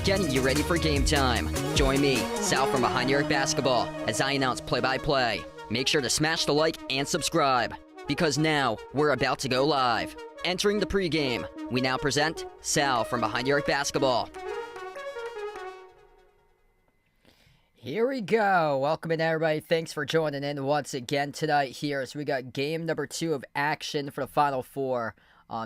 getting you ready for game time. Join me, Sal from Behind the Arc Basketball, as I announce play-by-play. Make sure to smash the like and subscribe, because now we're about to go live. Entering the pregame, we now present Sal from Behind the Arc Basketball. Here we go. Welcome in, everybody. Thanks for joining in once again tonight here as we got game number 2 of action for the Final Four.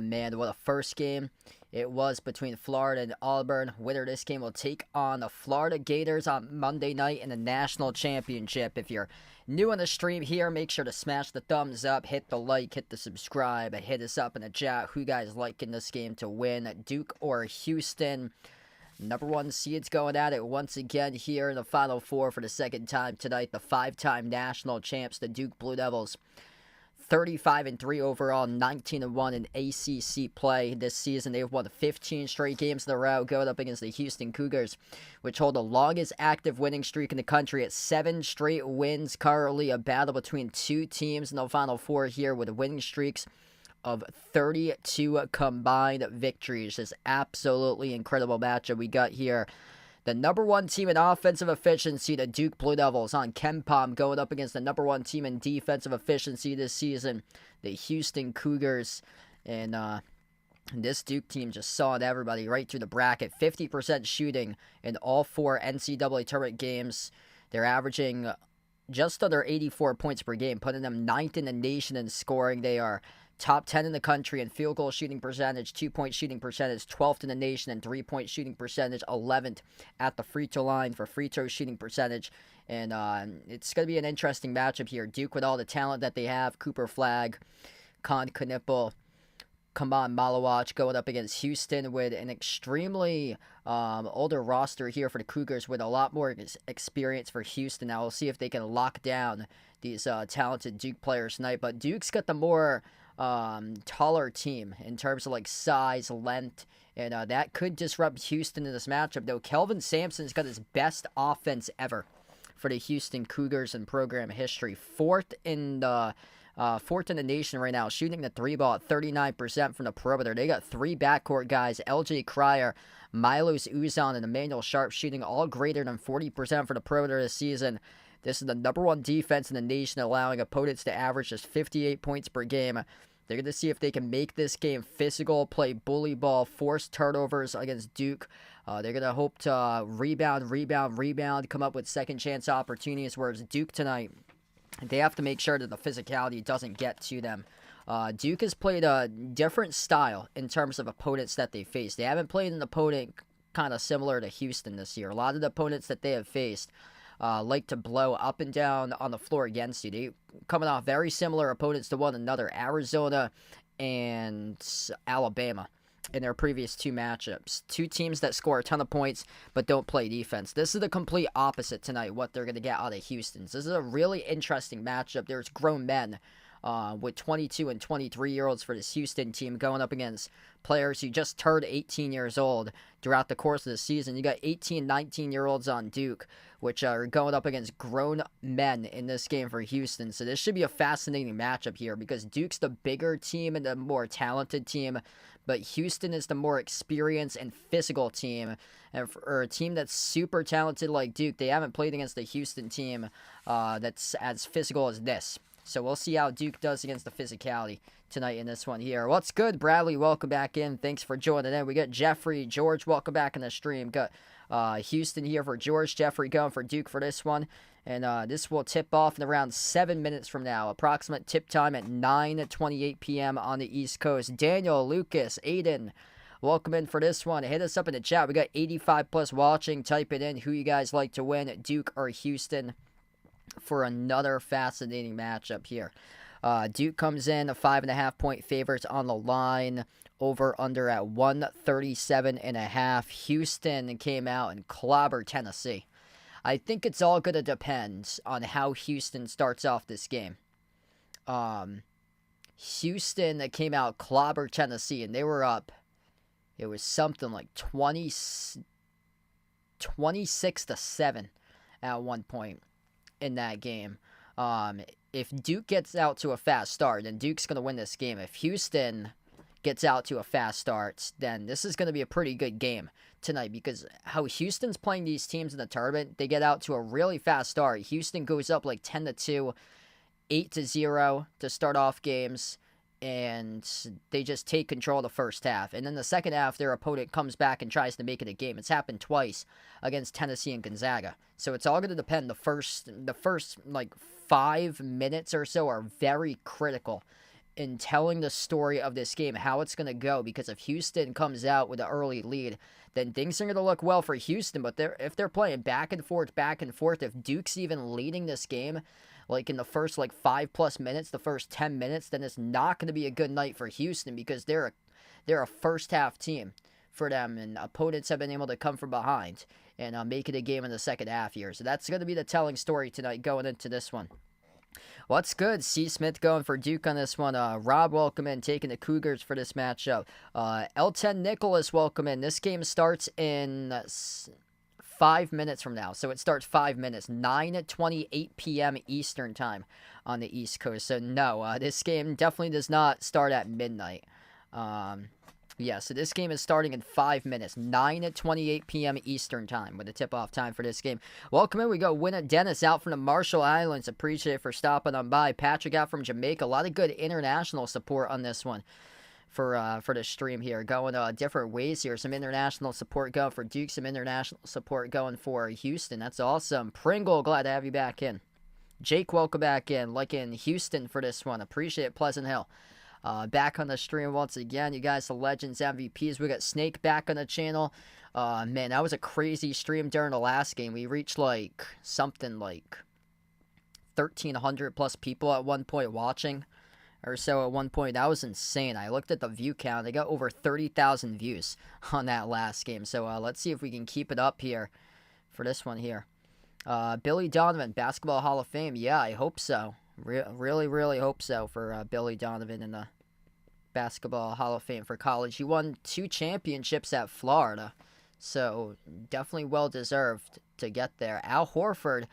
Man, what a first game it was between Florida and Auburn. Winner of this game will take on the Florida Gators on Monday night in the national championship. If you're new on the stream here, make sure to smash the thumbs up, hit the like, hit the subscribe, and hit us up in the chat. Who you guys like in this game to win, Duke or Houston? Number 1 seeds going at it once again here in the Final Four for the second time tonight. The 5-time national champs, the Duke Blue Devils. 35-3 overall, 19-1 in ACC play this season. They've won 15 straight games in a row, going up against the Houston Cougars, which hold the longest active winning streak in the country at 7 straight wins. Currently a battle between two teams in the Final Four here with winning streaks of 32 combined victories. This absolutely incredible matchup we got here. The number 1 team in offensive efficiency, the Duke Blue Devils, on KenPom, going up against the number 1 team in defensive efficiency this season, the Houston Cougars. And this Duke team just sawed everybody right through the bracket. 50% shooting in all 4 NCAA tournament games. They're averaging just under 84 points per game, putting them 9th in the nation in scoring. They are top 10 in the country in field goal shooting percentage, 2-point shooting percentage, 12th in the nation in 3-point shooting percentage, 11th at the free throw line for free throw shooting percentage. And it's going to be an interesting matchup here. Duke with all the talent that they have, Cooper Flagg, Con Knipple, Kaman Malawach, going up against Houston with an extremely older roster here for the Cougars with a lot more experience for Houston. Now we'll see if they can lock down these talented Duke players tonight. But Duke's got the more taller team in terms of like size, length, and that could disrupt Houston in this matchup. Though Kelvin Sampson's got his best offense ever for the Houston Cougars in program history. Fourth in the nation right now, shooting the 3 ball at 39% from the perimeter. They got 3 backcourt guys, LJ Cryer, Milos Uzan, and Emmanuel Sharp, shooting all greater than 40% for the perimeter this season. This is the number 1 defense in the nation, allowing opponents to average just 58 points per game. They're going to see if they can make this game physical, play bully ball, force turnovers against Duke. They're going to hope to rebound, come up with second chance opportunities, whereas Duke tonight, they have to make sure that the physicality doesn't get to them. Duke has played a different style in terms of opponents that they face. They haven't played an opponent kind of similar to Houston this year. A lot of the opponents that they have faced like to blow up and down on the floor against you. They coming off very similar opponents to one another, Arizona and Alabama, in their previous 2 matchups. 2 teams that score a ton of points but don't play defense. This is the complete opposite tonight, what they're going to get out of Houston. This is a really interesting matchup. There's grown men with 22 and 23-year-olds for this Houston team going up against players who just turned 18 years old throughout the course of the season. You got 18, 19-year-olds on Duke, which are going up against grown men in this game for Houston. So this should be a fascinating matchup here because Duke's the bigger team and the more talented team, but Houston is the more experienced and physical team. And for a team that's super talented like Duke, they haven't played against a Houston team that's as physical as this. So we'll see how Duke does against the physicality tonight in this one here. What's good, Bradley? Welcome back in. Thanks for joining in. We got Jeffrey, George, welcome back in the stream. Got Houston here for George, Jeffrey going for Duke for this one. And this will tip off in around 7 minutes from now. Approximate tip time at 9:28 p.m. on the East Coast. Daniel, Lucas, Aiden, welcome in for this one. Hit us up in the chat. We got 85 plus watching. Type it in. Who you guys like to win, Duke or Houston, for another fascinating matchup here. Duke comes in a 5.5-point favorites on the line. Over under at 137.5. Houston came out and clobbered Tennessee. I think it's all going to depend on how Houston starts off this game. Houston came out clobbered Tennessee, and they were up. It was something like 26-7 at one point in that game. If Duke gets out to a fast start, then Duke's going to win this game. If Houston gets out to a fast start, then this is going to be a pretty good game tonight, because how Houston's playing these teams in the tournament, they get out to a really fast start. Houston goes up like 10-2, 8-0 to start off games, and they just take control of the first half. And then the second half, their opponent comes back and tries to make it a game. It's happened twice against Tennessee and Gonzaga. So it's all going to depend. The first like 5 minutes or so are very critical in telling the story of this game, how it's going to go, because if Houston comes out with an early lead, then things are going to look well for Houston. But if they're playing back and forth, if Duke's even leading this game, like in the first 5+ minutes, the first 10 minutes, then it's not going to be a good night for Houston, because they're a first half team for them, and opponents have been able to come from behind and make it a game in the second half here. So that's going to be the telling story tonight going into this one. What's good? C. Smith going for Duke on this one. Rob, welcome in, taking the Cougars for this matchup. L10 Nicholas, welcome in. This game starts in 5 minutes from now. So it starts 5 minutes, 9:28 p.m. Eastern time on the East Coast. So no, this game definitely does not start at midnight. Yeah, so this game is starting in 5 minutes, 9:28 p.m. Eastern time with the tip-off time for this game. Welcome in. We got Winna Dennis out from the Marshall Islands. Appreciate it for stopping on by. Patrick out from Jamaica. A lot of good international support on this one for the stream here. Going different ways here. Some international support going for Duke. Some international support going for Houston. That's awesome. Pringle, glad to have you back in. Jake, welcome back in. Like in Houston for this one. Appreciate it. Pleasant Hill. Back on the stream once again. You guys, the Legends MVPs. We got Snake back on the channel. Man, that was a crazy stream during the last game. We reached something like 1,300 plus people at one point watching or so at one point. That was insane. I looked at the view count. They got over 30,000 views on that last game. So let's see if we can keep it up here for this one here. Billy Donovan, Basketball Hall of Fame. Yeah, I hope so. Really hope so for Billy Donovan in the Basketball Hall of Fame for college. He won 2 championships at Florida, so definitely well-deserved to get there. Al Horford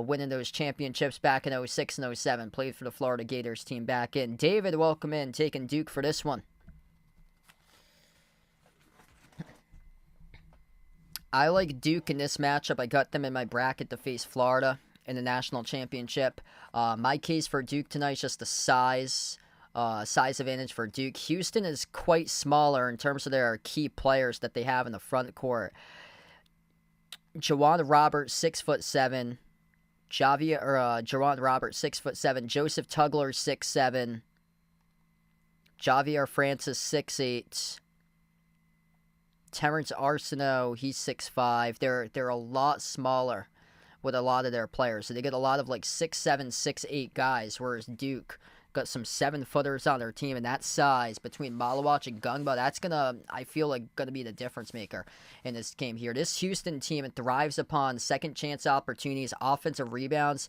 winning those championships back in 06 and 07. Played for the Florida Gators team back in. David, welcome in, taking Duke for this one. I like Duke in this matchup. I got them in my bracket to face Florida in the national championship. My case for Duke tonight is just the size advantage for Duke. Houston is quite smaller in terms of their key players that they have in the front court. Jawan Roberts, 6'7". Jawan Roberts, 6'7". Joseph Tugler, 6'7". Javier Francis, 6'8". Terrence Arsenault, he's 6'5". They're a lot smaller with a lot of their players. So they get a lot of 6'7", 6'8" guys, whereas Duke got some 7-footers on their team, and that size between Malawach and Gungba, that's I feel like gonna be the difference maker in this game here. This Houston team, it thrives upon second chance opportunities, offensive rebounds.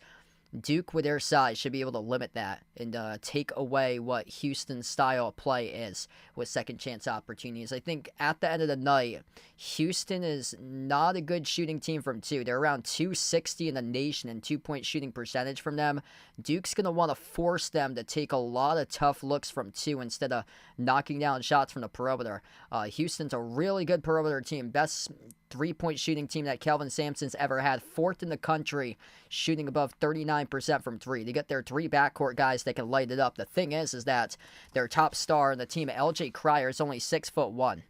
Duke, with their size, should be able to limit that and take away what Houston's style of play is with second chance opportunities. I think at the end of the night, Houston is not a good shooting team from 2. They're around 260 in the nation in 2-point shooting percentage from them. Duke's going to want to force them to take a lot of tough looks from 2 instead of knocking down shots from the perimeter. Houston's a really good perimeter team. Best 3-point shooting team that Kelvin Sampson's ever had. 4th in the country, shooting above 39% from 3. They get their 3 backcourt guys that can light it up. The thing is that their top star in the team, LJ Cryer, is only 6'1"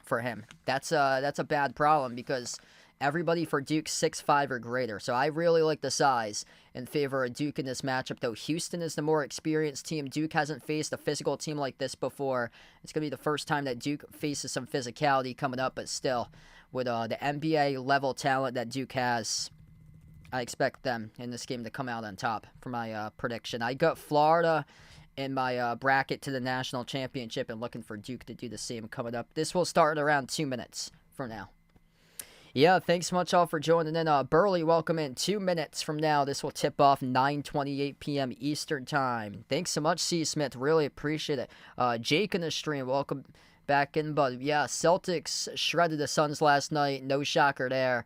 for him. That's a bad problem, because everybody for Duke 6'5" or greater. So I really like the size in favor of Duke in this matchup, though Houston is the more experienced team. Duke hasn't faced a physical team like this before. It's going to be the first time that Duke faces some physicality coming up, but still, with the NBA level talent that Duke has, I expect them in this game to come out on top for my prediction. I got Florida in my bracket to the national championship, and looking for Duke to do the same coming up. This will start around 2 minutes from now. Yeah, thanks so much all for joining in. Burley, welcome in. 2 minutes from now, this will tip off 9:28 p.m. Eastern time. Thanks so much, C. Smith. Really appreciate it. Jake in the stream, welcome back in. But yeah, Celtics shredded the Suns last night. No shocker there.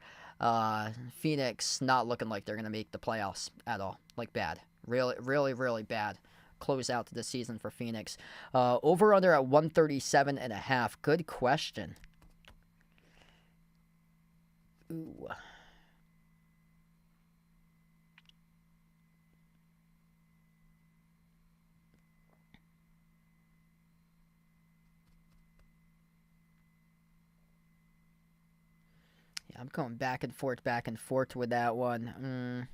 Phoenix not looking like they're going to make the playoffs at all. Bad. Really bad. close out to the season for Phoenix. Over-under at 137.5. Good question. Ooh. Yeah, I'm going back and forth with that one.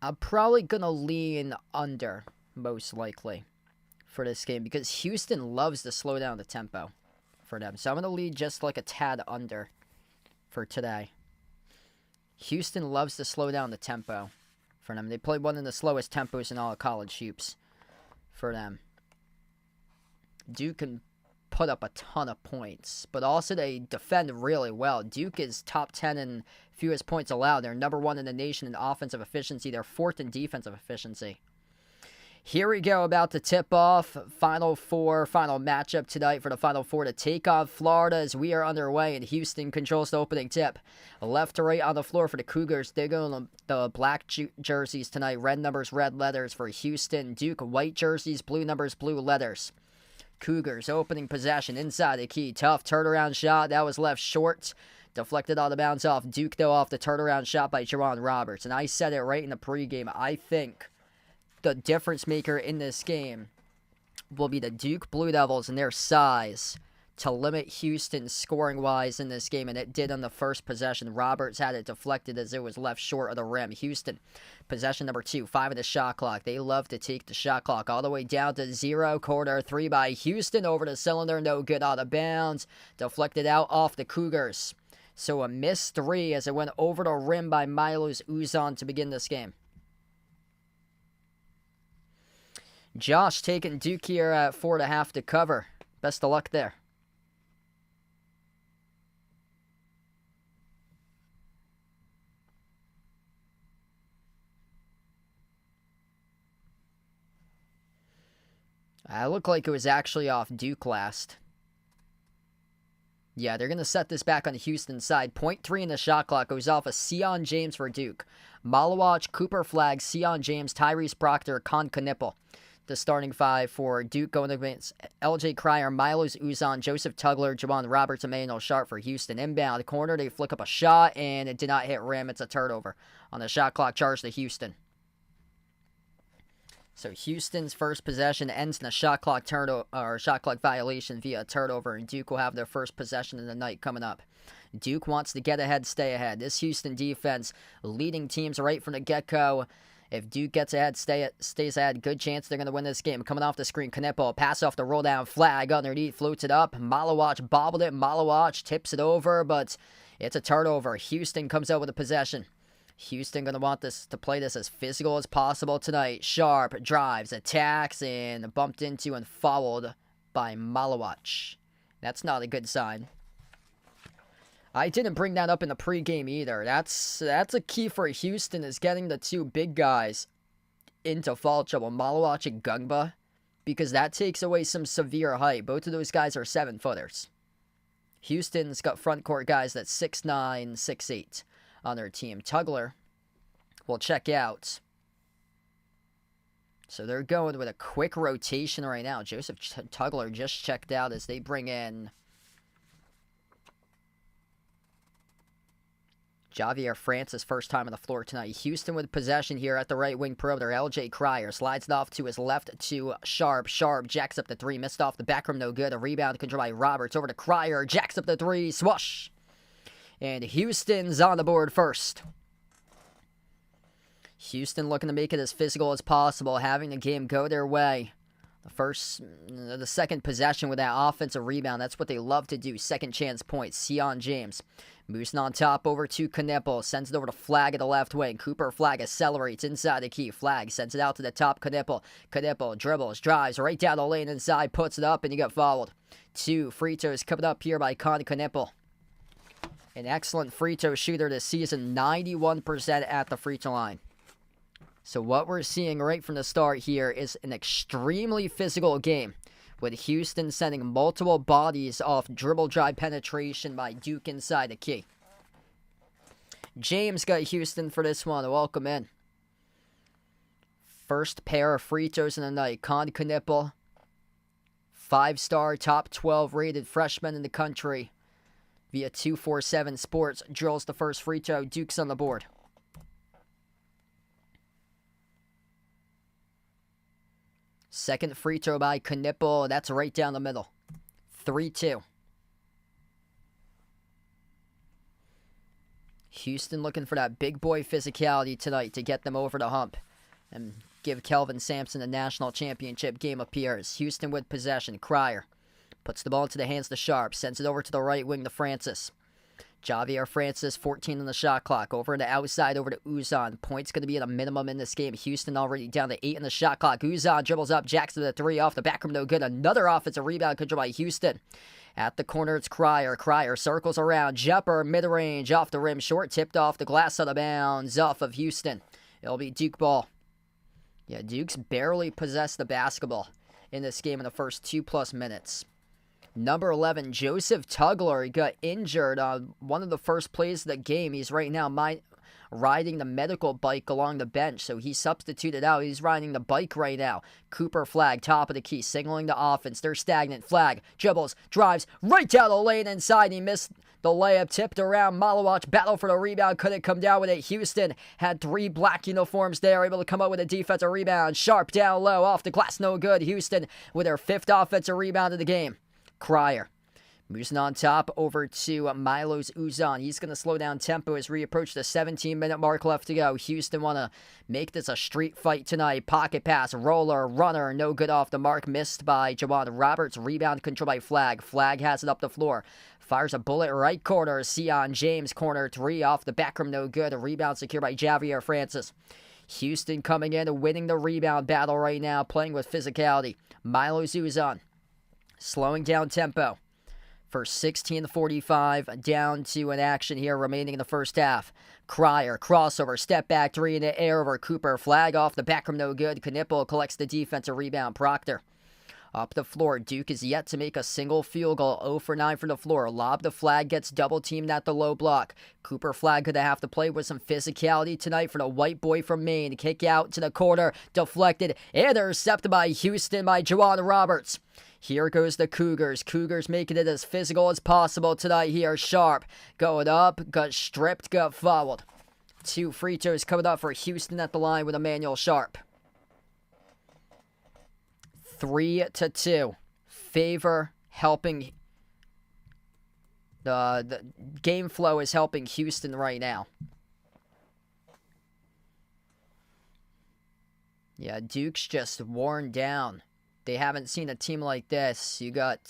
I'm probably going to lean under, most likely, for this game, because Houston loves to slow down the tempo for them. So I'm going to lead just like a tad under for today. Houston loves to slow down the tempo for them. They play one of the slowest tempos in all of college hoops for them. Duke can put up a ton of points, but also they defend really well. Duke is top 10 in fewest points allowed. They're number 1 in the nation in offensive efficiency. They're 4th in defensive efficiency. Here we go, about to tip off Final Four, final matchup tonight for the Final Four to take on Florida as we are underway, and Houston controls the opening tip. Left to right on the floor for the Cougars. They're going the black jerseys tonight. Red numbers, red letters for Houston. Duke, white jerseys, blue numbers, blue letters. Cougars opening possession inside the key. Tough turnaround shot. That was left short. Deflected out of bounds off Duke, though, off the turnaround shot by Jerron Roberts. And I said it right in the pregame. I think the difference maker in this game will be the Duke Blue Devils and their size to limit Houston scoring-wise in this game, and it did on the first possession. Roberts had it deflected as it was left short of the rim. Houston, possession number 2, 5 of the shot clock. They love to take the shot clock all the way down to 0. Quarter 3 by Houston over the cylinder. No good, out of bounds. Deflected out off the Cougars. So a missed 3 as it went over the rim by Milos Uzan to begin this game. Josh taking Duke here at 4.5 to cover. Best of luck there. It looked like it was actually off Duke last. Yeah, they're going to set this back on the Houston side. 0.3 in the shot clock goes off of Sion James for Duke. Malawach, Cooper Flag, Sion James, Tyrese Proctor, Con Knipple. The starting 5 for Duke going against LJ Cryer, Milos Uzan, Joseph Tugler, Javon Roberts, Emmanuel Sharp for Houston. Inbound corner, they flick up a shot, and it did not hit rim. It's a turnover on the shot clock charge to Houston. So Houston's first possession ends in a shot clock violation via a turnover, and Duke will have their first possession of the night coming up. Duke wants to get ahead, stay ahead. This Houston defense leading teams right from the get-go. If Duke gets ahead, stays ahead, good chance they're going to win this game. Coming off the screen, Knipple, pass off the roll-down, Flag underneath, floats it up. Malawach bobbled it. Malawach tips it over, but it's a turnover. Houston comes out with a possession. Houston going to want this to play this as physical as possible tonight. Sharp drives, attacks, and bumped into and fouled by Malawach. That's not a good sign. I didn't bring that up in the pregame either. That's a key for Houston, is getting the 2 big guys into foul trouble, Malawach and Gungba, because that takes away some severe height. Both of those guys are 7-footers. Houston's got front court guys that's 6'9", 6'8". On their team. Tugler will check out. So they're going with a quick rotation right now. Joseph Tugler just checked out as they bring in Javier Francis, first time on the floor tonight. Houston with possession here at the right wing perimeter. LJ Cryer slides it off to his left to Sharp. Sharp jacks up the 3. Missed off the back rim, no good. A rebound controlled by Roberts. Over to Cryer. Jacks up the 3. Swoosh. And Houston's on the board first. Houston looking to make it as physical as possible, having the game go their way. The second possession with that offensive rebound, that's what they love to do. Second chance points. Sion James moves on top over to Knipple. Sends it over to Flag at the left wing. Cooper Flag accelerates inside the key. Flag sends it out to the top. Knipple. Knipple dribbles, drives right down the lane inside, puts it up, and you get fouled. 2 free throws coming up here by Con Knipple. An excellent free throw shooter this season, 91% at the free throw line. So what we're seeing right from the start here is an extremely physical game, with Houston sending multiple bodies off dribble drive penetration by Duke inside the key. James got Houston for this one. Welcome in. First pair of free throws in the night. Con Knipple, 5-star, top 12 rated freshman in the country. Via 247 Sports, drills the first free throw. Duke's on the board. Second free throw by Knipple. That's right down the middle. 3-2. Houston looking for that big boy physicality tonight to get them over the hump and give Kelvin Sampson a national championship game appearance. Houston with possession. Cryer puts the ball into the hands to Sharp. Sends it over to the right wing to Francis. Javier Francis, 14 on the shot clock. Over on the outside, over to Uzan. Points going to be at a minimum in this game. Houston already down to 8 on the shot clock. Uzan dribbles up. Jackson to the 3 off the back rim. No good. Another offensive rebound controlled by Houston. At the corner, it's Cryer. Cryer circles around. Jumper, mid-range, off the rim. Short, tipped off the glass out of bounds. Off of Houston. It'll be Duke ball. Yeah, Duke's barely possessed the basketball in this game in the first 2+ minutes. Number 11, Joseph Tugler. He got injured on one of the first plays of the game. He's right now riding the medical bike along the bench, so he substituted out. He's riding the bike right now. Cooper Flag, top of the key, signaling the offense. They're stagnant. Flag, dribbles, drives, right down the lane inside. He missed the layup, tipped around. Malawach battle for the rebound, couldn't come down with it. Houston had 3 black uniforms there, able to come up with a defensive rebound. Sharp down low, off the glass, no good. Houston with their 5th offensive rebound of the game. Cryer moves on top over to Milos Uzan. He's going to slow down tempo as we approach the 17-minute mark left to go. Houston want to make this a street fight tonight. Pocket pass, roller, runner, no good off the mark. Missed by Jawan Roberts. Rebound controlled by Flag. Flag has it up the floor. Fires a bullet right corner. Sion James corner 3 off the back rim, no good. A rebound secured by Javier Francis. Houston coming in and winning the rebound battle right now, playing with physicality. Milos Uzan slowing down tempo. For 16:45 down to an action here remaining in the first half. Cryer, crossover, step back 3 in the air over Cooper. Flag off the back rim, no good. Knipple collects the defensive rebound. Proctor up the floor. Duke is yet to make a single field goal. 0 for 9 from the floor. Lob to Flag, gets double teamed at the low block. Cooper Flag going to have to play with some physicality tonight for the white boy from Maine. Kick out to the corner, deflected, intercepted by Houston by Jawan Roberts. Here goes the Cougars. Cougars making it as physical as possible tonight here. Sharp going up, got stripped, got fouled. 2 free throws coming up for Houston at the line with Emmanuel Sharp. 3-2. Favor helping. The game flow is helping Houston right now. Yeah, Duke's just worn down. They haven't seen a team like this. You got,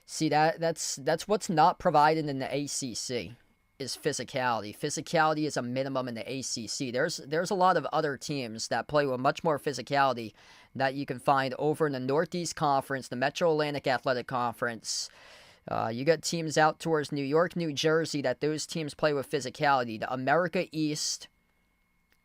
see that's what's not provided in the ACC is physicality. Physicality is a minimum in the ACC. There's a lot of other teams that play with much more physicality that you can find over in the Northeast Conference, the Metro Atlantic Athletic Conference. You got teams out towards New York, New Jersey that those teams play with physicality. The America East.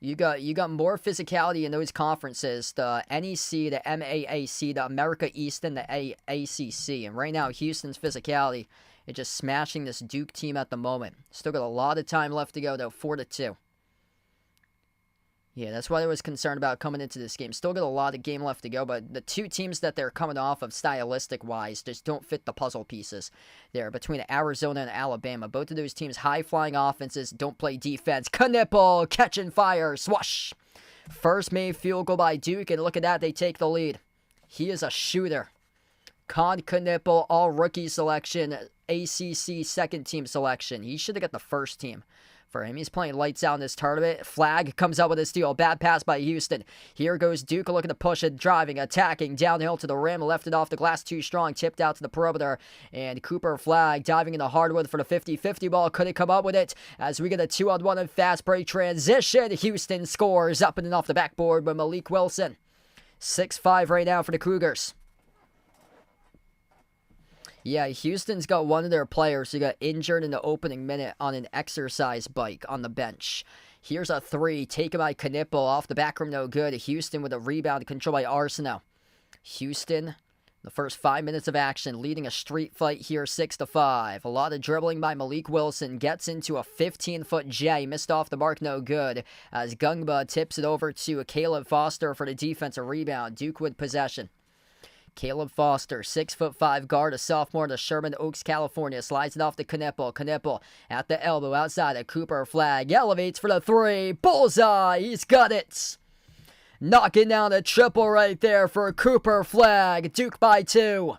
You got more physicality in those conferences, the NEC, the MAAC, the America East, and the ACC. And right now, Houston's physicality is just smashing this Duke team at the moment. Still got a lot of time left to go, though, 4-2. Yeah, that's what I was concerned about coming into this game. Still got a lot of game left to go, but the 2 teams that they're coming off of stylistic-wise just don't fit the puzzle pieces there between Arizona and Alabama. Both of those teams, high-flying offenses, don't play defense. Knipple, catching fire, swash. First made field goal by Duke, and look at that, they take the lead. He is a shooter. Con Knipple, all-rookie selection, ACC second-team selection. He should have got the first team. For him, he's playing lights out in this tournament. Flag comes out with a steal. Bad pass by Houston. Here goes Duke looking to push it, driving, attacking, downhill to the rim. Left it off the glass too strong. Tipped out to the perimeter. And Cooper Flag diving into hardwood for the 50-50 ball. Couldn't come up with it as we get a 2-on-1 and fast break transition. Houston scores up and off the backboard by Malik Wilson. 6-5 right now for the Cougars. Yeah, Houston's got one of their players who got injured in the opening minute on an exercise bike on the bench. Here's a 3 taken by Knipple off the back rim, no good. Houston with a rebound controlled by Arsenault. Houston The first 5 minutes of action, leading a street fight here, 6-5. A lot of dribbling by Malik Wilson. Gets into a 15-foot J. Missed off the mark, no good. As Gungba tips it over to Caleb Foster for the defensive rebound. Duke with possession. Caleb Foster, 6'5" guard, a sophomore to Sherman Oaks, California. Slides it off to Knipple. Knipple at the elbow outside of Cooper Flag. Elevates for the three. Bullseye. He's got it. Knocking down a triple right there for Cooper Flag. Duke by 2.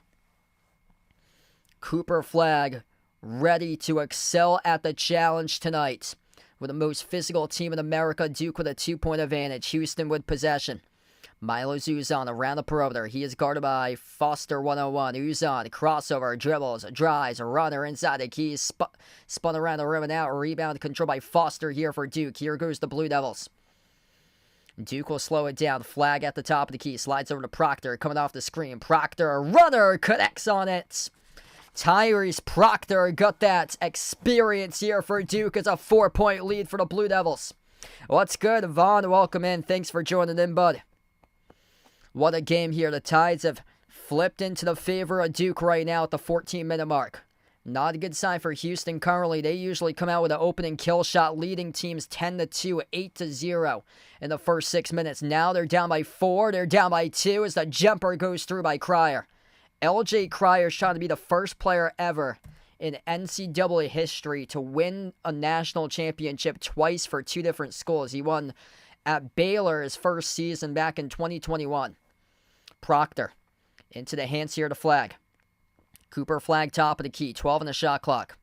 Cooper Flag ready to excel at the challenge tonight. With the most physical team in America, Duke with a 2-point advantage. Houston with possession. Milos Uzan around the perimeter. He is guarded by Foster 101. Uzan, crossover, dribbles, drives, runner inside the key. Spun around the rim and out. Rebound controlled by Foster here for Duke. Here goes the Blue Devils. Duke will slow it down. Flag at the top of the key. Slides over to Proctor. Coming off the screen. Proctor, runner, connects on it. Tyrese Proctor got that experience here for Duke. It's a 4-point lead for the Blue Devils. What's good, Vaughn? Welcome in. Thanks for joining in, bud. What a game here. The Tides have flipped into the favor of Duke right now at the 14-minute mark. Not a good sign for Houston currently. They usually come out with an opening kill shot, leading teams 10-2, 8-0 in the first 6 minutes. Now they're down by 4. They're down by 2 as the jumper goes through by Cryer. LJ Cryer is trying to be the first player ever in NCAA history to win a national championship twice for 2 different schools. He won at Baylor his first season back in 2021. Proctor into the hands here to Flag. Cooper Flag top of the key, 12 in the shot clock.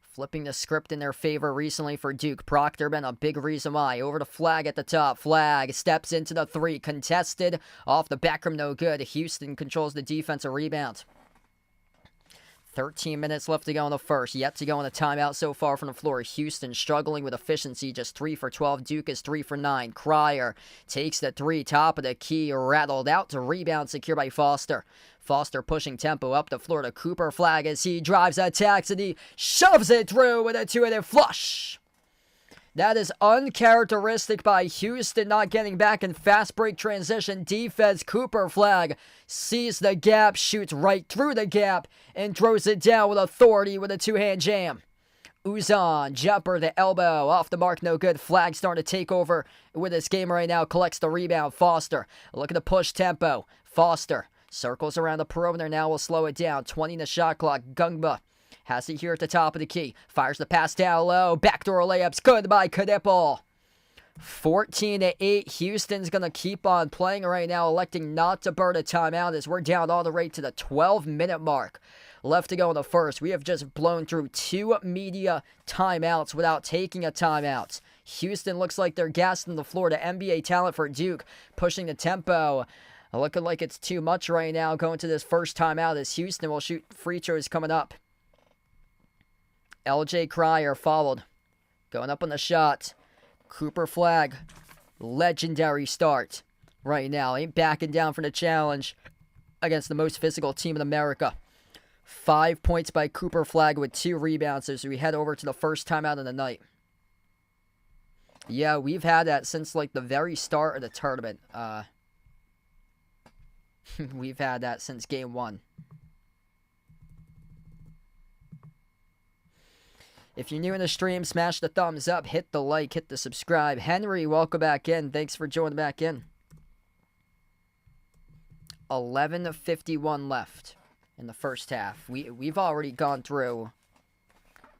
Flipping the script in their favor recently for Duke. Proctor been a big reason why. Over to Flag at the top. Flag steps into the 3. Contested. Off the back rim, no good. Houston controls the defensive rebound. 13 minutes left to go in the first. Yet to go in a timeout so far from the floor. Houston struggling with efficiency. Just 3 for 12. Duke is 3 for 9. Cryer takes the 3. Top of the key. Rattled out to rebound. Secured by Foster. Foster pushing tempo up the floor to Cooper Flag as he drives, attacks, and he shoves it through with a 2-handed flush. That is uncharacteristic by Houston, not getting back in fast break transition defense. Cooper Flag sees the gap, shoots right through the gap, and throws it down with authority with a 2-hand jam. Uzan, jumper, the elbow, off the mark, no good. Flag starting to take over with this game right now, collects the rebound. Foster, look at the push tempo. Foster circles around the perimeter, now will slow it down. 20 in the shot clock. Gungba has it here at the top of the key. Fires the pass down low. Backdoor layups. Good by Knipple. 14-8. Houston's going to keep on playing right now, electing not to burn a timeout as we're down all the way to the 12-minute mark. Left to go in the first. We have just blown through 2 media timeouts without taking a timeout. Houston looks like they're gassing the floor to NBA talent for Duke. Pushing the tempo. Looking like it's too much right now going to this first timeout as Houston will shoot free throws coming up. LJ Cryer followed. Going up on the shot. Cooper Flag. Legendary start right now. Ain't backing down from the challenge against the most physical team in America. 5 points by Cooper Flag with 2 rebounds as we head over to the first timeout of the night. Yeah, we've had that since like the very start of the tournament. We've had that since game 1. If you're new in the stream, smash the thumbs up, hit the like, hit the subscribe. Henry, welcome back in. Thanks for joining back in. 11:51 left in the first half. We've already gone through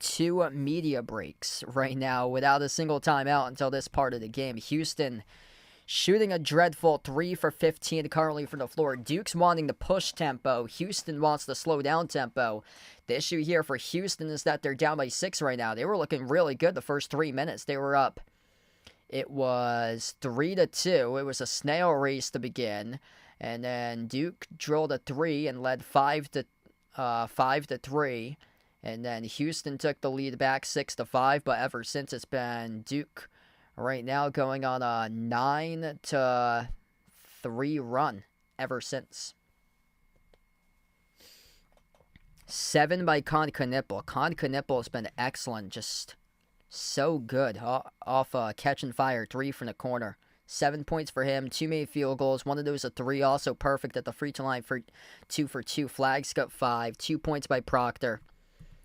2 media breaks right now without a single timeout until this part of the game. Houston shooting a dreadful 3 for 15 currently from the floor. Duke's wanting to push tempo. Houston wants to slow down tempo. The issue here for Houston is that they're down by 6 right now. They were looking really good the first 3 minutes. They were up. It was 3-2. It was a snail race to begin. And then Duke drilled a 3 and led 5-3. And then Houston took the lead back 6-5. But ever since, it's been Duke right now going on a 9-3 run ever since. 7 by Con Knipple. Con Knipple has been excellent. Just so good. Off catch and fire. 3 from the corner. 7 points for him, 2 made field goals, one of those a 3, also perfect at the free throw line for 2 for 2. Flags got 5, 2 points by Proctor.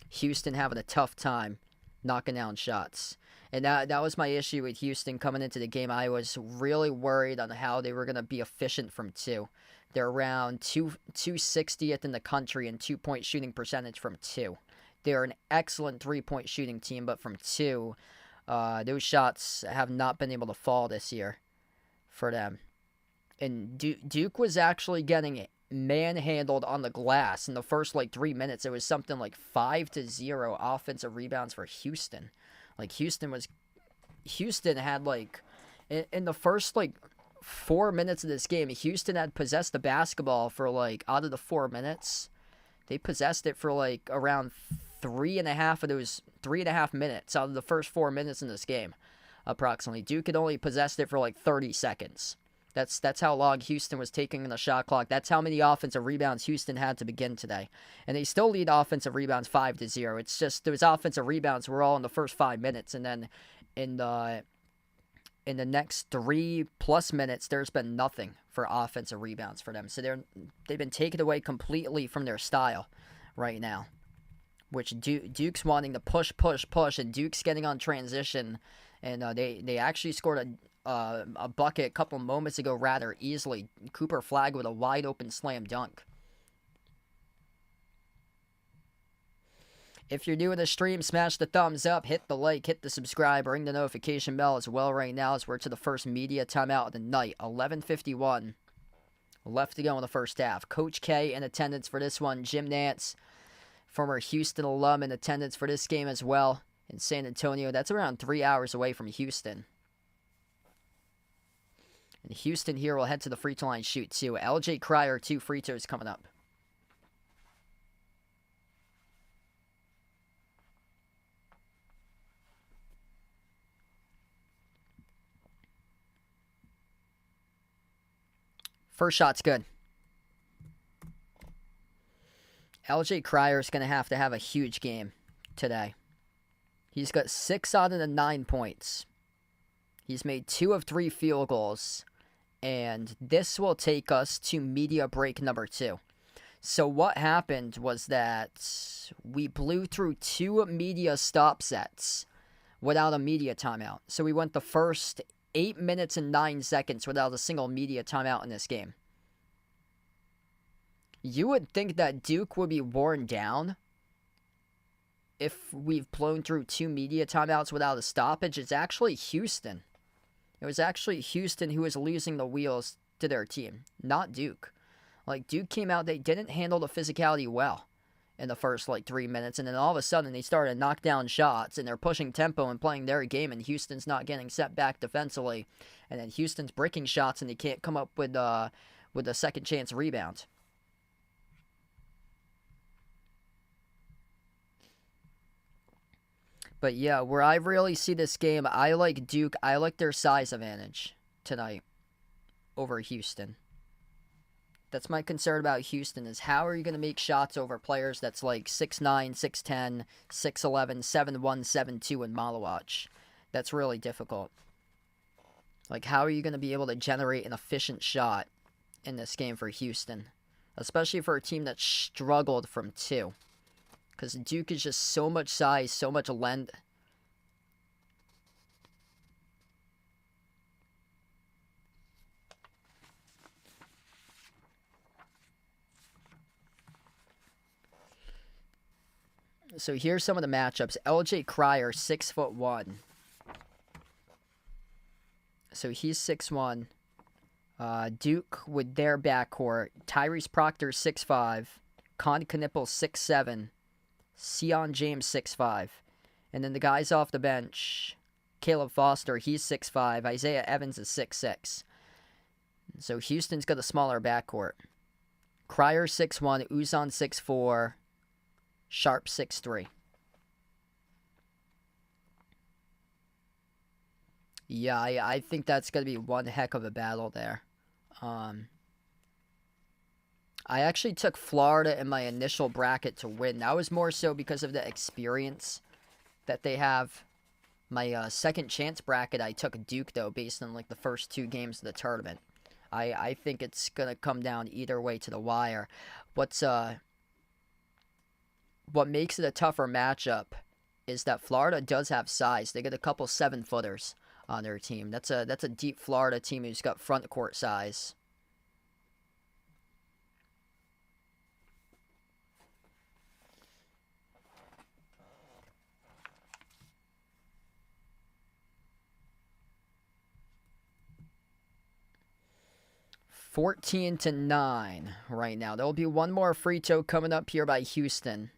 Houston having a tough time knocking down shots. And that was my issue with Houston coming into the game. I was really worried on how they were going to be efficient from 2. They're around 260th in the country in 2-point shooting percentage from 2. They're an excellent 3-point shooting team, but from 2, those shots have not been able to fall this year for them. And Duke was actually getting manhandled on the glass in the first 3 minutes. It was something like 5-0 offensive rebounds for Houston. Houston had in the first 4 minutes of this game, Houston had possessed the basketball for out of the 4 minutes, they possessed it for around 3.5 minutes out of the first 4 minutes in this game, approximately. Duke had only possessed it for 30 seconds. That's how long Houston was taking in the shot clock. That's how many offensive rebounds Houston had to begin today. And they still lead offensive rebounds 5-0. It's just those offensive rebounds were all in the first 5 minutes. And then in the next 3+ minutes, there's been nothing for offensive rebounds for them. So they've been taken away completely from their style right now, which Duke's wanting to push, and Duke's getting on transition. And they actually scored a bucket a couple moments ago rather easily. Cooper Flagg with a wide open slam dunk. If you're new to the stream, smash the thumbs up, hit the like, hit the subscribe, ring the notification bell as well right now as we're to the first media timeout of the night. 11:51 left to go in the first half. Coach K in attendance for this one. Jim Nantz, former Houston alum, in attendance for this game as well in San Antonio. That's around 3 hours away from Houston. And Houston here will head to the free throw line shoot too. LJ Cryer, 2 free throws coming up. First shot's good. LJ Cryer is going to have a huge game today. He's got 6 out of the 9 points. He's made 2 of 3 field goals. And this will take us to media break number 2. So what happened was that we blew through 2 media stop sets without a media timeout. So we went the first 8 minutes and 9 seconds without a single media timeout in this game. You would think that Duke would be worn down if we've blown through 2 media timeouts without a stoppage. It's actually Houston. It was actually Houston who was losing the wheels to their team, not Duke. Duke came out, they didn't handle the physicality well in the first 3 minutes, and then all of a sudden they started to knock down shots, and they're pushing tempo and playing their game, and Houston's not getting set back defensively, and then Houston's breaking shots, and they can't come up with a second chance rebound. But yeah, where I really see this game, I like Duke. I like their size advantage tonight over Houston. That's my concern about Houston, is how are you going to make shots over players that's 6'9", 6'10", 6'11", 7'1", 7'2", and Malawach. That's really difficult. How are you going to be able to generate an efficient shot in this game for Houston? Especially for a team that struggled from 2. Because Duke is just so much size, so much length. So here's some of the matchups. LJ Cryer, 6'1". So he's 6'1". Duke with their backcourt. Tyrese Proctor, 6'5". Con Knippel, 6'7". Sion James, 6'5". And then the guys off the bench, Caleb Foster, he's 6'5". Isaiah Evans is 6'6". So Houston's got a smaller backcourt. Cryer, 6'1". Uzan, 6'4". Sharp, 6'3". Yeah, I think that's going to be one heck of a battle there. I actually took Florida in my initial bracket to win. That was more so because of the experience that they have My second chance bracket, I took Duke, though, based on, like, the first 2 games of the tournament. I think it's going to come down either way to the wire. What makes it a tougher matchup is that Florida does have size. They get a couple 7-footers on their team. That's a deep Florida team who's got front court size. (14-9) right now. There will be one more free throw coming up here by Houston.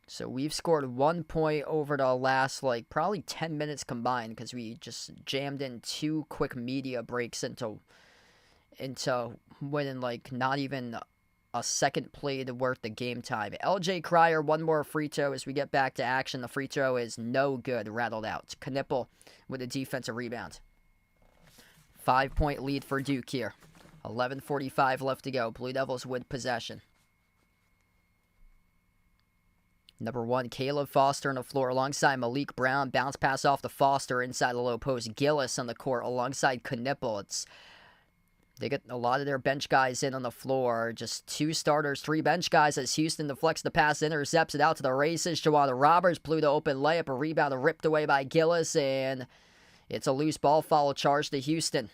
So we've scored 1 point over the last, like, probably 10 minutes combined because we just jammed in 2 quick media breaks into winning, like, not even a second played worth of game time. LJ Cryer, one more free throw as we get back to action. The free throw is no good, rattled out. Knipple with a defensive rebound. 5-point lead for Duke here. 11:45 left to go. Blue Devils with possession. Number 1, Caleb Foster on the floor alongside Malik Brown. Bounce pass off to Foster inside the low post. Gillis on the court alongside Knipple. They get a lot of their bench guys in on the floor. Just 2 starters, 3 bench guys as Houston deflects the pass, intercepts it out to the races. Joanna Roberts blew the open layup. A rebound ripped away by Gillis, and it's a loose ball foul charge to Houston.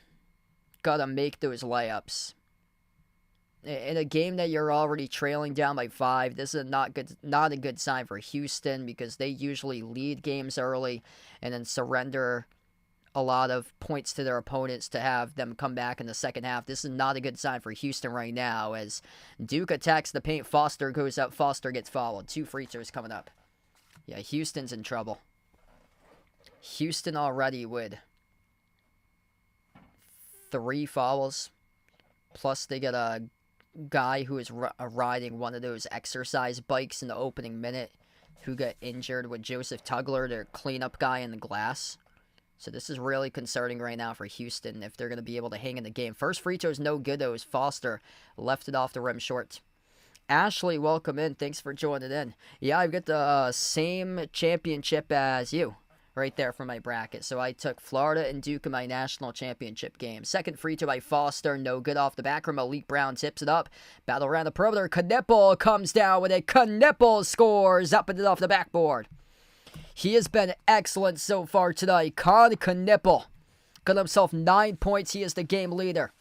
Gotta make those layups. In a game that you're already trailing down by 5, this is not a good sign for Houston because they usually lead games early and then surrender a lot of points to their opponents to have them come back in the second half. This is not a good sign for Houston right now as Duke attacks the paint. Foster goes up. Foster gets fouled. 2 free throws coming up. Yeah, Houston's in trouble. Houston already with 3 fouls. Plus they get a guy who is riding one of those exercise bikes in the opening minute who got injured with Joseph Tugler, their cleanup guy in the glass. So this is really concerning right now for Houston if they're going to be able to hang in the game. First free throw is no good, though, as Foster left it off the rim short. Ashley, welcome in. Thanks for joining in. Yeah, I've got the same championship as you right there for my bracket. So I took Florida and Duke in my national championship game. Second free throw by Foster, no good off the back rim. Malik Brown tips it up. Battle around the perimeter. Knipple comes down with it. Knipple scores up and off the backboard. He has been excellent so far tonight. Knipple got himself 9 points. He is the game leader.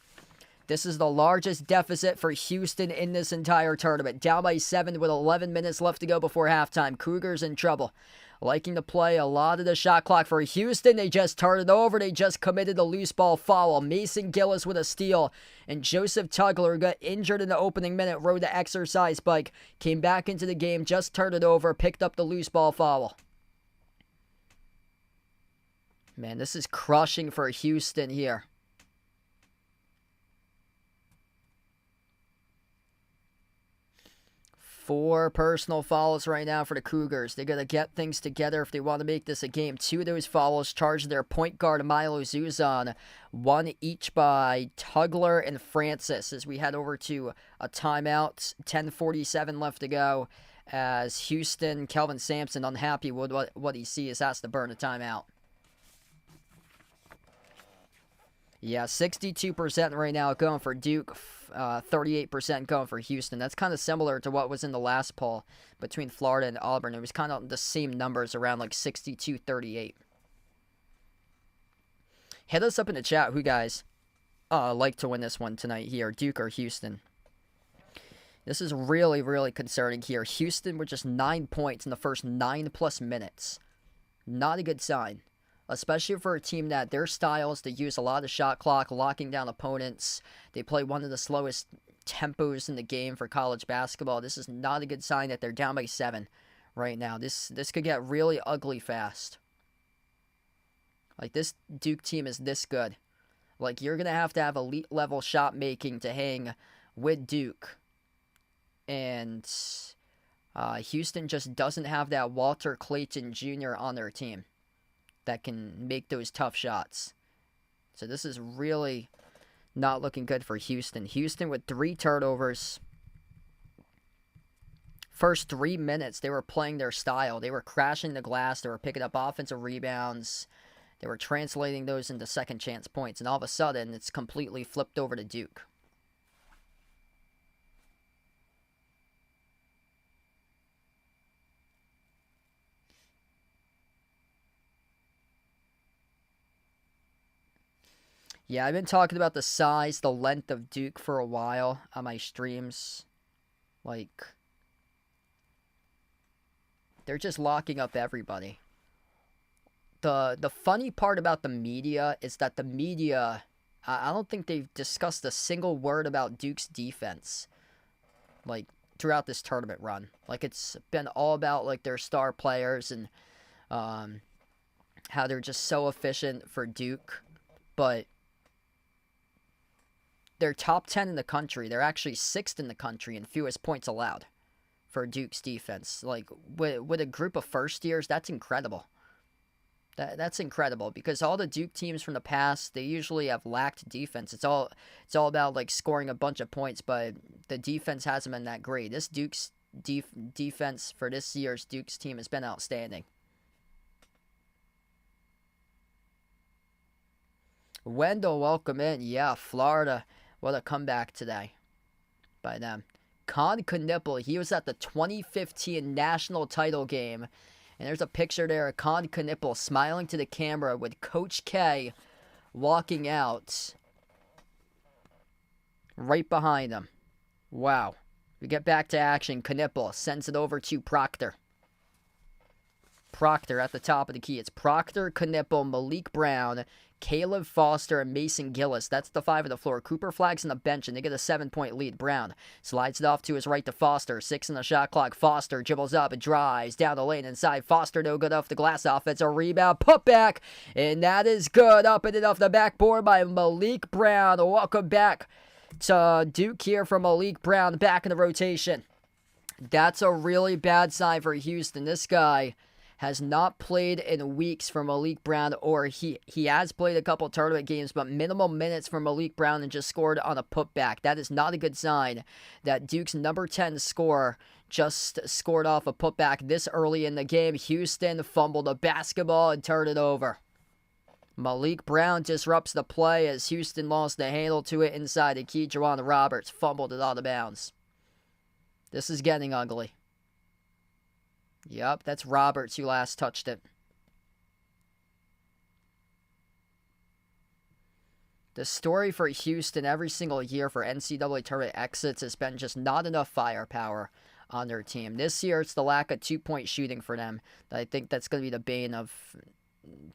This is the largest deficit for Houston in this entire tournament. Down by 7 with 11 minutes left to go before halftime. Cougars in trouble. Liking to play a lot of the shot clock for Houston. They just turned it over. They just committed a loose ball foul. Mason Gillis with a steal. And Joseph Tugler got injured in the opening minute. Rode the exercise bike. Came back into the game. Just turned it over. Picked up the loose ball foul. Man, this is crushing for Houston here. Four personal fouls right now for the Cougars. They got to get things together if they want to make this a game. 2 of those fouls charged their point guard, Milo Zuzan. 1 each by Tugler and Francis as we head over to a timeout. 10:47 left to go as Houston, Kelvin Sampson, unhappy with what he sees, has to burn a timeout. Yeah, 62% right now going for Duke, 38% going for Houston. That's kind of similar to what was in the last poll between Florida and Auburn. It was kind of the same numbers, around like 62-38. Hit us up in the chat who guys like to win this one tonight here, Duke or Houston. This is really, really concerning here. Houston with just 9 points in the first 9+ minutes. Not a good sign. Especially for a team that their style is to use a lot of shot clock, locking down opponents. They play one of the slowest tempos in the game for college basketball. This is not a good sign that they're down by 7 right now. This could get really ugly fast. Like, this Duke team is this good. Like, you're going to have elite level shot making to hang with Duke. And Houston just doesn't have that Walter Clayton Jr. on their team that can make those tough shots. So this is really not looking good for Houston. Houston with 3 turnovers. first 3 minutes, they were playing their style. They were crashing the glass. They were picking up offensive rebounds. They were translating those into second chance points. And all of a sudden, it's completely flipped over to Duke. Yeah, I've been talking about the size, the length of Duke for a while on my streams. Like, they're just locking up everybody. The funny part about the media is that the media, I don't think they've discussed a single word about Duke's defense, like, throughout this tournament run. Like, it's been all about, like, their star players and how they're just so efficient for Duke. But they're top 10 in the country. They're actually 6th in the country in fewest points allowed for Duke's defense. Like, with a group of first years, that's incredible. That's incredible, because all the Duke teams from the past, they usually have lacked defense. It's all about, like, scoring a bunch of points, but the defense hasn't been that great. This Duke's defense for this year's Duke's team has been outstanding. Wendell, welcome in. Yeah, Florida. What a comeback today by them. Con Knipple, he was at the 2015 national title game. And there's a picture there of Con Knipple smiling to the camera with Coach K walking out right behind him. Wow. We get back to action. Knipple sends it over to Proctor. Proctor at the top of the key. It's Proctor, Knipple, Malik Brown, Caleb Foster, and Mason Gillis. That's the 5 on the floor. Cooper Flagg's on the bench, and they get a 7-point lead. Brown slides it off to his right to Foster. 6 on the shot clock. Foster dribbles up and drives down the lane inside. Foster no good off the glass. Offensive rebound. Put back, and that is good. Up and in off the backboard by Malik Brown. Welcome back to Duke here from Malik Brown. Back in the rotation. That's a really bad sign for Houston. This guy has not played in weeks for Malik Brown, or he has played a couple tournament games, but minimal minutes for Malik Brown and just scored on a putback. That is not a good sign that Duke's number 10 scorer just scored off a putback this early in the game. Houston fumbled the basketball and turned it over. Malik Brown disrupts the play as Houston lost the handle to it inside the key. Juwan Roberts fumbled it out of bounds. This is getting ugly. Yep, that's Roberts who last touched it. The story for Houston every single year for NCAA tournament exits has been just not enough firepower on their team. This year, it's the lack of two-point shooting for them. I think that's going to be the bane of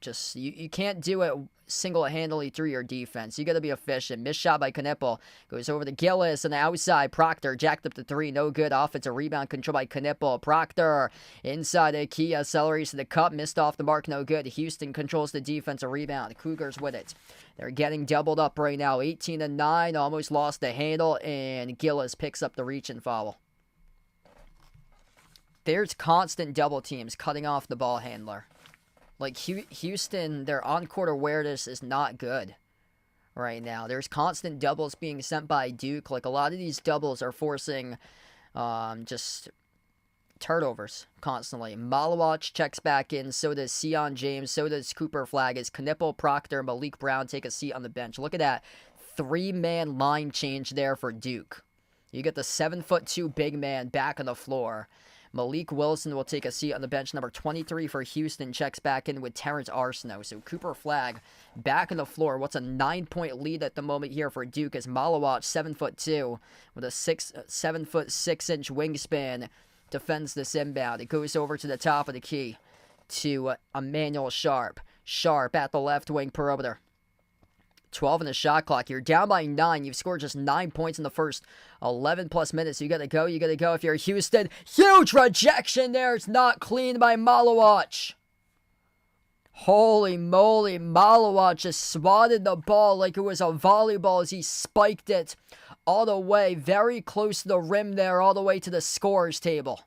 just, you can't do it single-handedly through your defense. You got to be efficient. Missed shot by Knipple. Goes over to Gillis on the outside. Proctor jacked up the 3. No good. Offensive rebound control by Knipple. Proctor inside the key. Accelerates to the cup. Missed off the mark. No good. Houston controls the defensive rebound. Cougars with it. They're getting doubled up right now. 18-9. Almost lost the handle. And Gillis picks up the reach and foul. There's constant double teams cutting off the ball handler. Like, Houston, their on-court awareness is not good right now. There's constant doubles being sent by Duke. Like, a lot of these doubles are forcing just turnovers constantly. Malawach checks back in. So does Sion James. So does Cooper Flagg. As Knipple, Proctor, Malik Brown take a seat on the bench. Look at that 3-man line change there for Duke. You get the 7'2" big man back on the floor. Malik Wilson will take a seat on the bench. Number 23 for Houston checks back in with Terrence Arsenault. So Cooper Flagg back on the floor. What's a 9-point lead at the moment here for Duke as Malawach, 7'2", with a 7'6" wingspan, defends this inbound. It goes over to the top of the key to Emmanuel Sharp. Sharp at the left wing perimeter. 12 in the shot clock. You're down by 9. You've scored just 9 points in the first 11 plus minutes. You gotta go. You gotta go if you're Houston. Huge rejection there. It's not clean by Malawach. Holy moly. Malawach just swatted the ball like it was a volleyball as he spiked it all the way very close to the rim there, all the way to the scorer's table.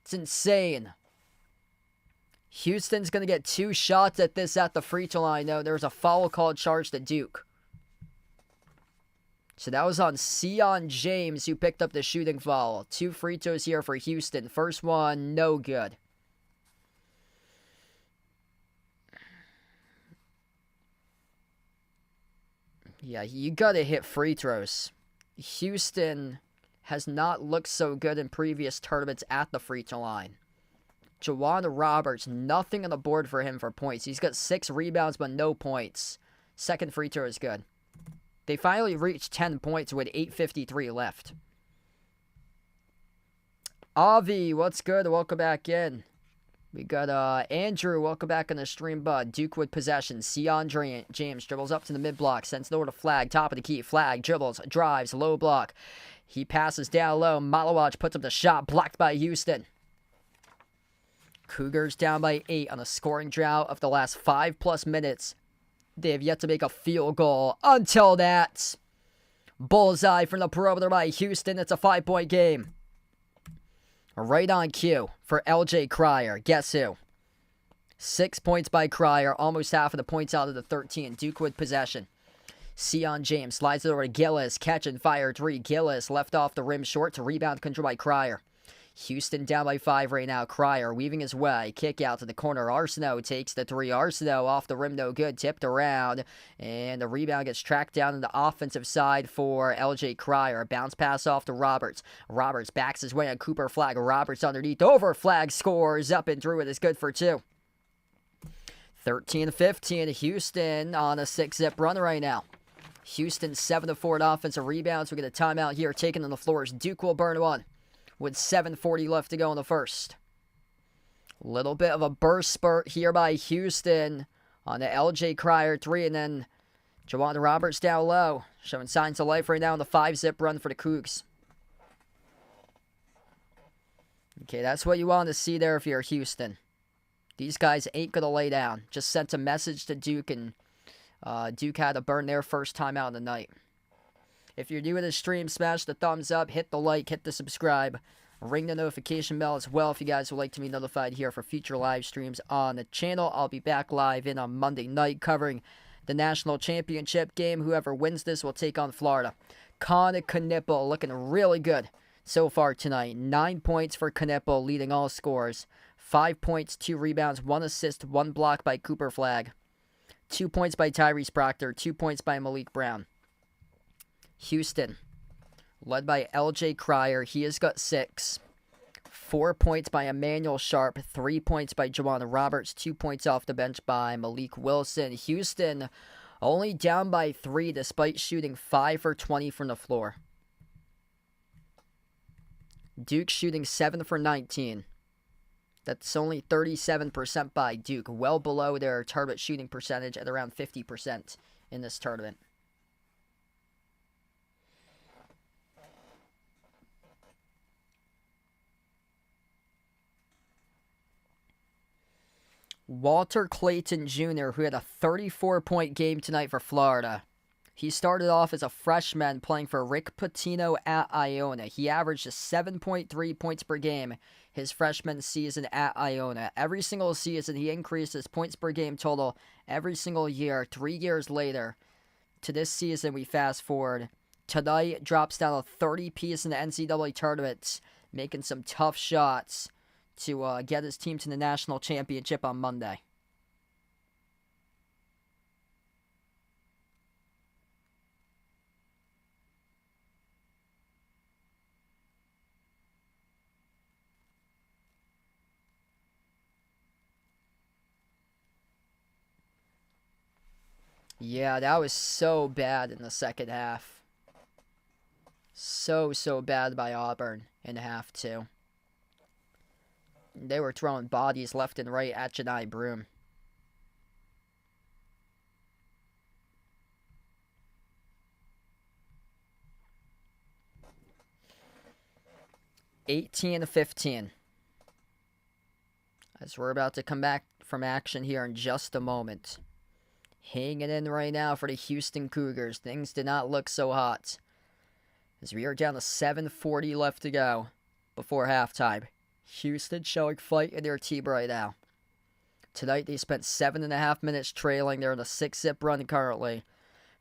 It's insane. Houston's going to get 2 shots at this at the free throw line, though. There's a foul called charged to Duke. So that was on Sion James, who picked up the shooting foul. 2 free throws here for Houston. First one, no good. Yeah, you gotta hit free throws. Houston has not looked so good in previous tournaments at the free throw line. Juwan Roberts, nothing on the board for him for points. He's got 6 rebounds, but no points. Second free throw is good. They finally reached 10 points with 8:53 left. Avi, what's good? Welcome back in. We got Andrew, welcome back on the stream, bud. Duke with possession. Sion James dribbles up to the mid-block, sends it over to Flag, top of the key. Flag dribbles, drives, low block. He passes down low. Malawaj puts up the shot, blocked by Houston. Cougars down by 8 on a scoring drought of the last 5+ minutes. They have yet to make a field goal until that. Bullseye from the perimeter by Houston. It's a 5-point game. Right on cue for LJ Cryer. Guess who? 6 points by Cryer. Almost half of the points out of the 13. Duke with possession. Sion James slides it over to Gillis. Catch and fire 3. Gillis left off the rim short to rebound control by Cryer. Houston down by 5 right now. Cryer weaving his way. Kick out to the corner. Arsenault takes the 3. Arsenault off the rim, no good. Tipped around. And the rebound gets tracked down on the offensive side for LJ Cryer. Bounce pass off to Roberts. Roberts backs his way on Cooper Flag. Roberts underneath. Over. Flag scores. Up and through it is good for 2. 13-15. Houston on a 6-zip run right now. Houston 7-4 in offensive rebounds. We get a timeout here taken on the floors. Duke will burn one with 7:40 left to go in the first. Little bit of a burst spurt here by Houston on the LJ Cryer 3, and then Juwan Roberts down low, showing signs of life right now in the 5-zip run for the Cougs. Okay, that's what you want to see there if you're Houston. These guys ain't going to lay down. Just sent a message to Duke, and Duke had to burn their first time out of the night. If you're new to the stream, smash the thumbs up, hit the like, hit the subscribe, ring the notification bell as well if you guys would like to be notified here for future live streams on the channel. I'll be back live in on Monday night covering the national championship game. Whoever wins this will take on Florida. Con Knippel looking really good so far tonight. 9 points for Knippel, leading all scores. 5 points, 2 rebounds, 1 assist, 1 block by Cooper Flag. 2 points by Tyrese Proctor, 2 points by Malik Brown. Houston, led by LJ Cryer. He has got 6. 4 points by Emmanuel Sharp. 3 points by Juwan Roberts. 2 points off the bench by Malik Wilson. Houston only down by 3 despite shooting 5 for 20 from the floor. Duke shooting 7 for 19. That's only 37% by Duke, well below their tournament shooting percentage at around 50% in this tournament. Walter Clayton Jr., who had a 34-point game tonight for Florida. He started off as a freshman playing for Rick Pitino at Iona. He averaged 7.3 points per game his freshman season at Iona. Every single season, he increased his points per game total every single year. 3 years later, to this season, we fast forward. Tonight, drops down a 30-piece in the NCAA tournament, making some tough shots to get his team to the national championship on Monday. Yeah, that was so bad in the second half. So bad by Auburn in half 2. They were throwing bodies left and right at Janai Broom. (18-15). As we're about to come back from action here in just a moment. Hanging in right now for the Houston Cougars. Things did not look so hot, as we are down to 7:40 left to go before halftime. Houston showing fight in their team right now. Tonight they spent 7.5 minutes trailing. They're in a 6-zip run currently.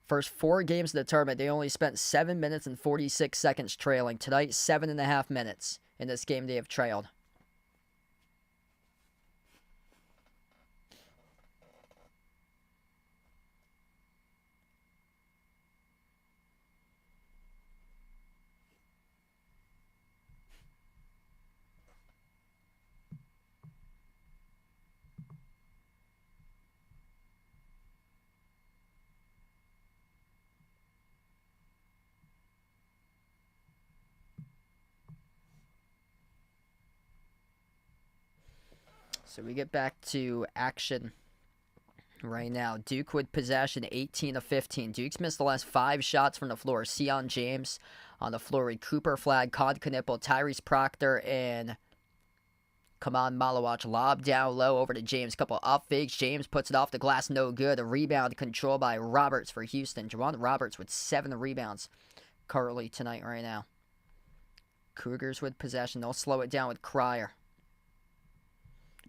First 4 games of the tournament, they only spent 7 minutes and 46 seconds trailing. Tonight, 7.5 minutes in this game they have trailed. So we get back to action right now. Duke with possession, 18 of 15. Duke's missed the last 5 shots from the floor. Sion James on the floor with Cooper Flag, Cod Knipple, Tyrese Proctor, and Kaman Malawach. Lob down low over to James. Couple up fakes. James puts it off the glass. No good. A rebound controlled by Roberts for Houston. Juwan Roberts with 7 rebounds currently tonight right now. Cougars with possession. They'll slow it down with Cryer.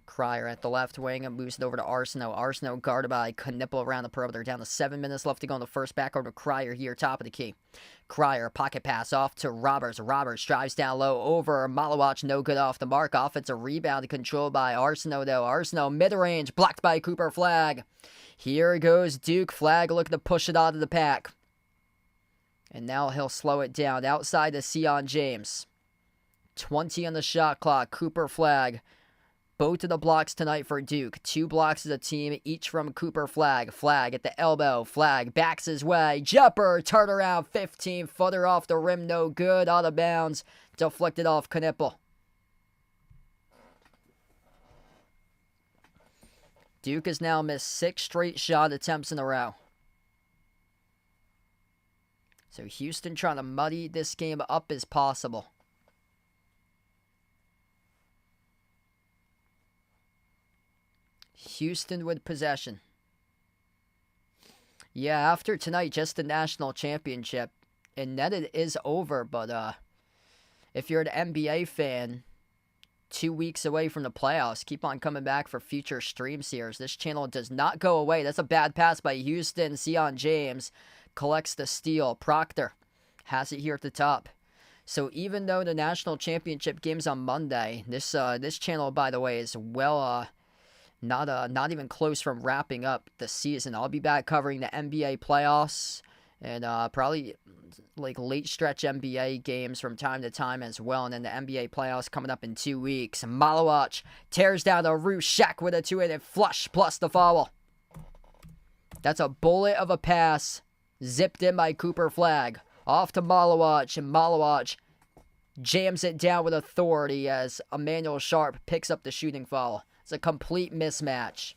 Cryer at the left wing and moves it over to Arsenault. Arsenault guarded by Knipple around the perimeter. Down to 7 minutes left to go in the first. Back over to Cryer here, top of the key. Cryer, pocket pass off to Roberts. Roberts drives down low over Malawach. No good off the mark. Offensive rebound controlled by Arsenault, though. Arsenault mid-range, blocked by Cooper Flag. Here goes Duke. Flag looking to push it out of the pack. And now he'll slow it down. Outside to Sion James. 20 on the shot clock. Cooper Flag. Both of the blocks tonight for Duke. 2 blocks as a team, each from Cooper Flag. Flag at the elbow. Flag backs his way. Jumper, turnaround, 15-footer off the rim. No good. Out of bounds. Deflected off Knipple. Duke has now missed 6 straight shot attempts in a row. So Houston trying to muddy this game up as possible. Houston with possession. Yeah, after tonight, just the national championship. And then it is over, but if you're an NBA fan, 2 weeks away from the playoffs, keep on coming back for future streams here. This channel does not go away. That's a bad pass by Houston. Sion James collects the steal. Proctor has it here at the top. So even though the national championship game's on Monday, this channel, by the way, is well... Not even close from wrapping up the season. I'll be back covering the NBA playoffs and probably like late stretch NBA games from time to time as well. And then the NBA playoffs coming up in 2 weeks. Malawach tears down the roof. Shaq with a 2-handed flush plus the foul. That's a bullet of a pass zipped in by Cooper Flag. Off to Malawach, and Malawach jams it down with authority as Emmanuel Sharp picks up the shooting foul. It's a complete mismatch.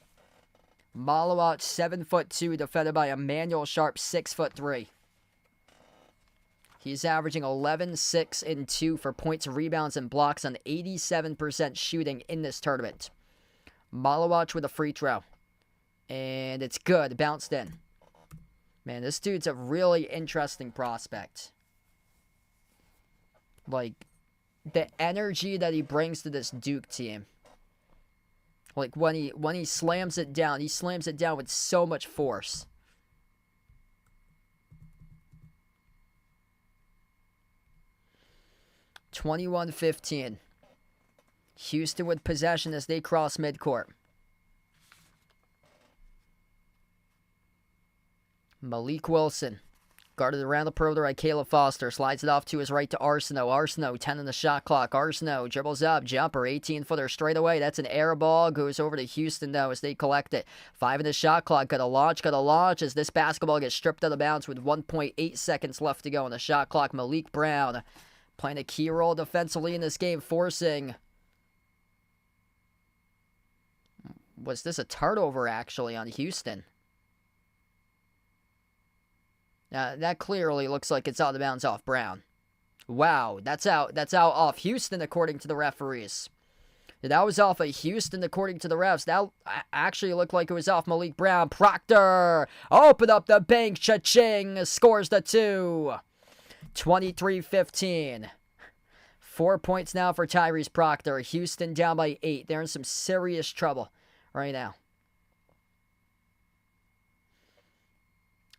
Malawach, 7'2", defended by Emmanuel Sharp, 6'3". He's averaging 11, 6, and 2 for points, rebounds, and blocks on 87% shooting in this tournament. Malawach with a free throw. And it's good. Bounced in. Man, this dude's a really interesting prospect. Like, the energy that he brings to this Duke team. Like, when he slams it down with so much force. (21-15). Houston with possession as they cross midcourt. Malik Wilson. Guarded around the perimeter by Caleb Foster. Slides it off to his right to Arsenault. Arsenault, 10 on the shot clock. Arsenault dribbles up. Jumper, 18-footer straight away. That's an air ball. Goes over to Houston, though, as they collect it. 5 in the shot clock. Got to launch as this basketball gets stripped out of bounds with 1.8 seconds left to go on the shot clock. Malik Brown playing a key role defensively in this game, forcing... Was this a turnover, actually, on Houston? That clearly looks like it's out of bounds off Brown. Wow, that's out off Houston according to the referees. That was off of Houston according to the refs. That actually looked like it was off Malik Brown. Proctor, open up the bank, cha-ching, scores the 2. 23-15. 4 points now for Tyrese Proctor. Houston down by 8. They're in some serious trouble right now.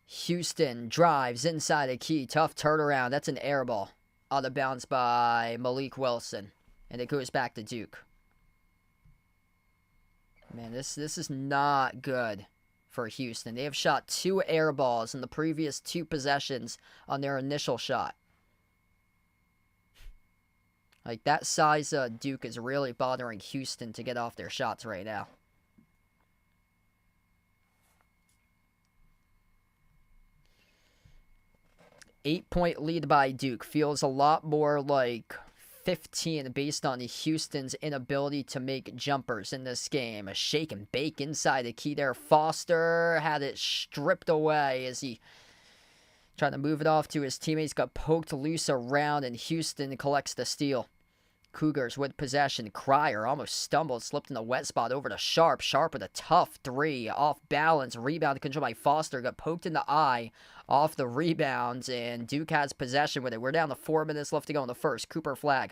Houston drives inside the key. Tough turnaround. That's an air ball. Out of bounds by Malik Wilson. And it goes back to Duke. Man, this is not good for Houston. They have shot 2 air balls in the previous 2 possessions on their initial shot. Like, that size Duke is really bothering Houston to get off their shots right now. Eight-point lead by Duke feels a lot more like 15 based on Houston's inability to make jumpers in this game. A shake and bake inside the key there. Foster had it stripped away as he tried to move it off to his teammates. Got poked loose around, and Houston collects the steal. Cougars with possession. Cryer almost stumbled, slipped in the wet spot over to Sharp. Sharp with a tough 3. Off balance. Rebound controlled by Foster. Got poked in the eye off the rebounds, and Duke has possession with it. We're down to 4 minutes left to go in the first. Cooper Flag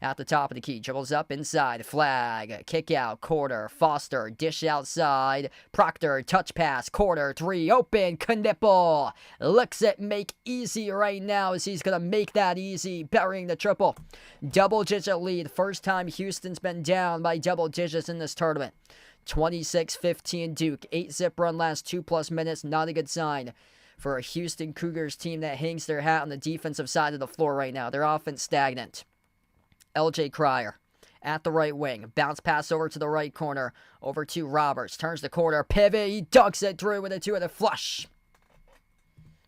at the top of the key. Dribbles up inside. Flag. Kick out. Quarter. Foster. Dish outside. Proctor. Touch pass. Quarter. 3. Open. Knipple. Looks it make easy right now as he's going to make that easy. Burying the triple. Double-digit lead. First time Houston's been down by double digits in this tournament. 26-15 Duke. 8-zip run last 2+ minutes. Not a good sign for a Houston Cougars team that hangs their hat on the defensive side of the floor right now. Their offense stagnant. LJ Cryer at the right wing. Bounce pass over to the right corner. Over to Roberts. Turns the corner. Pivot. He dunks it through with a 2-handed flush.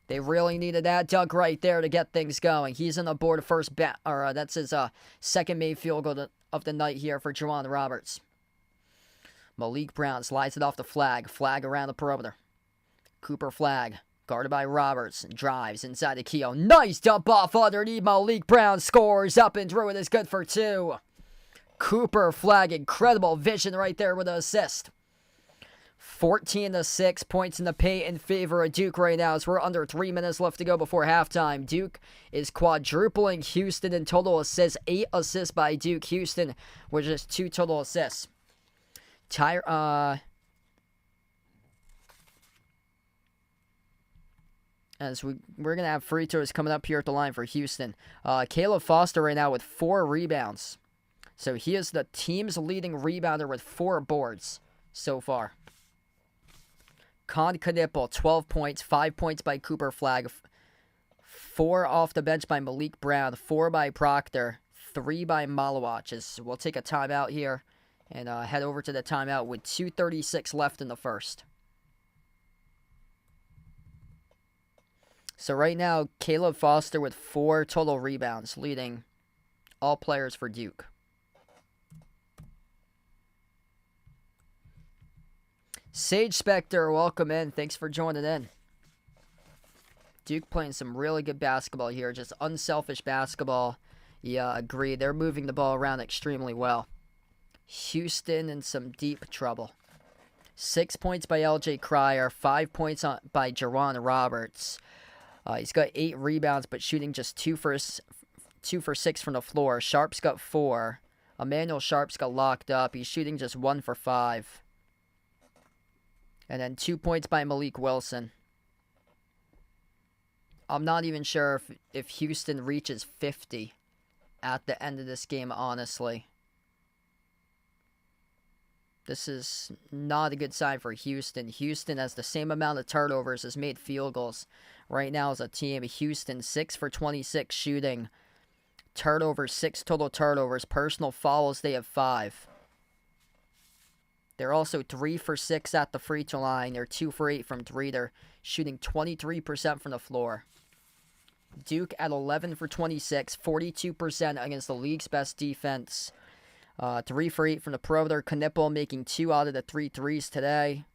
They really needed that dunk right there to get things going. He's on the board first. That's his second made field goal of the night here for Juwan Roberts. Malik Brown slides it off the Flag. Flag around the perimeter. Cooper Flag. Guarded by Roberts. Drives inside the key. Nice dump off underneath. Malik Brown scores up and through. It is good for 2. Cooper Flag. Incredible vision right there with an assist. 14-6 points in the paint in favor of Duke right now as we're under 3 minutes left to go before halftime. Duke is quadrupling Houston in total assists. 8 assists by Duke. Houston with just 2 total assists. As we're going to have free throws coming up here at the line for Houston. Caleb Foster right now with 4 rebounds. So he is the team's leading rebounder with 4 boards so far. Con Knipple, 12 points, 5 points by Cooper Flag, 4 off the bench by Malik Brown, 4 by Proctor, 3 by Malawach. We'll take a timeout here and head over to the timeout with 2:36 left in the first. So right now, Caleb Foster with 4 total rebounds, leading all players for Duke. Sage Specter, welcome in. Thanks for joining in. Duke playing some really good basketball here. Just unselfish basketball. Yeah, agree. They're moving the ball around extremely well. Houston in some deep trouble. 6 points by LJ Cryer. 5 points by Juwan Roberts. He's got 8 rebounds, but shooting just 2 for 6 from the floor. Sharp's got 4. Emmanuel Sharp's got locked up. He's shooting just 1 for 5. And then 2 points by Malik Wilson. I'm not even sure if Houston reaches 50 at the end of this game, honestly. This is not a good sign for Houston. Houston has the same amount of turnovers as made field goals right now as a team. Houston 6 for 26 shooting. Turnovers, 6 total turnovers. Personal fouls, they have 5. They're also 3 for 6 at the free throw line. They're 2 for 8 from 3. They're shooting 23% from the floor. Duke at 11 for 26, 42% against the league's best defense. 3 for 8 from the perimeter. Knipple making 2 out of the 3 threes today.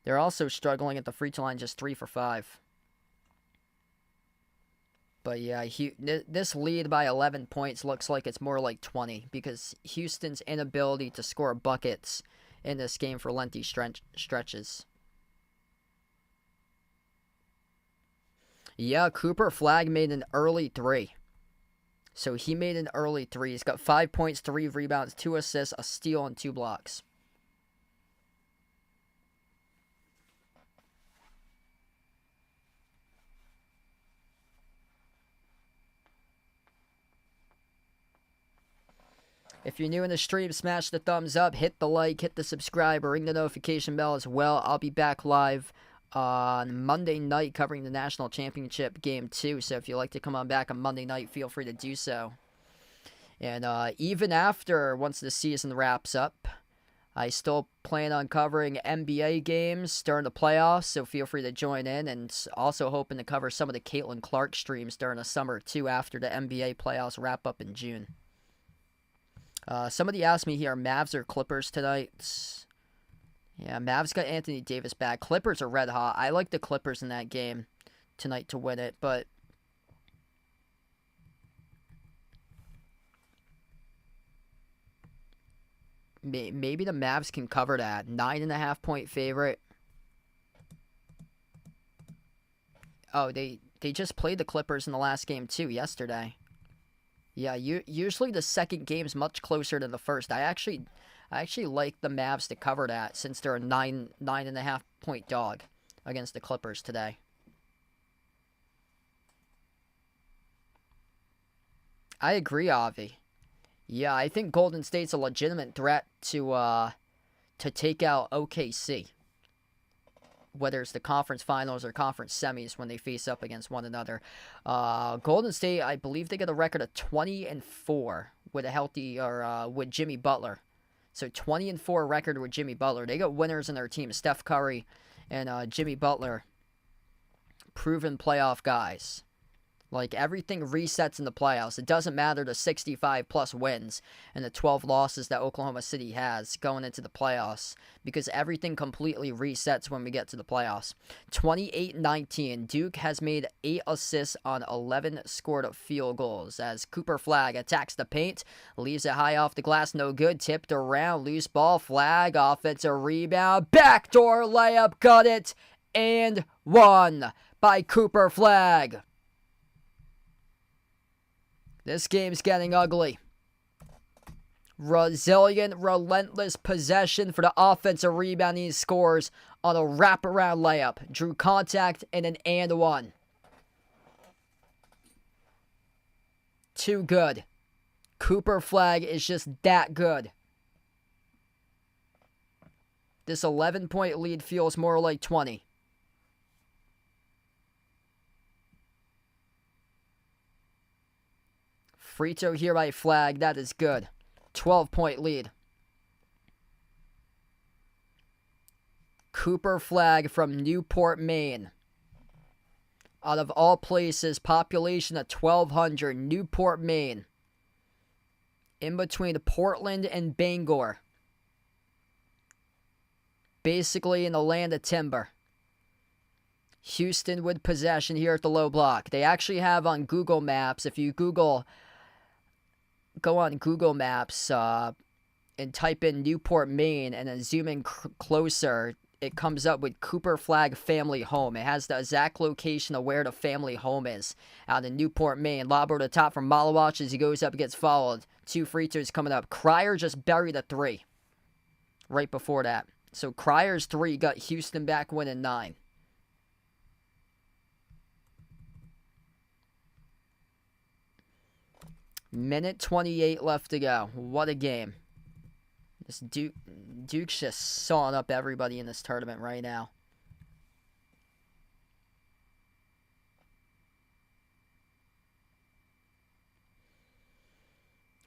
They're also struggling at the free throw line, just 3 for 5. But yeah, this lead by 11 points looks like it's more like 20 because Houston's inability to score buckets in this game for lengthy stretches. Yeah, Cooper Flag made an early 3. So he made an early 3. He's got 5 points, 3 rebounds, 2 assists, a steal, and 2 blocks. If you're new in the stream, smash the thumbs up, hit the like, hit the subscribe, or ring the notification bell as well. I'll be back live on Monday night covering the National Championship Game 2. So if you'd like to come on back on Monday night, feel free to do so. And even after, once the season wraps up, I still plan on covering NBA games during the playoffs, so feel free to join in. And also hoping to cover some of the Caitlin Clark streams during the summer, too, after the NBA playoffs wrap up in June. Somebody asked me here, Mavs or Clippers tonight? Yeah, Mavs got Anthony Davis back. Clippers are red hot. I like the Clippers in that game tonight to win it, but maybe the Mavs can cover that. 9.5-point favorite. Oh, they just played the Clippers in the last game too yesterday. Yeah, usually the second game's much closer than the first. I actually like the Mavs to cover that since they're a 9.5-point dog against the Clippers today. I agree, Avi. Yeah, I think Golden State's a legitimate threat to take out OKC, whether it's the conference finals or conference semis when they face up against one another. Golden State, I believe they get a record of 20-4 with a healthy with Jimmy Butler. So 20-4 record with Jimmy Butler. They got winners in their team: Steph Curry and Jimmy Butler, proven playoff guys. Like, everything resets in the playoffs. It doesn't matter the 65-plus wins and the 12 losses that Oklahoma City has going into the playoffs, because everything completely resets when we get to the playoffs. 28-19. Duke has made 8 assists on 11 scored field goals as Cooper Flagg attacks the paint, leaves it high off the glass, no good, tipped around, loose ball, Flagg, offensive rebound, backdoor layup, got it, and one by Cooper Flagg. This game's getting ugly. Resilient, relentless possession for the offensive rebound. He scores on a wraparound layup. Drew contact and an and one. Too good. Cooper Flagg is just that good. This 11-point lead feels more like 20. Free throw here by Flagg. That is good. 12-point lead. Cooper Flagg from Newport, Maine. Out of all places, population of 1,200, Newport, Maine. In between Portland and Bangor. Basically in the land of timber. Houston with possession here at the low block. They actually have on Google Maps, if you go on Google Maps and type in Newport, Maine, and then zoom in closer, it comes up with Cooper Flagg Family Home. It has the exact location of where the family home is, out in Newport, Maine. Lob over the top from Malawach as he goes up and gets fouled. 2 free throws coming up. Cryer just buried a 3 right before that. So Cryer's 3 got Houston back winning 9. Minute 28 left to go. What a game. This Duke's just sawing up everybody in this tournament right now.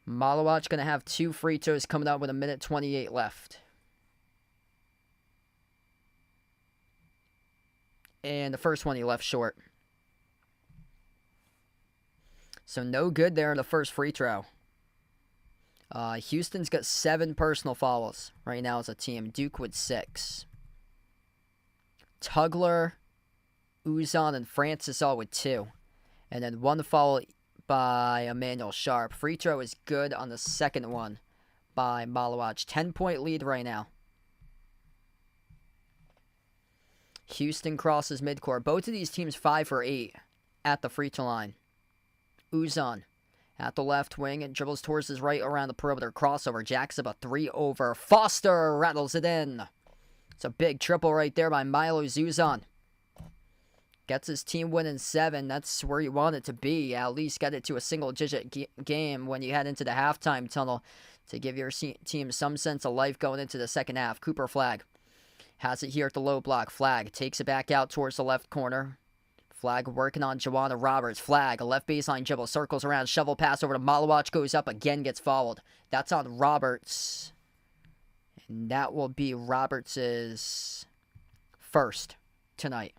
Malawach going to have 2 free throws coming up with a minute 28 left. And the first one he left short. So no good there in the first free throw. Houston's got 7 personal fouls right now as a team. Duke with 6. Tugler, Uzan, and Francis all with 2. And then 1 foul by Emmanuel Sharp. Free throw is good on the second one by Malawach. 10-point lead right now. Houston crosses midcourt. Both of these teams 5 for 8 at the free throw line. Uzan at the left wing and dribbles towards his right around the perimeter. Crossover. Jacks up a 3 over. Foster rattles it in. It's a big triple right there by Milo Uzan. Gets his team winning 7. That's where you want it to be. At least get it to a single-digit game when you head into the halftime tunnel to give your team some sense of life going into the second half. Cooper Flagg has it here at the low block. Flagg takes it back out towards the left corner. Flagg working on Joanna Roberts. Flagg, a left baseline dribble, circles around, shovel pass over to Malawach, goes up, again gets fouled. That's on Roberts. And that will be Roberts' first tonight.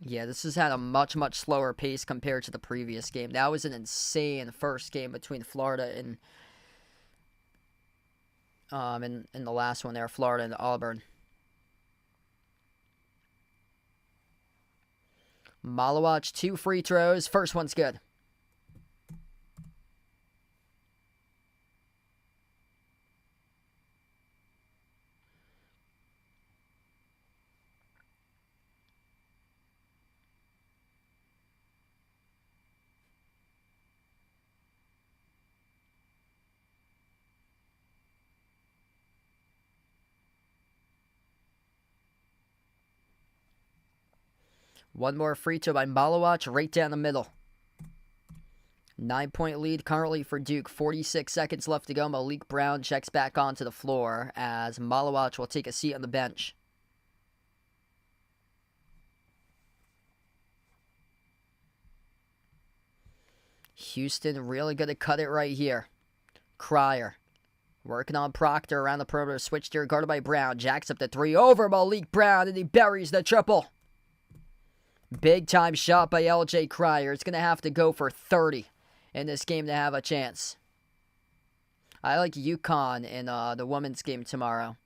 Yeah, this has had a much slower pace compared to the previous game. That was an insane first game between Florida and in the last one there, Florida and Auburn. Malawach, 2 free throws. First one's good. One more free throw by Malawach right down the middle. 9-point lead currently for Duke. 46 seconds left to go. Malik Brown checks back onto the floor as Malawach will take a seat on the bench. Houston really going to cut it right here. Cryer working on Proctor around the perimeter. Switch here, guarded by Brown. Jacks up the 3 over Malik Brown, and he buries the triple. Big time shot by LJ Cryer. It's going to have to go for 30 in this game to have a chance. I like UConn in the women's game tomorrow.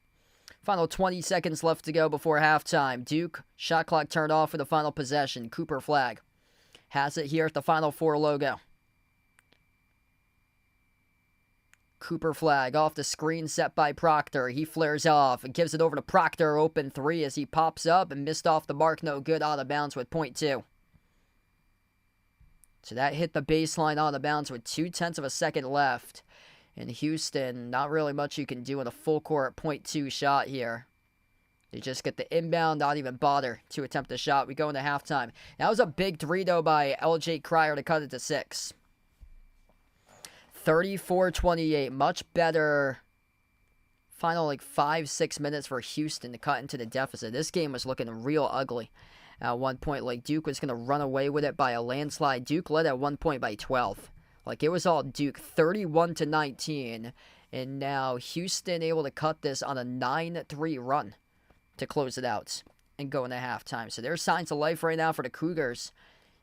Final 20 seconds left to go before halftime. Duke, shot clock turned off for the final possession. Cooper Flagg has it here at the Final Four logo. Cooper Flagg off the screen set by Proctor. He flares off and gives it over to Proctor. Open 3 as he pops up and missed off the mark. No good, out of bounds with .2. So that hit the baseline out of bounds with 0.2 of a second left. In Houston, not really much you can do in a full court .2 shot here. They just get the inbound, not even bother to attempt the shot. We go into halftime. That was a big 3 though by LJ Cryer to cut it to 6. 34-28, much better final 5-6 minutes for Houston to cut into the deficit. This game was looking real ugly at one point. Duke was going to run away with it by a landslide. Duke led at one point by 12. It was all Duke, 31-19. And now Houston able to cut this on a 9-3 run to close it out and go into halftime. So there's signs of life right now for the Cougars.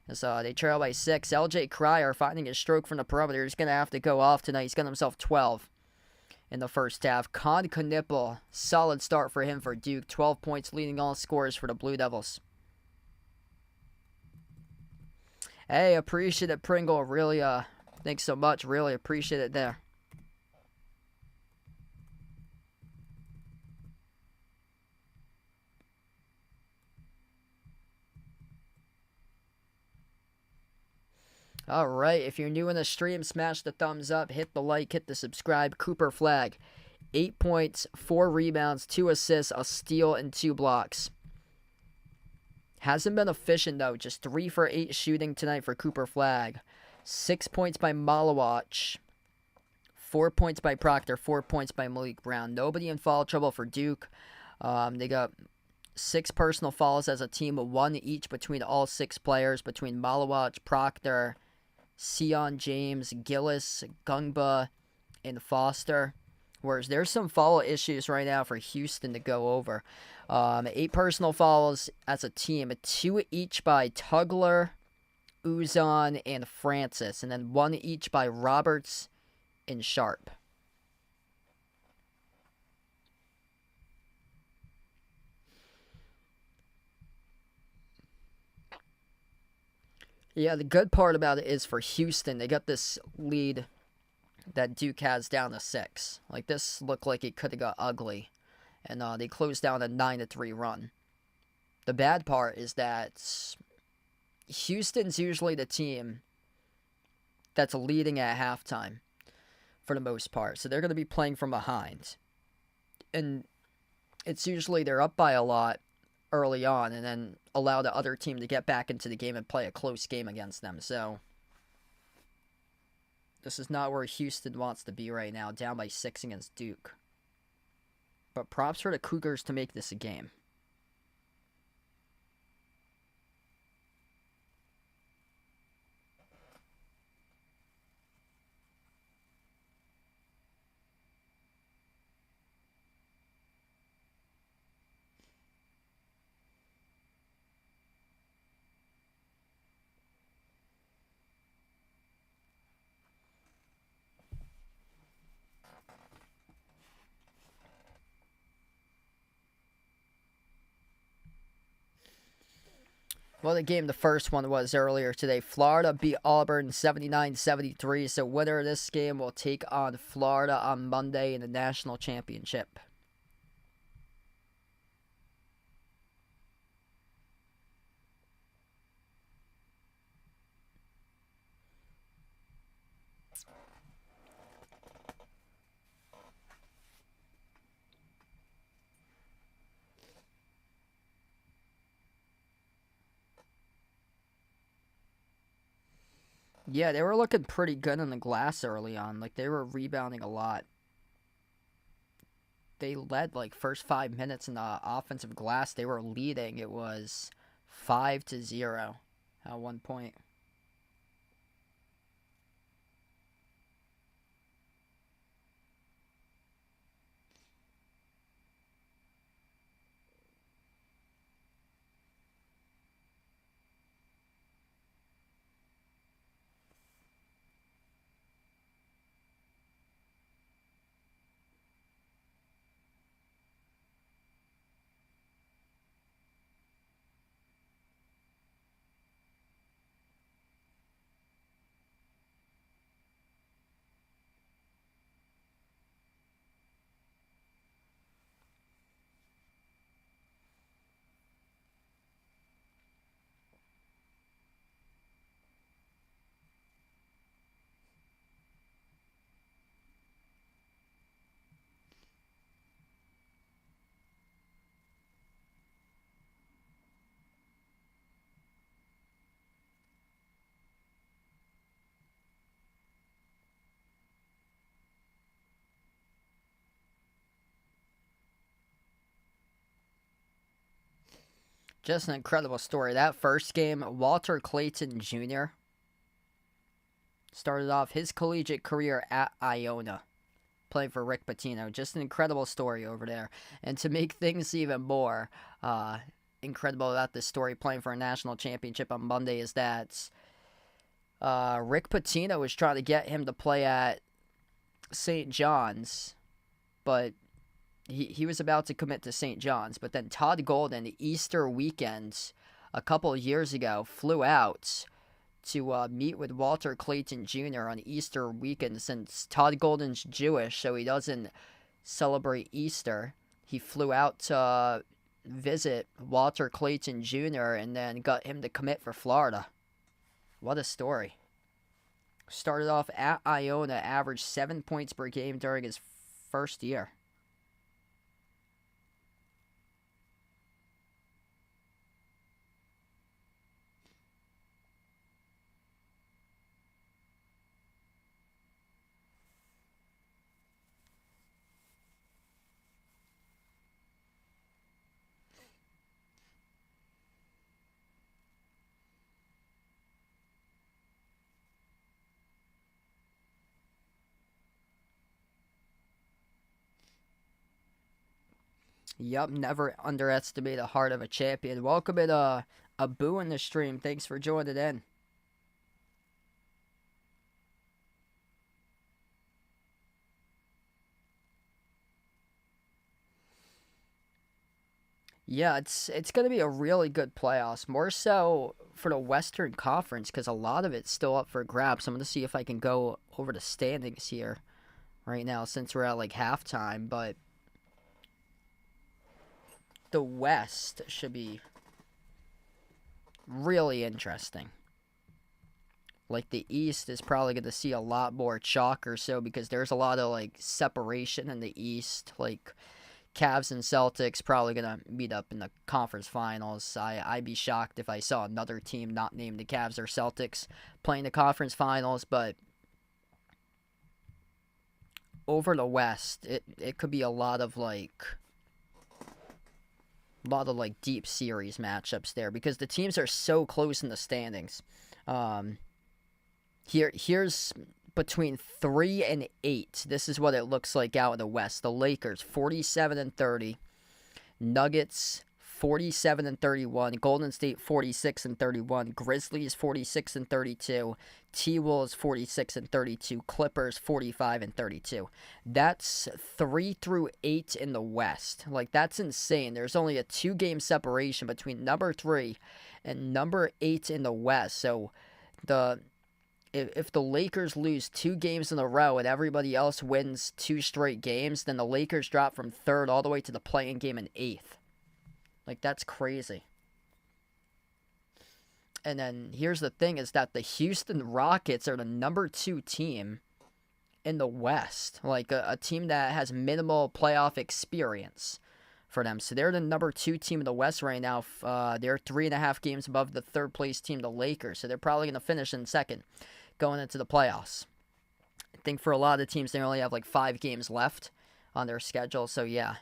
As they trail by 6. LJ Cryer finding his stroke from the perimeter. He's going to have to go off tonight. He's got himself 12 in the first half. Con Knipple, solid start for him for Duke. 12 points leading all scores for the Blue Devils. Hey, appreciate it, Pringle. Really, thanks so much. Really appreciate it there. Alright, if you're new in the stream, smash the thumbs up, hit the like, hit the subscribe. Cooper Flagg, 8 points, 4 rebounds, 2 assists, a steal, and 2 blocks. Hasn't been efficient though, just 3 for 8 shooting tonight for Cooper Flagg. 6 points by Malawach, 4 points by Proctor, 4 points by Malik Brown. Nobody in foul trouble for Duke. They got 6 personal fouls as a team, 1 each between all 6 players, between Malawach, Proctor, Sion James, Gillis, Gungba, and Foster. Whereas there's some foul issues right now for Houston to go over. 8 personal fouls as a team, 2 each by Tugler, Uzon, and Francis. And then 1 each by Roberts and Sharp. Yeah, the good part about it is for Houston, they got this lead that Duke has down to 6. This looked like it could have got ugly. And they closed down a 9-3 run. The bad part is that Houston's usually the team that's leading at halftime for the most part. So they're going to be playing from behind. And it's usually they're up by a lot early on and then allow the other team to get back into the game and play a close game against them. So this is not where Houston wants to be right now, down by 6 against Duke. But props for the Cougars to make this a game. Well, the game, the first one was earlier today. Florida beat Auburn 79-73. So winner of this game will take on Florida on Monday in the national championship. Yeah, they were looking pretty good on the glass early on. Like, they were rebounding a lot. They led, like, first 5 minutes in the offensive glass. They were leading. It was 5-0 at one point. Just an incredible story. That first game, Walter Clayton Jr. started off his collegiate career at Iona, playing for Rick Pitino. Just an incredible story over there. And to make things even more incredible about this story, playing for a national championship on Monday, is that Rick Pitino was trying to get him to play at St. John's, but he was about to commit to St. John's. But then Todd Golden, Easter weekend, a couple of years ago, flew out to meet with Walter Clayton Jr. on Easter weekend. Since Todd Golden's Jewish, so he doesn't celebrate Easter, he flew out to visit Walter Clayton Jr. and then got him to commit for Florida. What a story. Started off at Iona, averaged 7 points per game during his first year. Yup, never underestimate the heart of a champion. Welcome in Abu in the stream. Thanks for joining in. Yeah, it's going to be a really good playoffs. More so for the Western Conference because a lot of it's still up for grabs. I'm going to see if I can go over the standings here right now since we're at like halftime. But the West should be really interesting. Like, the East is probably going to see a lot more chalk or so because there's a lot of, like, separation in the East. Like, Cavs and Celtics probably going to meet up in the conference finals. I'd be shocked if I saw another team not named the Cavs or Celtics playing the conference finals. But over the West, it could be a lot of, like, deep series matchups there because the teams are so close in the standings. Here's between 3 and 8. This is what it looks like out in the West. The Lakers 47-30, Nuggets 47-31, Golden State 46-31, Grizzlies 46-32, T-Wolves 46-32, Clippers 45-32. That's 3 through 8 in the West. Like, that's insane. There's only a 2-game separation between number 3 and number 8 in the West. So if the Lakers lose 2 games in a row and everybody else wins 2 straight games, then the Lakers drop from 3rd all the way to the play-in game in 8th. Like, that's crazy. And then here's the thing is that the Houston Rockets are the number 2 team in the West. Like, a team that has minimal playoff experience for them. So they're the number 2 team in the West right now. They're 3.5 games above the 3rd place team, the Lakers. So they're probably going to finish in 2nd going into the playoffs. I think for a lot of the teams, they only have like 5 games left on their schedule. So yeah,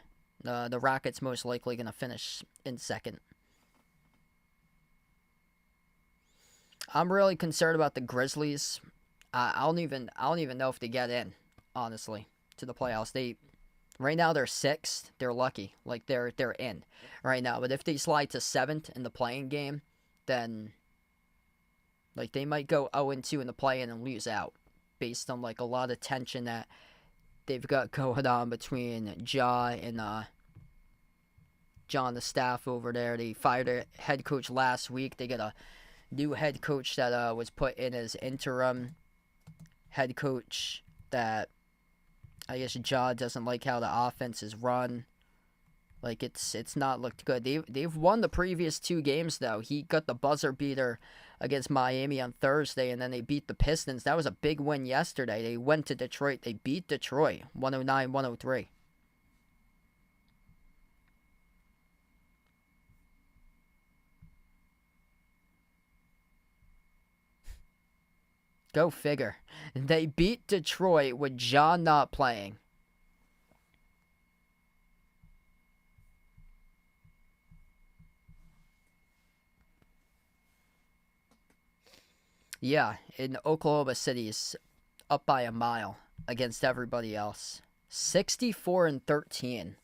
the Rockets most likely going to finish in 2nd. I'm really concerned about the Grizzlies. I don't even know if they get in, honestly, to the playoffs. Right now they're 6th. They're lucky. Like, they're in right now. But if they slide to 7th in the play-in game, then like they might go 0-2 in the play-in and lose out based on like a lot of tension that they've got going on between Ja and John, the staff over there. They fired a head coach last week. They got a new head coach that was put in as interim head coach that I guess Ja doesn't like how the offense is run. Like, it's not looked good. They've won the previous 2 games, though. He got the buzzer beater against Miami on Thursday, and then they beat the Pistons. That was a big win yesterday. They went to Detroit. They beat Detroit 109-103. Go figure. They beat Detroit with John not playing. Yeah, in Oklahoma City's up by a mile against everybody else. 64-13.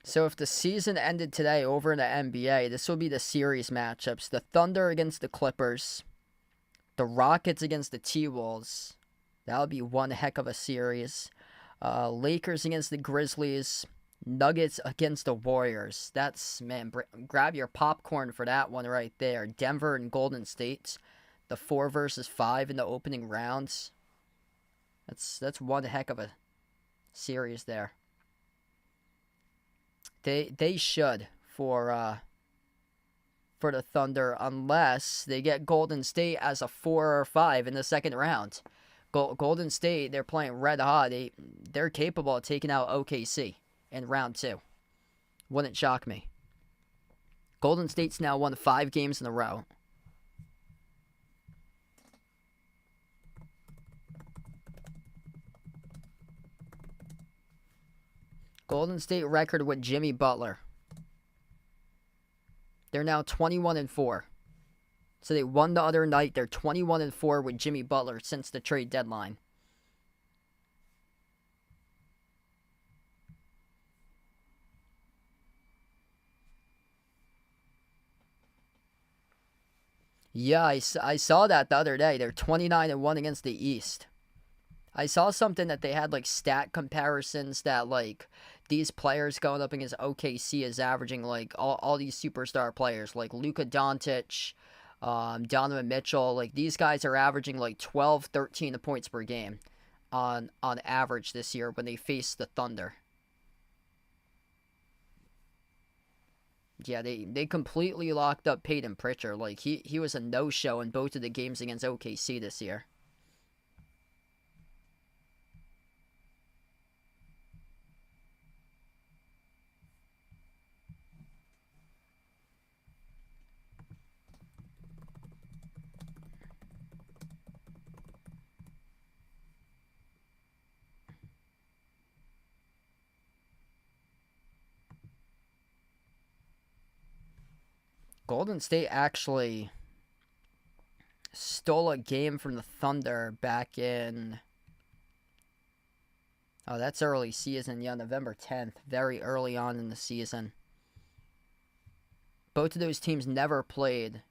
So if the season ended today over in the NBA, this will be the series matchups. The Thunder against the Clippers. The Rockets against the T-Wolves. That'll be one heck of a series. Lakers against the Grizzlies. Nuggets against the Warriors. That's, man, grab your popcorn for that one right there. Denver and Golden State. The 4 versus 5 in the opening rounds. That's one heck of a series there. They should for the Thunder unless they get Golden State as a 4 or 5 in the second round. Golden State, they're playing red hot. They're capable of taking out OKC in round 2. Wouldn't shock me. Golden State's now won 5 games in a row. Golden State record with Jimmy Butler. They're now 21-4. So they won the other night. They're 21-4 with Jimmy Butler since the trade deadline. Yeah, I saw that the other day. They're 29-1 against the East. I saw something that they had like stat comparisons that like these players going up against OKC is averaging like all these superstar players like Luka Doncic, Donovan Mitchell. Like these guys are averaging like 12, 13 points per game on average this year when they faced the Thunder. Yeah, they completely locked up Peyton Pritchard. Like, he was a no-show in both of the games against OKC this year. Golden State actually stole a game from the Thunder back in... Oh, that's early season. Yeah, November 10th. Very early on in the season. Both of those teams never played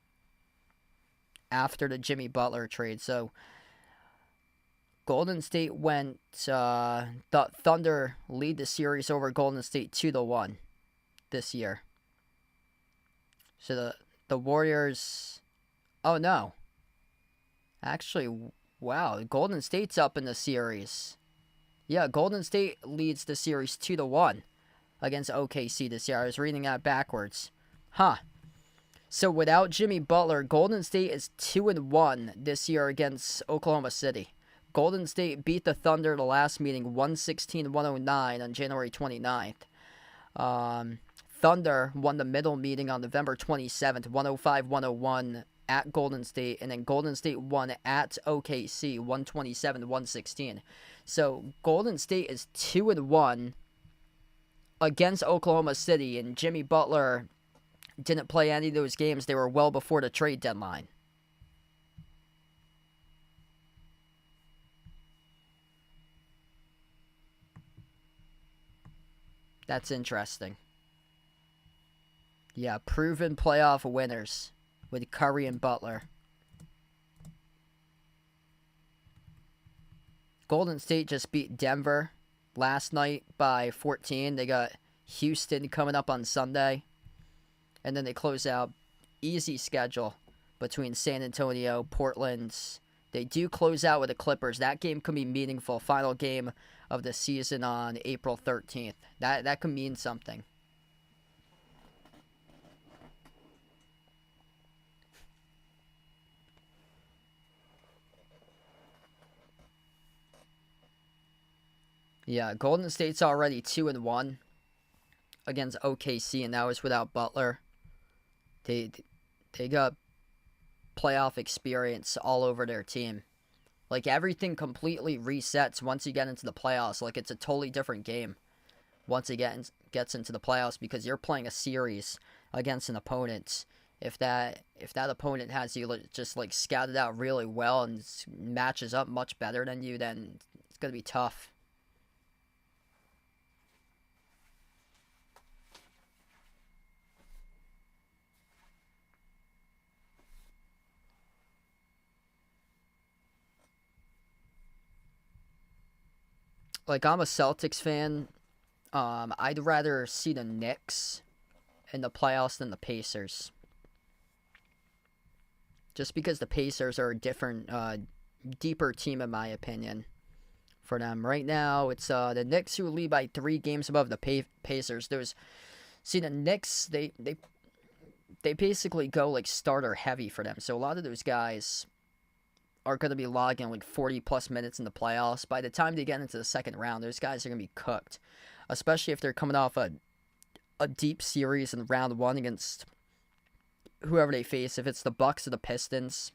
after the Jimmy Butler trade. So, Golden State went... the Thunder lead the series over Golden State 2-1 this year. So, the Warriors... Oh, no. Actually, wow. Golden State's up in the series. Yeah, Golden State leads the series 2-1 against OKC this year. I was reading that backwards. Huh. So without Jimmy Butler, Golden State is 2-1 this year against Oklahoma City. Golden State beat the Thunder the last meeting 116-109 on January 29th. Thunder won the middle meeting on November 27th, 105-101 at Golden State, and then Golden State won at OKC 127-116. So Golden State is 2-1 against Oklahoma City, and Jimmy Butler didn't play any of those games. They were well before the trade deadline. That's interesting. Yeah, proven playoff winners with Curry and Butler. Golden State just beat Denver last night by 14. They got Houston coming up on Sunday. And then they close out easy schedule between San Antonio, Portland. They do close out with the Clippers. That game could be meaningful. Final game of the season on April 13th. That could mean something. Yeah, Golden State's already 2-1 against OKC, and that was without Butler. They got playoff experience all over their team. Like, everything completely resets once you get into the playoffs. Like, it's a totally different game once it gets into the playoffs, because you're playing a series against an opponent. If that opponent has you just like scouted out really well and matches up much better than you, then it's gonna be tough. Like, I'm a Celtics fan. I'd rather see the Knicks in the playoffs than the Pacers. Just because the Pacers are a different, deeper team, in my opinion, for them. Right now, it's the Knicks who lead by 3 games above the Pacers. The Knicks, they basically go, like, starter heavy for them. So a lot of those guys are going to be logging like 40-plus minutes in the playoffs. By the time they get into the second round, those guys are going to be cooked. Especially if they're coming off a deep series in round 1 against whoever they face. If it's the Bucks or the Pistons,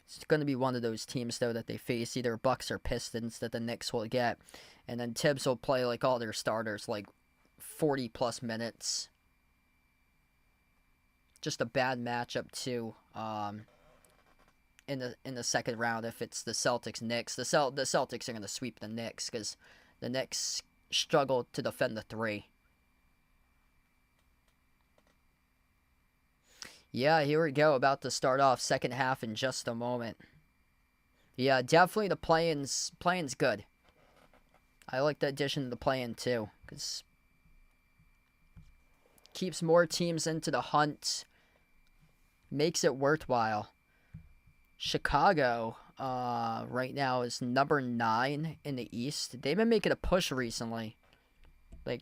it's going to be one of those teams, though, that they face, either Bucks or Pistons, that the Knicks will get. And then Tibbs will play like all their starters, like 40-plus minutes. Just a bad matchup, too. In the second round, if it's the Celtics-Knicks. The Celtics are going to sweep the Knicks, because the Knicks struggle to defend the 3. Yeah, here we go. About to start off second half in just a moment. Yeah, definitely the play-in's good. I like the addition to the play-in, too, because keeps more teams into the hunt, makes it worthwhile. Chicago, right now is number 9 in the East. They've been making a push recently. Like,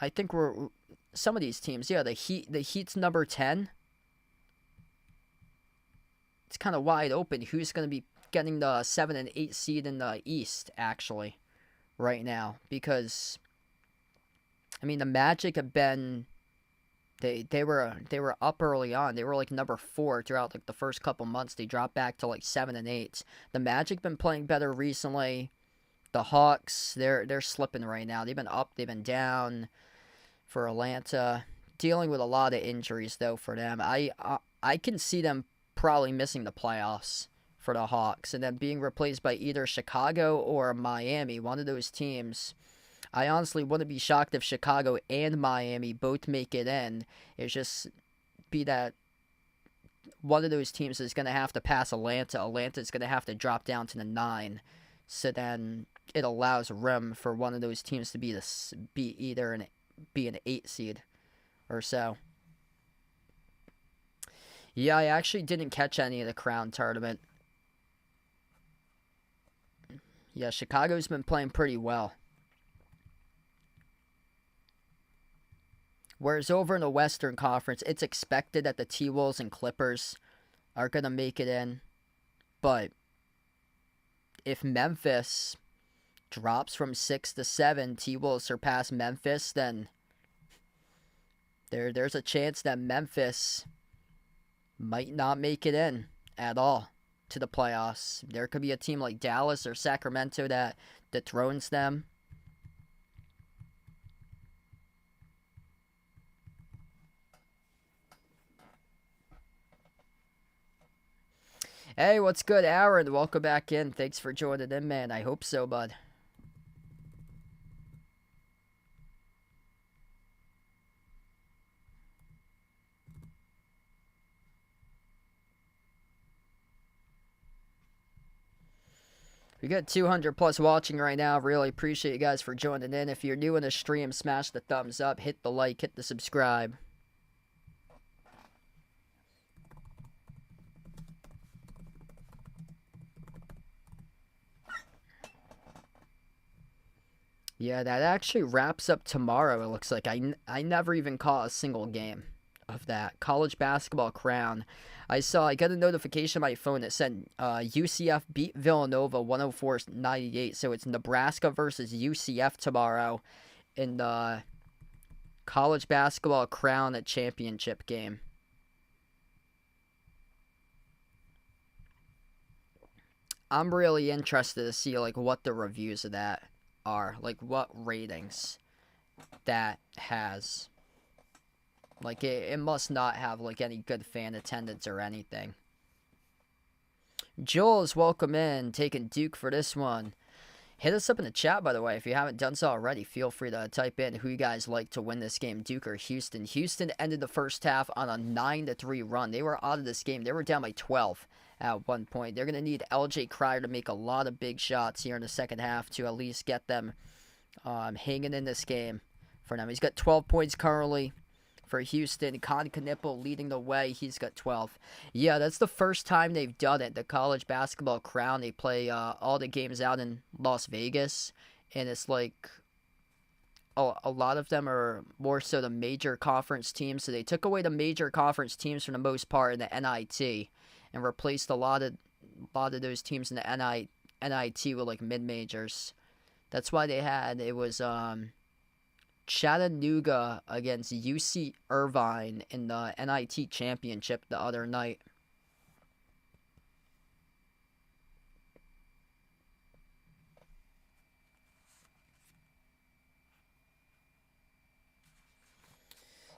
I think some of these teams, yeah, the Heat's number 10. It's kind of wide open. Who's going to be getting the 7 and 8 seed in the East, actually, right now? Because, I mean, the Magic have been... They were up early on. They were like number 4 throughout like the first couple months. They dropped back to like 7 and 8. The Magic been playing better recently. The Hawks, they're slipping right now. They've been up, they've been down. For Atlanta, dealing with a lot of injuries though for them. I can see them probably missing the playoffs for the Hawks and then being replaced by either Chicago or Miami, one of those teams. I honestly wouldn't be shocked if Chicago and Miami both make it in. It's just be that one of those teams is going to have to pass Atlanta. Atlanta's going to have to drop down to the 9. So then it allows room for one of those teams to be an 8 seed or so. Yeah, I actually didn't catch any of the Crown tournament. Yeah, Chicago's been playing pretty well. Whereas over in the Western Conference, it's expected that the T-Wolves and Clippers are going to make it in. But if Memphis drops from 6 to 7, T-Wolves surpass Memphis, then there's a chance that Memphis might not make it in at all to the playoffs. There could be a team like Dallas or Sacramento that dethrones them. Hey, what's good, Aaron? Welcome back in. Thanks for joining in, man. I hope so, bud. We got 200 plus watching right now. Really appreciate you guys for joining in. If you're new in the stream, smash the thumbs up, hit the like, hit the subscribe. Yeah, that actually wraps up tomorrow, it looks like. I never even caught a single game of that. College Basketball Crown. I got a notification on my phone that said UCF beat Villanova 104-98. So it's Nebraska versus UCF tomorrow in the College Basketball Crown championship game. I'm really interested to see like what the reviews of that are, like what ratings that has. Like it must not have like any good fan attendance or anything. Joel's welcome in, taking Duke for this one. Hit us up in the chat, by the way, if you haven't done so already. Feel free to type in who you guys like to win this game, Duke or Houston. Houston ended the first half on a 9-3 run. They were out of this game. They were down by 12 at one point. They're going to need LJ Cryer to make a lot of big shots here in the second half to at least get them hanging in this game for them. He's got 12 points currently for Houston. Con Knippel leading the way. He's got 12. Yeah, that's the first time they've done it. The College Basketball Crown, they play all the games out in Las Vegas. And it's like a lot of them are more so the major conference teams. So they took away the major conference teams for the most part in the NIT and replaced a lot of those teams in the NIT with like mid-majors. That's why it was Chattanooga against UC Irvine in the NIT championship the other night.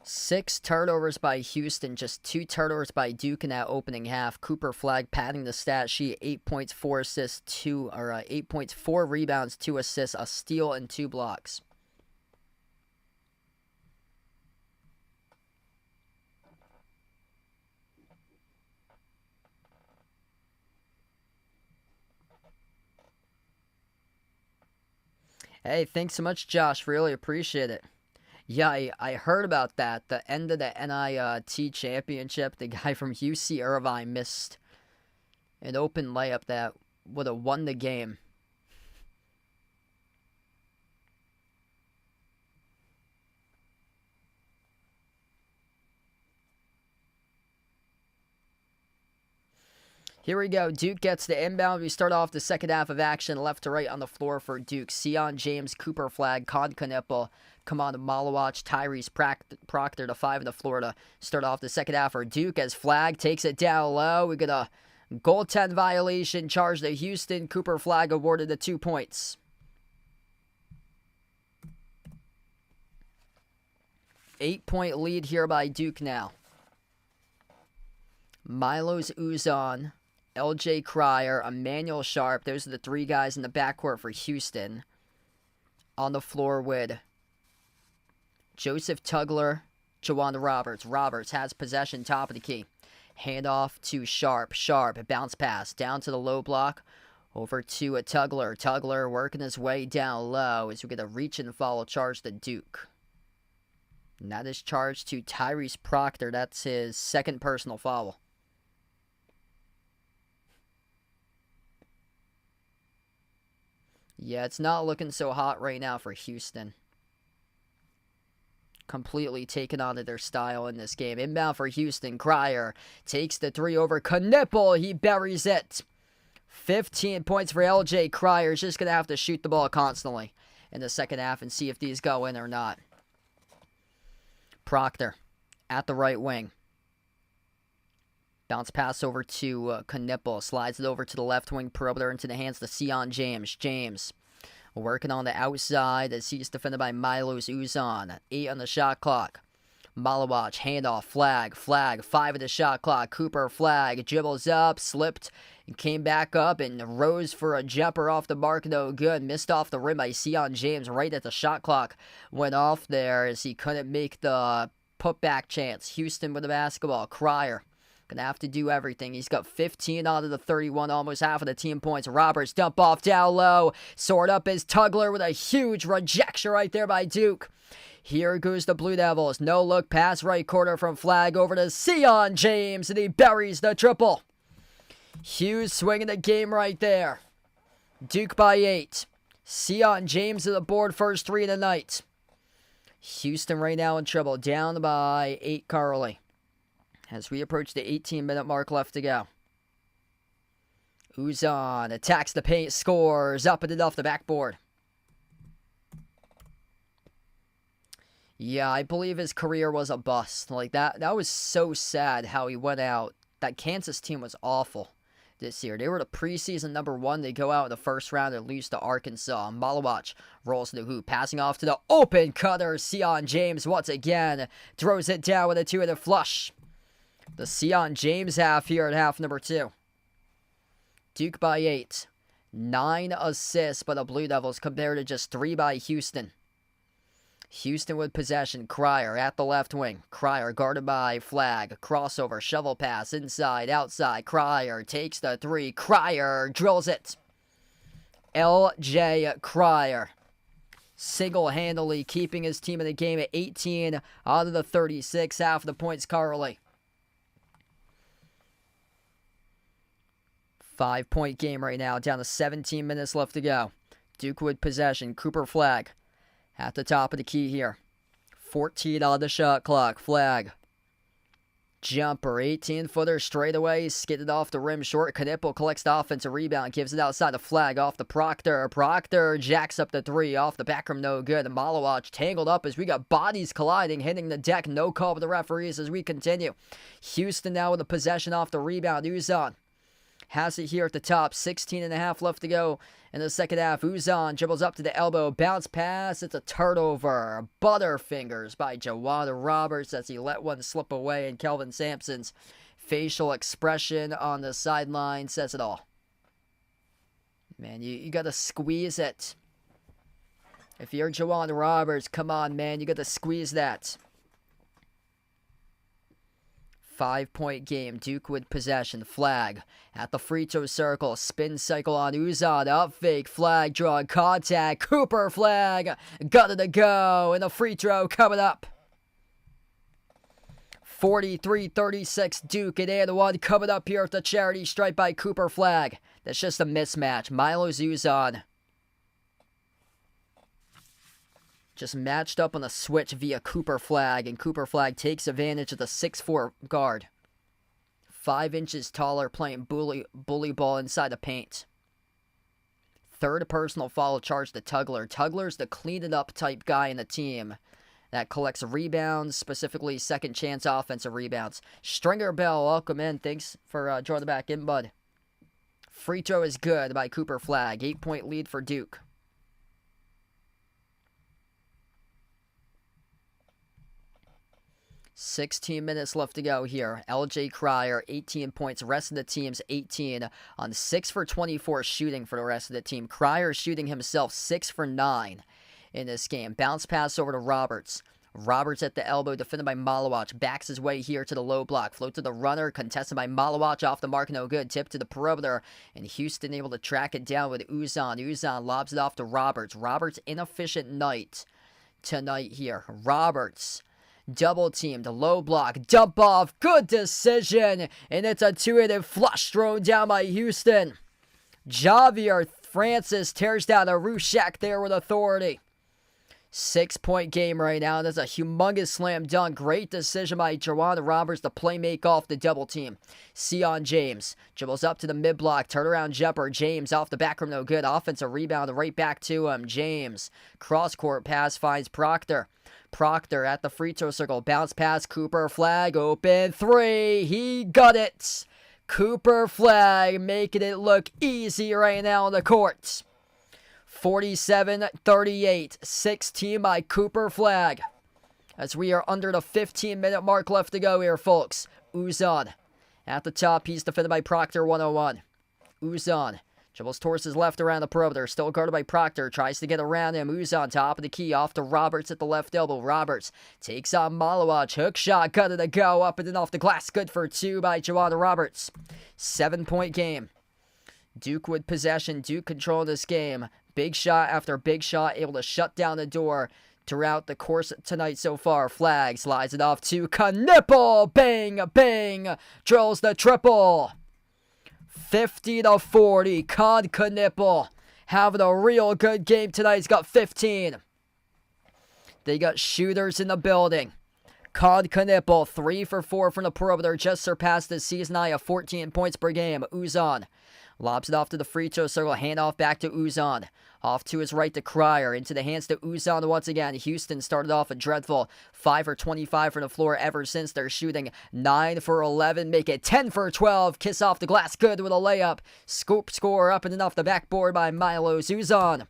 Six turnovers by Houston, just 2 turnovers by Duke in that opening half. Cooper Flagg padding the stat sheet, 8 points, 4 assists, 8 points, 4 rebounds, 2 assists, a steal, and 2 blocks. Hey, thanks so much, Josh. Really appreciate it. Yeah, I heard about that. The end of the NIT championship, the guy from UC Irvine missed an open layup that would have won the game. Here we go. Duke gets the inbound. We start off the second half of action left to right on the floor for Duke. Sion James, Cooper Flag, Con Knipple, Kamon Malawach, Tyrese Proctor to 5 in the floor to start off the second half for Duke as Flag takes it down low. We get a goaltend violation charge to Houston. Cooper Flag awarded the 2 points. 8-point lead here by Duke now. Milos Uzan, LJ Cryer, Emmanuel Sharp. Those are the 3 guys in the backcourt for Houston. On the floor with Joseph Tugler, Jawan Roberts. Roberts has possession, top of the key. Handoff to Sharp. Sharp, a bounce pass down to the low block. Over to a Tugler. Tugler working his way down low as we get a reach and follow charge to Duke. And that is charged to Tyrese Proctor. That's his second personal foul. Yeah, it's not looking so hot right now for Houston. Completely taken onto their style in this game. Inbound for Houston. Cryer takes the 3 over Knipple. He buries it. 15 points for LJ Cryer. He's just going to have to shoot the ball constantly in the second half and see if these go in or not. Proctor at the right wing. Bounce pass over to Knipple. Slides it over to the left wing perimeter into the hands of Sion James. James working on the outside as he's defended by Milos Uzan. 8 on the shot clock. Malawach, handoff, Flag, 5 of the shot clock. Cooper Flag dribbles up, slipped, and came back up and rose for a jumper off the mark. No good. Missed off the rim by Sion James right at the shot clock. Went off there as he couldn't make the putback chance. Houston with the basketball. Cryer gonna have to do everything. He's got 15 out of the 31, almost half of the team points. Roberts dump off down low. Sort up is Tugler with a huge rejection right there by Duke. Here goes the Blue Devils. No look pass right corner from Flag over to Sion James, and he buries the triple. Huge swing in the game right there. Duke by 8. Sion James to the board, first 3 of the night. Houston right now in trouble, down by 8 currently. As we approach the 18-minute mark left to go. Uzan attacks the paint, scores, up and off the backboard. Yeah, I believe his career was a bust. Like that was so sad how he went out. That Kansas team was awful this year. They were the preseason #1. They go out in the first round and lose to Arkansas. Malawach rolls to the hoop, passing off to the open cutter. Sion James once again throws it down with a 2-handed flush. The Sion James half here at half number 2. Duke by 8. 9 assists by the Blue Devils compared to just 3 by Houston. Houston with possession. Cryer at the left wing. Cryer guarded by Flag. Crossover, shovel pass, inside, outside. Cryer takes the 3. Cryer drills it. LJ Cryer single-handedly keeping his team in the game at 18 out of the 36. Half of the points currently. 5-point game right now, down to 17 minutes left to go. Duke with possession. Cooper Flag at the top of the key here. 14 on the shot clock. Flag. Jumper, 18-footer straight away. Skidded off the rim short. Knipple collects the offensive rebound. Gives it outside the Flag. Off the Proctor. Proctor jacks up the 3. Off the back rim, no good. Malawach tangled up as we got bodies colliding, hitting the deck. No call with the referees as we continue. Houston now with a possession off the rebound. Uzan has it here at the top. 16.5 left to go in the second half. Uzan dribbles up to the elbow. Bounce pass. It's a turnover. Butterfingers by Jawan Roberts as he let one slip away. And Kelvin Sampson's facial expression on the sideline says it all. Man, you got to squeeze it. If you're Jawan Roberts, come on, man. You got to squeeze that. 5-point game. Duke with possession. Flag at the free throw circle. Spin cycle on Uzan. Up fake. Flag drawing contact. Cooper Flag got it to go. And the free throw coming up. 43-36 Duke at and one coming up here at the charity stripe by Cooper Flag. That's just a mismatch. Milo Zuzan just matched up on a switch via Cooper Flag, and Cooper Flag takes advantage of the 6'4 guard. 5 inches taller, playing bully ball inside the paint. Third personal foul charge to Tugler. Tugler's the clean it up type guy in the team that collects rebounds, specifically second chance offensive rebounds. Stringer Bell, welcome in. Thanks for joining back in, bud. Free throw is good by Cooper Flag. 8-point lead for Duke. $16 minutes left to go here. LJ Cryer, 18 points. Rest of the team's 18 on 6 for 24 shooting for the rest of the team. Cryer shooting himself 6 for 9 in this game. Bounce pass over to Roberts. Roberts at the elbow, defended by Malawach. Backs his way here to the low block. Float to the runner, contested by Malawach. Off the mark, no good. Tip to the perimeter. And Houston able to track it down with Uzan. Uzan lobs it off to Roberts. Roberts, inefficient night tonight here. Roberts, double teamed, low block, dump off. Good decision. And it's a two-handed flush thrown down by Houston. Javier Francis tears down a Rushak there with authority. 6-point game right now. That's a humongous slam dunk. Great decision by Jawan Roberts to play make off the double team. Sion James dribbles up to the mid block. Turnaround jumper. James off the back rim, no good. Offensive rebound right back to him. James. Cross court pass finds Proctor. Proctor at the free throw circle. Bounce pass. Cooper Flag. Open three. He got it. Cooper Flag making it look easy right now on the court. 47-38, 16 by Cooper Flag. As we are under the 15-minute mark left to go here, folks. Uzan at the top. He's defended by Proctor, 101. Uzan dribbles towards his left around the perimeter. Still guarded by Proctor. Tries to get around him. Uzan top of the key. Off to Roberts at the left elbow. Roberts takes on Malawach. Hook shot. Got it to go. Up and then off the glass. Good for two by Jawan Roberts. 7-point game. Duke with possession. Duke controlling this game. Big shot after big shot, able to shut down the door throughout the course tonight so far. Flag slides it off to Knipple. Bang, bang. Drills the triple. 50-40. Knipple having a real good game tonight. He's got 15. They got shooters in the building. Knipple, 3 for 4 from the perimeter. Just surpassed his season high of 14 points per game. Uzan lobs it off to the free throw circle. Handoff back to Uzan. Off to his right to Cryer. Into the hands to Uzan once again. Houston started off a dreadful 5 for 25 from the floor ever since. They're shooting 9 for 11. Make it 10 for 12. Kiss off the glass. Good with a layup. Scoop score up and in off the backboard by Milo Uzan.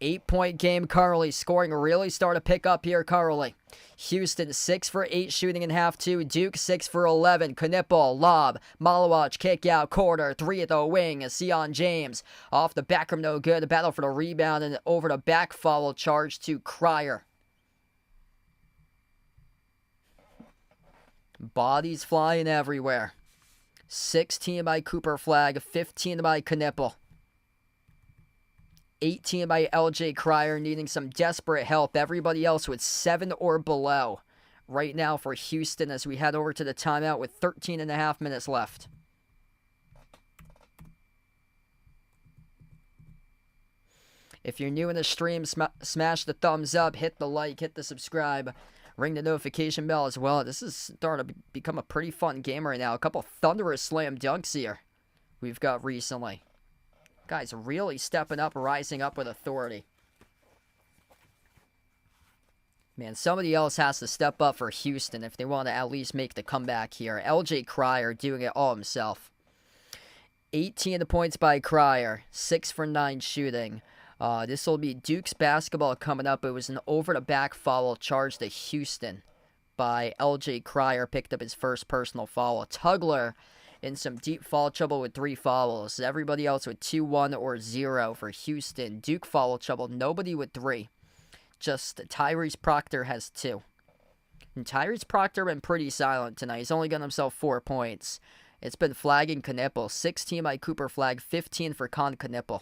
8-point game currently. Scoring really started to pick up here currently. Houston 6 for 8 shooting in half 2. Duke 6 for 11. Knipple, lob. Malawach kick out corner. 3 at the wing. Sion James off the back rim, no good. Battle for the rebound and over the back foul charge to Cryer. Bodies flying everywhere. 16 by Cooper Flag. 15 by Knipple. 18 by LJ Cryer, needing some desperate help. Everybody else with 7 or below right now for Houston as we head over to the timeout with 13 and a half minutes left. If you're new in the stream, smash the thumbs up, hit the like, hit the subscribe, ring the notification bell as well. This is starting to become a pretty fun game right now. A couple thunderous slam dunks here we've got recently. Guys really stepping up, rising up with authority. Man, somebody else has to step up for Houston if they want to at least make the comeback here. LJ Cryer doing it all himself. 18 points by Cryer. 6 for 9 shooting. This will be Duke's basketball coming up. It was an over-the-back foul charged to Houston by LJ Cryer. Picked up his first personal foul. Tugler in some deep foul trouble with 3 fouls. Everybody else with 2, 1, or 0 for Houston. Duke foul trouble. Nobody with 3. Just Tyrese Proctor has 2. And Tyrese Proctor been pretty silent tonight. He's only got himself 4 points. It's been flagging Knipple. 16 by Cooper Flag. 15 for Knipple.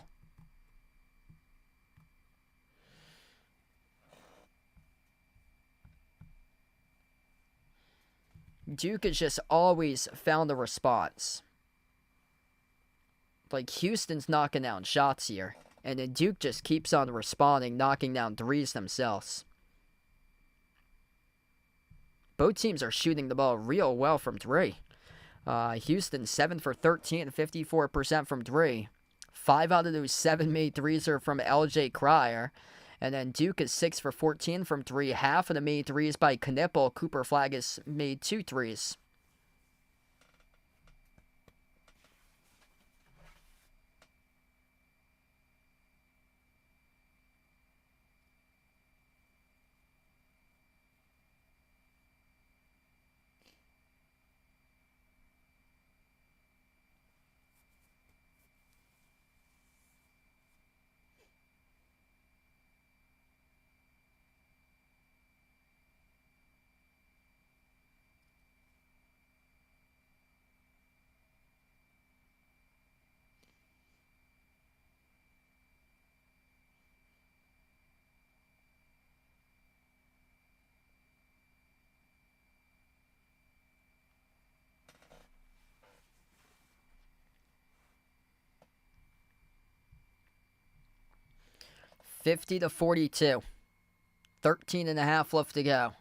Duke has just always found a response. Like, Houston's knocking down shots here. And then Duke just keeps on responding, knocking down threes themselves. Both teams are shooting the ball real well from three. Houston 7 for 13, 54% from three. 5 out of those 7 made threes are from LJ Cryer. And then Duke is 6 for 14 from three. Half of the made threes by Knipple. Cooper Flagg has made 2 threes. $50 to 42. 13 and a half left to go.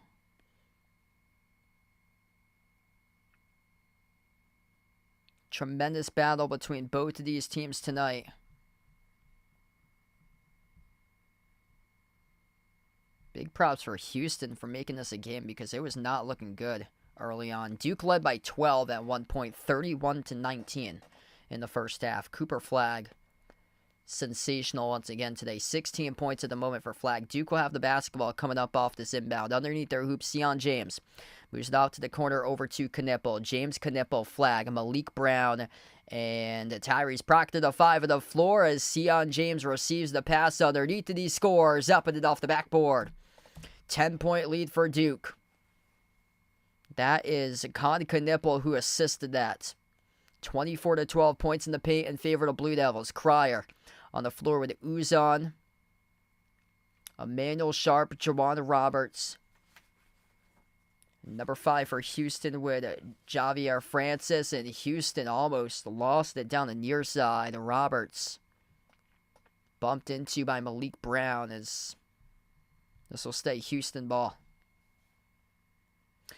Tremendous battle between both of these teams tonight. Big props for Houston for making this a game because it was not looking good early on. Duke led by 12 at one point, 31 to 19 in the first half. Cooper Flagg, sensational once again today. 16 points at the moment for Flagg. Duke will have the basketball coming up off this inbound. Underneath their hoop, Sion James moves it out to the corner over to Knipple. James Knipple, Flagg, Malik Brown, and Tyrese Proctor, the 5 of the floor as Sion James receives the pass underneath, and he scores up and it off the backboard. 10-point lead for Duke. That is Con Knipple who assisted that. 24 to 12 points in the paint in favor of the Blue Devils. Cryer on the floor with Uzan, Emmanuel Sharp, Jawan Roberts. Number 5 for Houston with Javier Francis, and Houston almost lost it down the near side. Roberts bumped into by Malik Brown as this will stay Houston ball.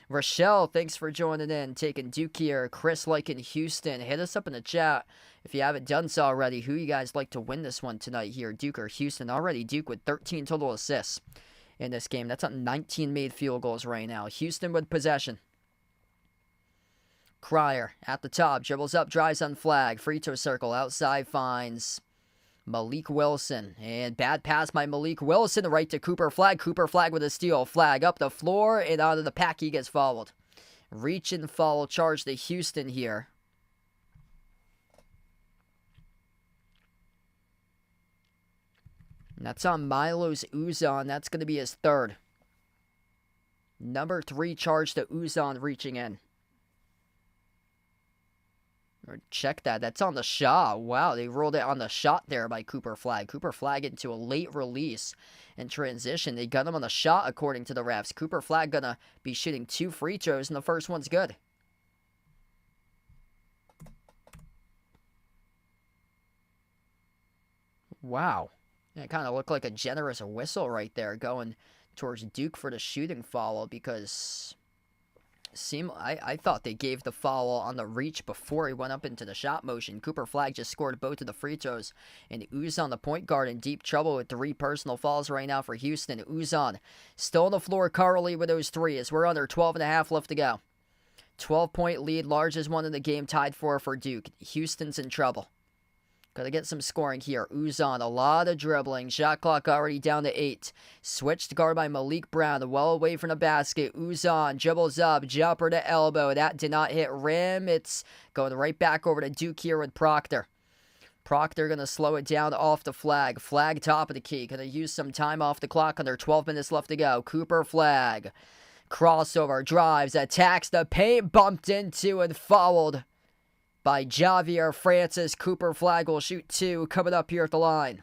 Rochelle, thanks for joining in. Taking Duke here. Chris liking Houston. Hit us up in the chat if you haven't done so already. Who you guys like to win this one tonight here, Duke or Houston? Already Duke with 13 total assists in this game. That's on 19 made field goals right now. Houston with possession. Cryer at the top. Dribbles up, drives on Flagg. Free throw circle. Outside finds Malik Wilson. And bad pass by Malik Wilson. Right to Cooper Flagg. Cooper Flagg with a steal. Flagg up the floor and out of the pack. He gets fouled. Reach and foul charge to Houston here. And that's on Milos Uzan. That's going to be his 3rd. Number 3 charge to Uzan reaching in. Check that. That's on the shot. Wow, they rolled it on the shot there by Cooper Flagg. Cooper Flagg into a late release and transition. They got him on the shot according to the refs. Cooper Flagg going to be shooting 2 free throws, and the first one's good. Wow. It kind of looked like a generous whistle right there going towards Duke for the shooting foul because I thought they gave the foul on the reach before he went up into the shot motion. Cooper Flagg just scored both of the free throws. And Uzan, the point guard, in deep trouble with 3 personal fouls right now for Houston. Uzan still on the floor currently with those 3s. We're under 12 and a half left to go. 12-point lead, largest one in the game, tied for Duke. Houston's in trouble. Got to get some scoring here. Uzan, a lot of dribbling. Shot clock already down to 8. Switched guard by Malik Brown, well away from the basket. Uzan dribbles up, jumper to elbow. That did not hit rim. It's going right back over to Duke here with Proctor. Proctor going to slow it down off the Flagg. Flagg top of the key. Going to use some time off the clock under 12 minutes left to go. Cooper Flagg. Crossover, drives, attacks the paint, bumped into and fouled by Javier Francis. Cooper Flagg will shoot 2 coming up here at the line.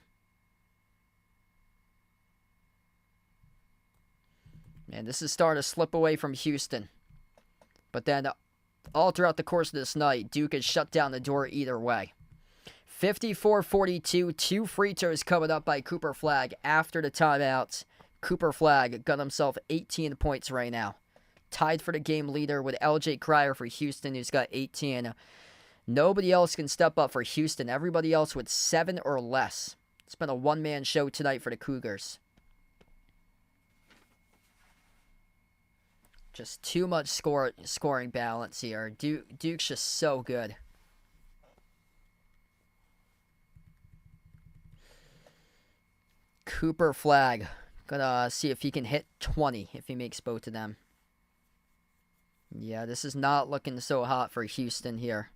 Man, this is starting to slip away from Houston. But then all throughout the course of this night, Duke has shut down the door either way. 54-42, 2 free throws coming up by Cooper Flagg after the timeout. Cooper Flagg got himself 18 points right now. Tied for the game leader with LJ Cryer for Houston, who's got 18. Nobody else can step up for Houston. Everybody else with 7 or less. It's been a one-man show tonight for the Cougars. Just too much scoring balance here. Duke's just so good. Cooper Flagg. Gonna see if he can hit 20 if he makes both of them. Yeah, this is not looking so hot for Houston here.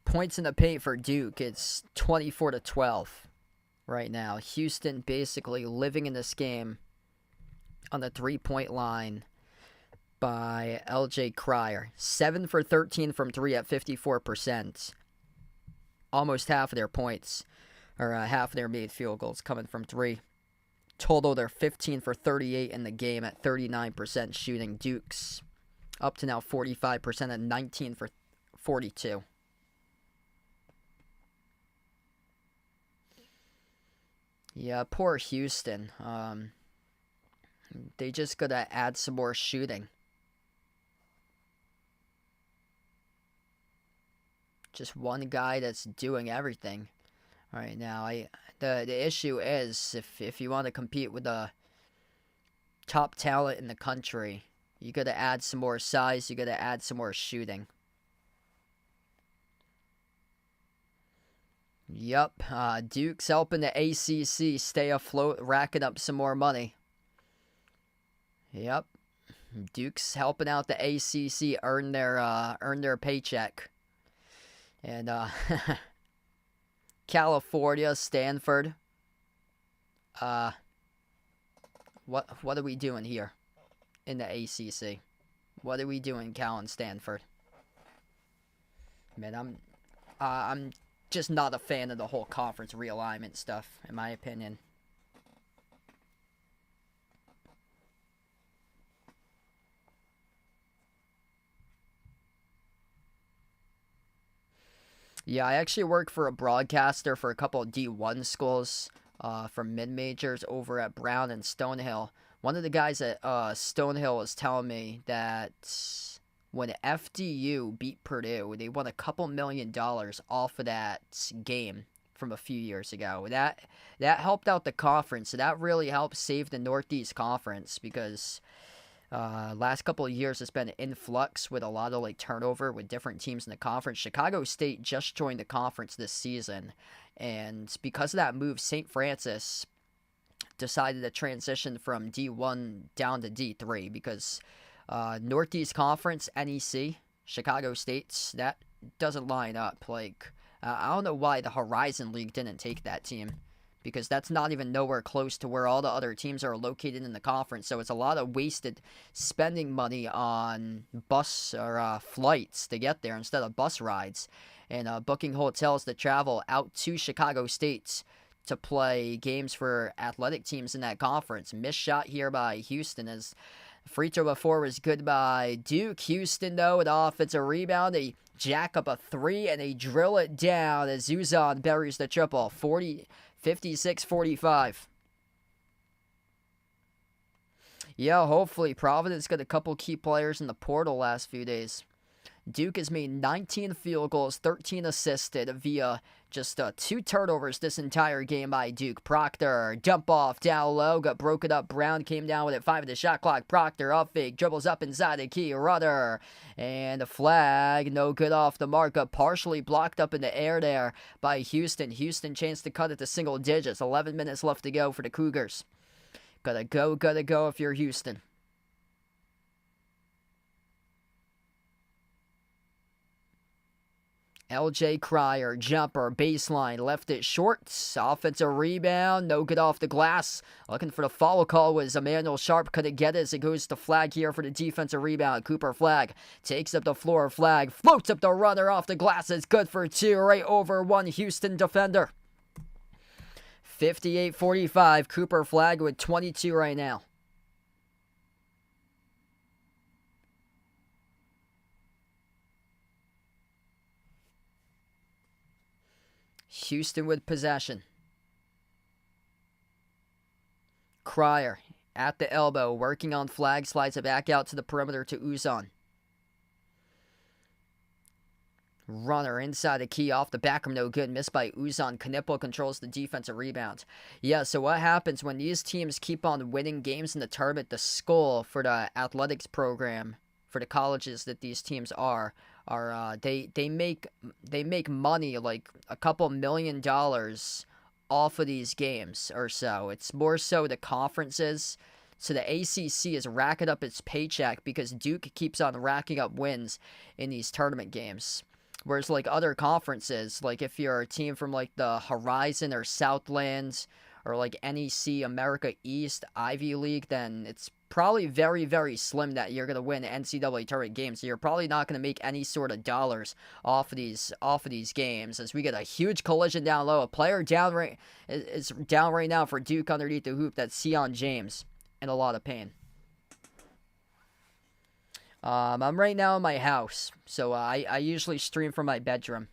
Points in the paint for Duke, it's 24-12 right now. Houston basically living in this game on the three-point line by LJ Cryer. 7 for 13 from 3 at 54%. Almost half of their points, or half of their made field goals coming from 3. Total, they're 15 for 38 in the game at 39% shooting. Duke's up to now 45% at 19 for 42. Yeah, poor Houston. They just gotta add some more shooting. Just one guy that's doing everything right now. The issue is if you want to compete with the top talent in the country, you gotta add some more size. You gotta add some more shooting. Yup, Duke's helping the ACC stay afloat, racking up some more money. Yep, Duke's helping out the ACC earn their paycheck. And California, Stanford. What are we doing here in the ACC? What are we doing, Cal and Stanford? Man, I'm just not a fan of the whole conference realignment stuff, in my opinion. Yeah, I actually work for a broadcaster for a couple of D1 schools for mid-majors over at Brown and Stonehill. One of the guys at Stonehill was telling me that when FDU beat Purdue, they won a couple $1 million off of that game from a few years ago. That helped out the conference. So that really helped save the Northeast Conference because last couple of years it's been an influx with a lot of turnover with different teams in the conference. Chicago State just joined the conference this season, and because of that move, St. Francis decided to transition from D1 down to D3 because Northeast Conference, NEC, Chicago State's, that doesn't line up. I don't know why the Horizon League didn't take that team, because that's not even nowhere close to where all the other teams are located in the conference. So it's a lot of wasted spending money on bus or flights to get there instead of bus rides, and booking hotels to travel out to Chicago State to play games for athletic teams in that conference. Missed shot here by Houston as free throw before was good by Duke. Houston, though, with offensive rebound, they jack up a 3 and they drill it down as Zuzan buries the triple. 56-45. Yeah, hopefully. Providence got a couple key players in the portal last few days. Duke has made 19 field goals, 13 assisted via just 2 turnovers this entire game by Duke. Proctor, jump off, down low, got broken up. Brown came down with it, 5 of the shot clock. Proctor, up fake, dribbles up inside the key. Rudder, and a flag, no good off the mark. Got partially blocked up in the air there by Houston. Houston chance to cut it to single digits. 11 minutes left to go for the Cougars. Gotta go if you're Houston. LJ Cryer, jumper, baseline, left it short, offensive rebound, no good off the glass. Looking for the foul call was Emmanuel Sharp, couldn't get it as it goes to Flag here for the defensive rebound. Cooper Flag takes up the floor, Flag floats up the runner off the glass, it's good for two, right over one Houston defender. 58-45, Cooper Flag with 22 right now. Houston with possession. Cryer at the elbow, working on Flag, slides it back out to the perimeter to Uzan. Runner inside the key, off the back rim, no good, missed by Uzan. Knipple controls the defensive rebound. Yeah, so what happens when these teams keep on winning games in the tournament, the skull for the athletics program, for the colleges that these teams are they make money, like a couple $1 million off of these games or so. It's more so the conferences. So the ACC is racking up its paycheck because Duke keeps on racking up wins in these tournament games. Whereas like other conferences, like if you're a team from like the Horizon or Southlands or like NEC, America East, Ivy League, then it's probably very, very slim that you're going to win NCAA tournament games. So you're probably not going to make any sort of dollars off of these games. As we get a huge collision down low, a player is down right now for Duke underneath the hoop. That's Sion James in a lot of pain. I'm right now in my house, so I usually stream from my bedroom.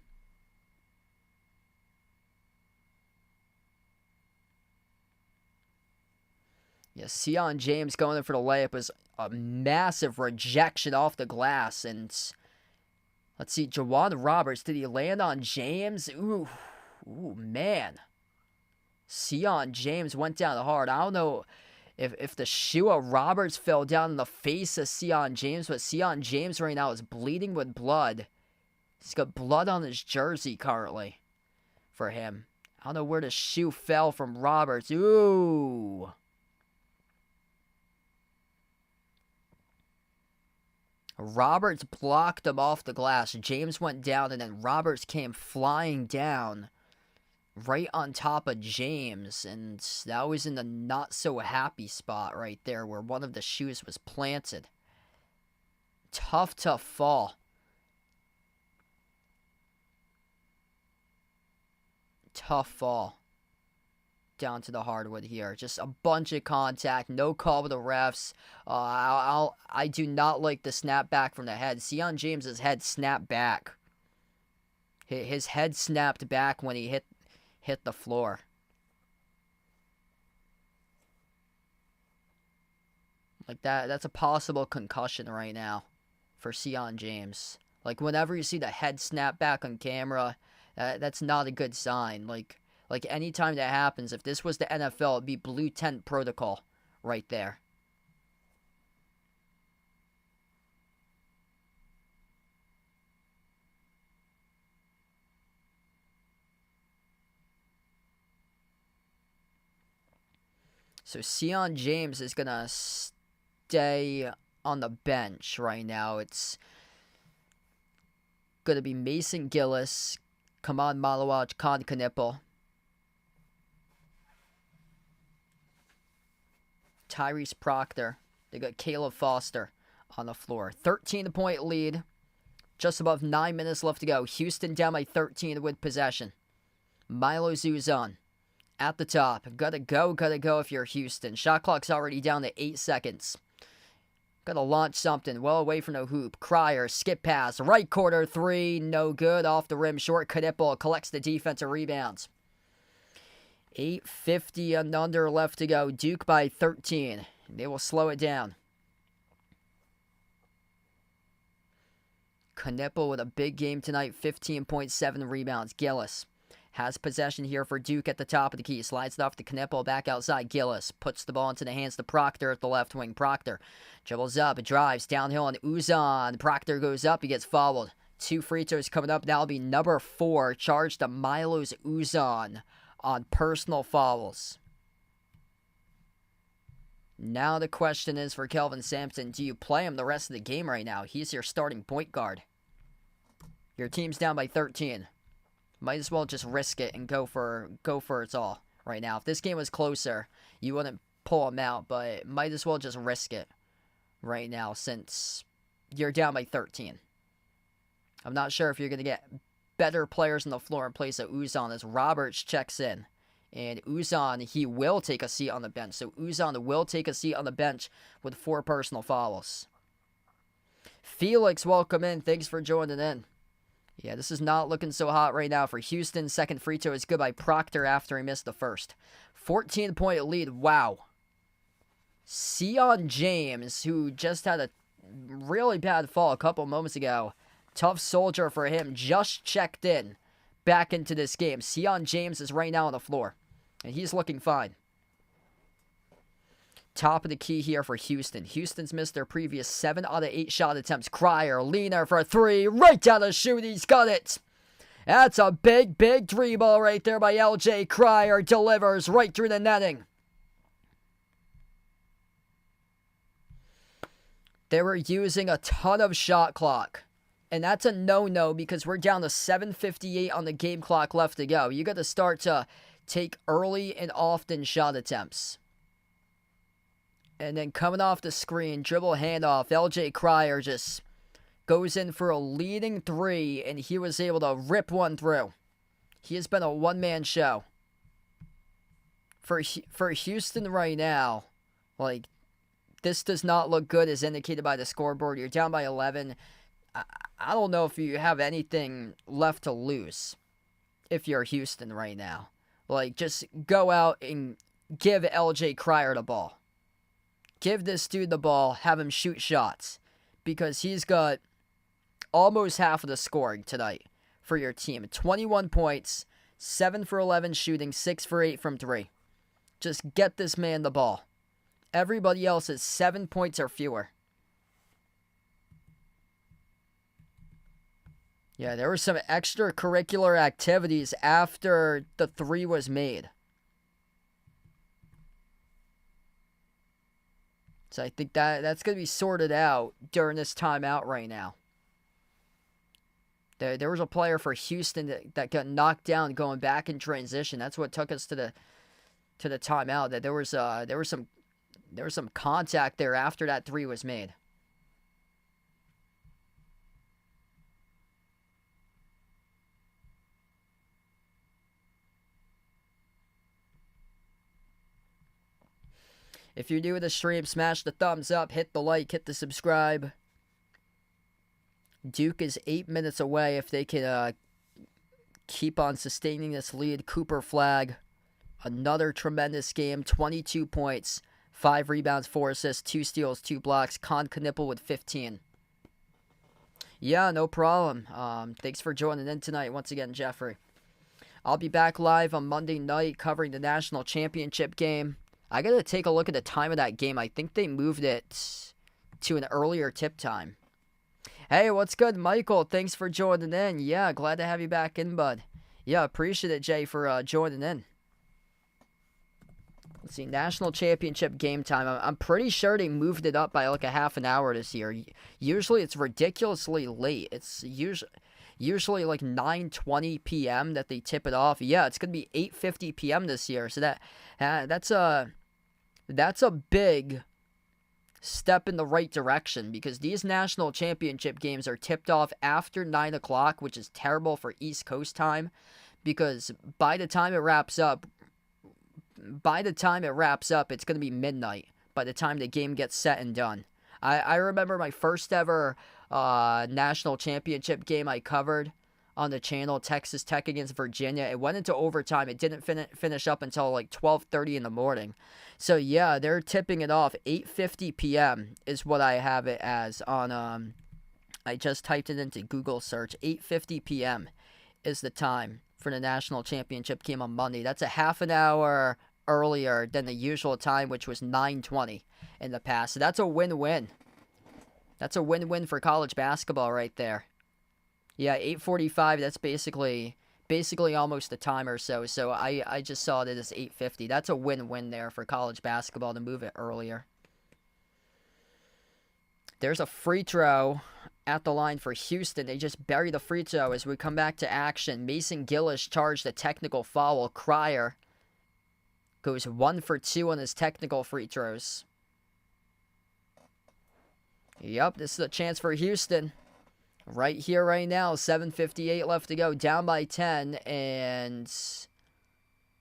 Yeah, Sion James going in for the layup was a massive rejection off the glass. And let's see, Jawan Roberts, did he land on James? Ooh, man. Sion James went down hard. I don't know if the shoe of Roberts fell down in the face of Sion James, but Sion James right now is bleeding with blood. He's got blood on his jersey currently for him. I don't know where the shoe fell from Roberts. Ooh. Roberts blocked him off the glass. James went down, and then Roberts came flying down right on top of James. And that was in the not-so-happy spot right there where one of the shoes was planted. Tough fall. Tough fall. Down to the hardwood here. Just a bunch of contact. No call with the refs. I do not like the snap back from the head. Sion James's head snapped back. His head snapped back when he hit the floor. Like that's a possible concussion right now for Sion James. Like whenever you see the head snap back on camera, that's not a good sign. Like anytime that happens, if this was the NFL, it'd be blue tent protocol right there. So Sion James is going to stay on the bench right now. It's going to be Mason Gillis, Kaman Malawaj, Khan Knipple, Tyrese Proctor. They got Caleb Foster on the floor. 13-point lead. Just above 9 minutes left to go. Houston down by 13 with possession. Milo Zuzan at the top. Gotta go if you're Houston. Shot clock's already down to 8 seconds. Gotta launch something well away from the hoop. Cryer, skip pass, right corner three, no good. Off the rim, short. Knipple collects the defensive rebounds. 8:50 and under left to go. Duke by 13. They will slow it down. Knipple with a big game tonight. 15.7 rebounds. Gillis has possession here for Duke at the top of the key. Slides it off to Knipple. Back outside. Gillis puts the ball into the hands to Proctor at the left wing. Proctor dribbles up. Drives downhill on Uzan. Proctor goes up. He gets fouled. 2 free throws coming up. That'll be number 4. Charged to Milos Uzan on personal fouls. Now the question is for Kelvin Sampson, do you play him the rest of the game right now? He's your starting point guard. Your team's down by 13. Might as well just risk it and go for its all right now. If this game was closer, you wouldn't pull them out, but might as well just risk it right now since you're down by 13. I'm not sure if you're going to get better players on the floor in place of Uzan as Roberts checks in. And Uzan, he will take a seat on the bench. So Uzan will take a seat on the bench with 4 personal fouls. Felix, welcome in. Thanks for joining in. Yeah, this is not looking so hot right now for Houston. Second free throw is good by Proctor after he missed the first. 14-point lead. Wow. Sion James, who just had a really bad fall a couple moments ago. Tough soldier for him. Just checked in back into this game. Sion James is right now on the floor. And he's looking fine. Top of the key here for Houston. Houston's missed their previous 7 out of 8 shot attempts. Cryer, leaner for 3. Right down the chute. He's got it. That's a big, big 3 ball right there by LJ Cryer. Delivers right through the netting. They were using a ton of shot clock. And that's a no-no because we're down to 7:58 on the game clock left to go. You got to start to take early and often shot attempts. And then coming off the screen, dribble handoff, LJ Cryer just goes in for a leading 3, and he was able to rip one through. He has been a one-man show. For Houston right now, like, this does not look good as indicated by the scoreboard. You're down by 11. I don't know if you have anything left to lose if you're Houston right now. Like, just go out and give LJ Cryer the ball. Give this dude the ball, have him shoot shots. Because he's got almost half of the scoring tonight for your team. 21 points, 7 for 11 shooting, 6 for 8 from 3. Just get this man the ball. Everybody else is 7 points or fewer. Yeah, there were some extracurricular activities after the 3 was made. So I think that's going to be sorted out during this timeout right now. There was a player for Houston that got knocked down going back in transition. That's what took us to the timeout. That there was some contact there after that 3 was made. If you're new to the stream, smash the thumbs up, hit the like, hit the subscribe. Duke is 8 minutes away if they can keep on sustaining this lead. Cooper Flag, another tremendous game, 22 points, 5 rebounds, 4 assists, 2 steals, 2 blocks. Con Knipple with 15. Yeah, no problem. Thanks for joining in tonight once again, Jeffrey. I'll be back live on Monday night covering the national championship game. I got to take a look at the time of that game. I think they moved it to an earlier tip time. Hey, what's good, Michael? Thanks for joining in. Yeah, glad to have you back in, bud. Yeah, appreciate it, Jay, for joining in. Let's see, national championship game time. I'm pretty sure they moved it up by like a half an hour this year. Usually it's ridiculously late. It's usually like 9:20 p.m. that they tip it off. Yeah, it's going to be 8:50 p.m. this year. So that's a big step in the right direction because these national championship games are tipped off after 9 o'clock, which is terrible for East Coast time because by the time it wraps up, it's going to be midnight by the time the game gets set and done. I remember my first ever national championship game I covered on the channel, Texas Tech against Virginia. It went into overtime. It didn't finish up until like 12:30 in the morning. So yeah, they're tipping it off 8:50 p.m. is what I have it as on I just typed it into Google search. 8:50 p.m. is the time for the national championship game on Monday. That's a half an hour earlier than the usual time, which was 9:20 in the past. So that's a win-win. That's a win-win for college basketball right there. Yeah, 8:45, that's basically almost a time or so. So I just saw it as 8:50. That's a win-win there for college basketball to move it earlier. There's a free throw at the line for Houston. They just bury the free throw as we come back to action. Mason Gillis charged a technical foul. Cryer goes 1 for 2 on his technical free throws. Yep, this is a chance for Houston. Right here, right now. 7:58 left to go. Down by 10. And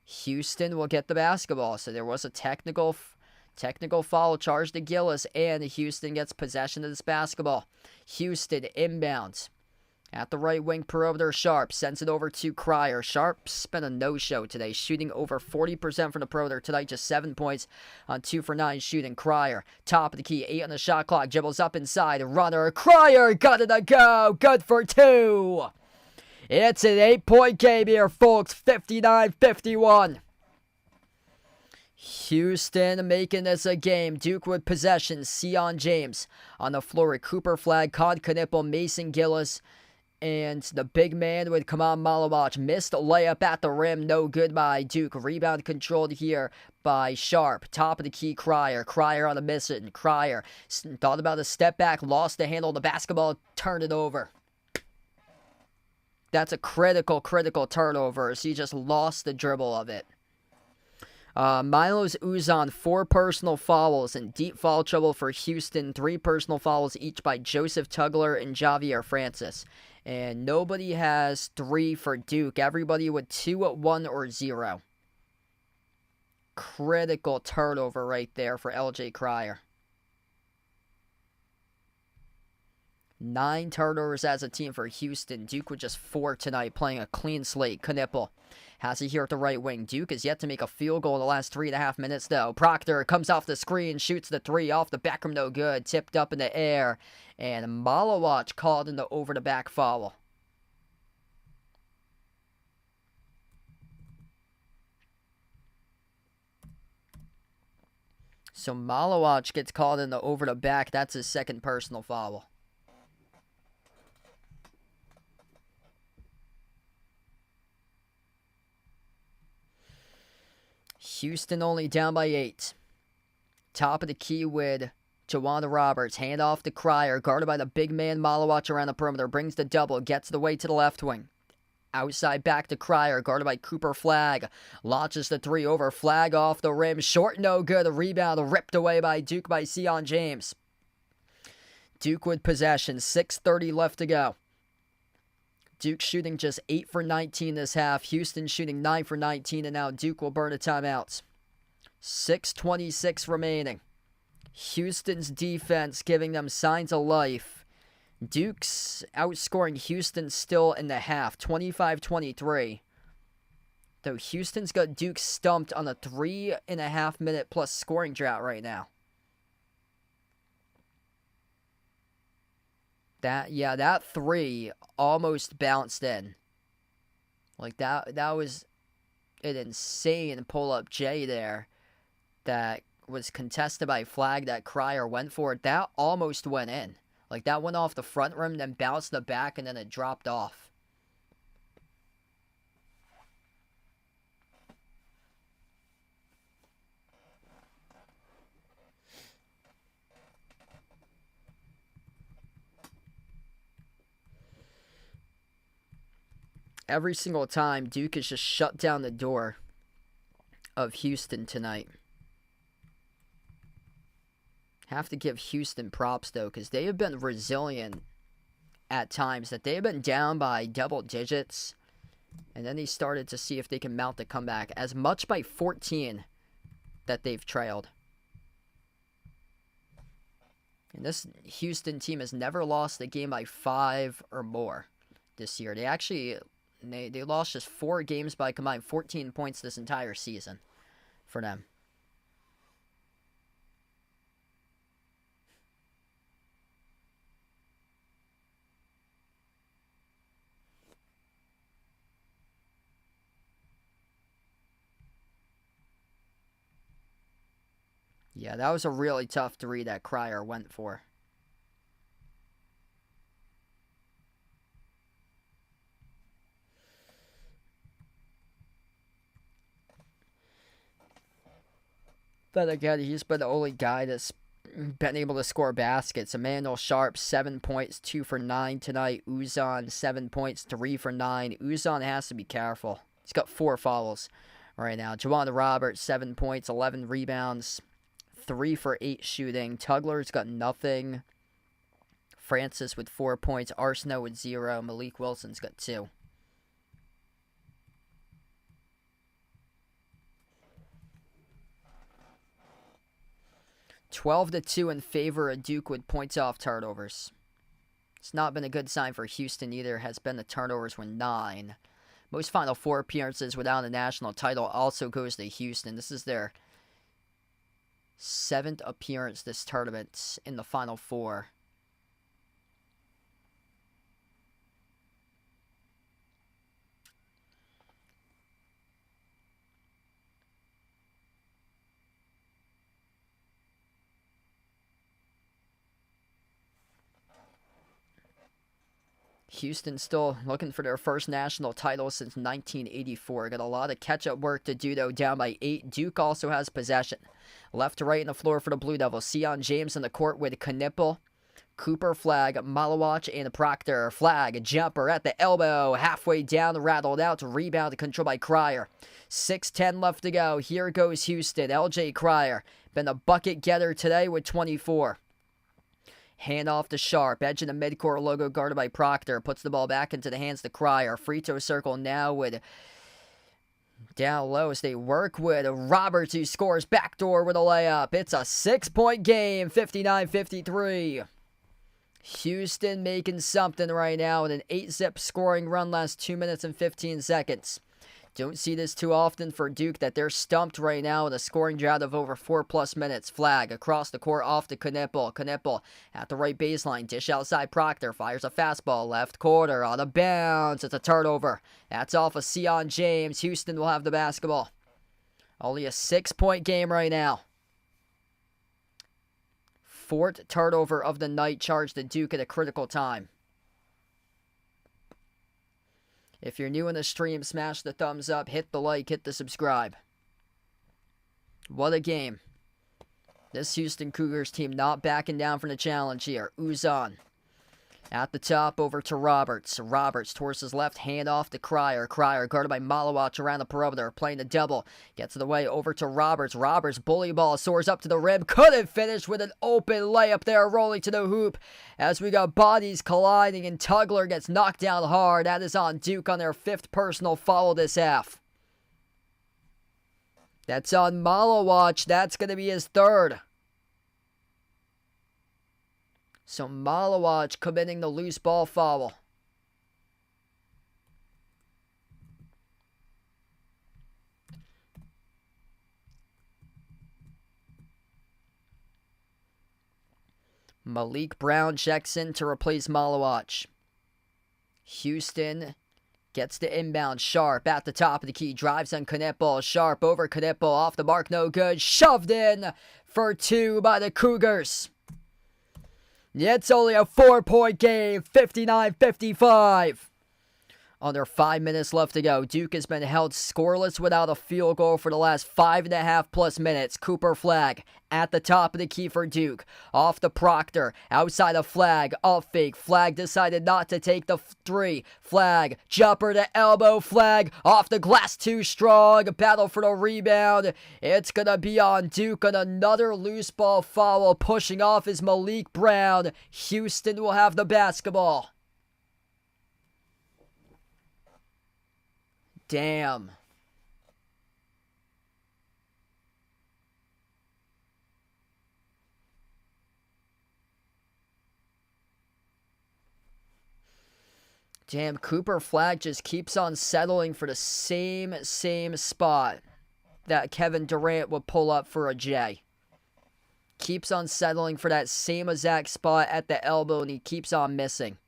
Houston will get the basketball. So there was a technical foul charged to Gillis. And Houston gets possession of this basketball. Houston inbounds. At the right wing perimeter, Sharp sends it over to Cryer. Sharp's been a no-show today, shooting over 40% from the perimeter tonight, just 7 points on 2 for 9 shooting. Cryer, top of the key, 8 on the shot clock, dribbles up inside, runner, Cryer, got it to go, good for 2. It's an 8-point game here, folks, 59-51. Houston making this a game. Duke with possession, Sion James on the floor with Cooper Flagg, Con Knipple, Mason Gillis, and the big man with Kaman Malawach. Missed layup at the rim. No good by Duke. Rebound controlled here by Sharp. Top of the key, Cryer. Cryer on the mission. Cryer thought about a step back. Lost the handle of the basketball. Turned it over. That's a critical turnover. As he just lost the dribble of it. Milos Uzan, 4 personal fouls and deep foul trouble for Houston. 3 personal fouls each by Joseph Tugler and Javier Francis. And nobody has 3 for Duke. Everybody with 2 at 1 or 0. Critical turnover right there for LJ Cryer. 9 turnovers as a team for Houston. Duke with just 4 tonight, playing a clean slate. Knipple has it here at the right wing. Duke has yet to make a field goal in the last 3.5 minutes, though. Proctor comes off the screen, shoots the 3 off the back rim, no good. Tipped up in the air. And Malawach called in the over-the-back foul. So Malawach gets called in the over-the-back. That's his second personal foul. Houston only down by 8. Top of the key with Jawanda Roberts. Hand off to Cryer. Guarded by the big man Malawach around the perimeter. Brings the double. Gets the way to the left wing. Outside back to Cryer. Guarded by Cooper Flagg. Launches the 3 over. Flagg off the rim. Short, no good. A rebound ripped away by Duke by Sion James. Duke with possession. 6:30 left to go. Duke shooting just 8 for 19 this half. Houston shooting 9 for 19, and now Duke will burn a timeout. 6:26 remaining. Houston's defense giving them signs of life. Duke's outscoring Houston still in the half, 25-23. Though Houston's got Duke stumped on a 3.5 minute plus scoring drought right now. That 3 almost bounced in. Like, that was an insane pull-up J there that was contested by Flagg that Cryer went for it. That almost went in. Like, that went off the front rim, then bounced the back, and then it dropped off. Every single time, Duke has just shut down the door of Houston tonight. Have to give Houston props, though, because they have been resilient at times. That they have been down by double digits, and then they started to see if they can mount the comeback. As much by 14 that they've trailed. And this Houston team has never lost a game by 5 or more this year. They actually... They lost just 4 games by combined 14 points this entire season for them. Yeah, that was a really tough 3 that Cryer went for. But again, he's been the only guy that's been able to score baskets. Emmanuel Sharp, 7 points, 2 for 9 tonight. Uzan, 7 points, 3 for 9. Uzan has to be careful. He's got 4 fouls right now. Juwan Roberts, 7 points, 11 rebounds, 3 for 8 shooting. Tugler's got nothing. Francis with 4 points. Arsenault with 0. Malik Wilson's got 2. (12-2) in favor of Duke with points off turnovers. It's not been a good sign for Houston either. Has been the turnovers with 9. Most Final Four appearances without a national title also goes to Houston. This is their 7th appearance this tournament in the Final Four. Houston still looking for their first national title since 1984. Got a lot of catch-up work to do, though, down by 8. Duke also has possession. Left to right in the floor for the Blue Devils. Sion James in the court with Knipple, Cooper, Flag, Malawach, and Proctor. Flag, jumper at the elbow. Halfway down, rattled out. Rebound controlled by Cryer. 6:10 left to go. Here goes Houston. LJ Cryer. Been a bucket getter today with 24. Hand off to Sharp. Edge in the midcourt logo guarded by Proctor. Puts the ball back into the hands to Cryer. Free throw circle now with down low as they work with Roberts, who scores backdoor with a layup. It's a 6-point game, 59-53. Houston making something right now with an 8-zip scoring run last 2 minutes and 15 seconds. Don't see this too often for Duke, that they're stumped right now with a scoring drought of over 4+ minutes. Flag across the court off to Knipple. Knipple at the right baseline. Dish outside Proctor. Fires a fastball left quarter. On a bounce. It's a turnover. That's off of Sion James. Houston will have the basketball. Only a 6-point game right now. 4th turnover of the night charged to Duke at a critical time. If you're new in the stream, smash the thumbs up, hit the like, hit the subscribe. What a game. This Houston Cougars team not backing down from the challenge here. Uzan at the top over to Roberts. Roberts towards his left, hand off to Cryer. Cryer guarded by Malawach around the perimeter, playing the double. Gets it away over to Roberts. Roberts, bully ball, soars up to the rim. Couldn't finish with an open layup there, rolling to the hoop. As we got bodies colliding, and Tugler gets knocked down hard. That is on Duke on their 5th personal foul this half. That's on Malawach. That's going to be his 3rd. So Malawach committing the loose ball foul. Malik Brown checks in to replace Malawach. Houston gets the inbound. Sharp at the top of the key. Drives on Knipple. Sharp over Knipple. Off the mark. No good. Shoved in for 2 by the Cougars. It's only a 4-point game, 59-55. Under 5 minutes left to go. Duke has been held scoreless without a field goal for the last 5.5+ minutes. Cooper Flag at the top of the key for Duke. Off to Proctor. Outside of Flag. Off fake. Flag decided not to take the 3. Flag. Jumper to elbow. Flag. Off the glass too strong. Battle for the rebound. It's going to be on Duke on another loose ball foul. Pushing off is Malik Brown. Houston will have the basketball. Damn. Damn, Cooper Flag just keeps on settling for the same spot that Kevin Durant would pull up for a J. Keeps on settling for that same exact spot at the elbow, and he keeps on missing.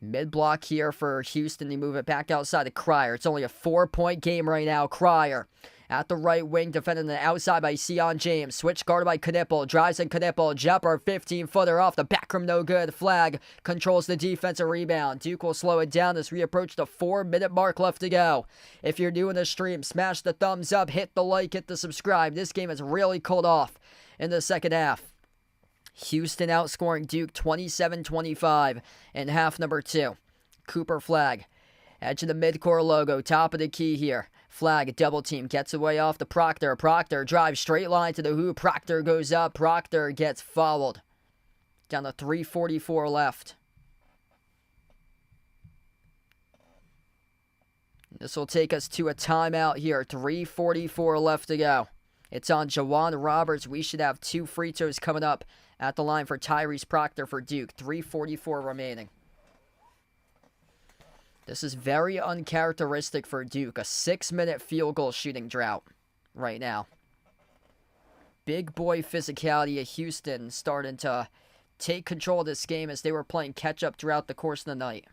Mid-block here for Houston. They move it back outside of Cryer. It's only a 4-point game right now. Cryer At the right wing, defended on the outside by Sion James. Switch guarded by Knipple. Drives in Knipple. Jumper, 15-footer off the back rim, no good. Flag controls the defensive rebound. Duke will slow it down as we approach the 4-minute mark left to go. If you're new in the stream, smash the thumbs up, hit the like, hit the subscribe. This game has really cooled off in the second half. Houston outscoring Duke 27-25 in half number 2. Cooper Flag. Edge of the midcourt logo, top of the key here. Flag, double team, gets away off the Proctor. Proctor drives straight line to the hoop. Proctor goes up. Proctor gets fouled. Down to 3:44 left. This will take us to a timeout here. 3:44 left to go. It's on Jawan Roberts. We should have 2 free throws coming up at the line for Tyrese Proctor for Duke. 3:44 remaining. This is very uncharacteristic for Duke. A 6-minute field goal shooting drought right now. Big boy physicality of Houston starting to take control of this game as they were playing catch-up throughout the course of the night.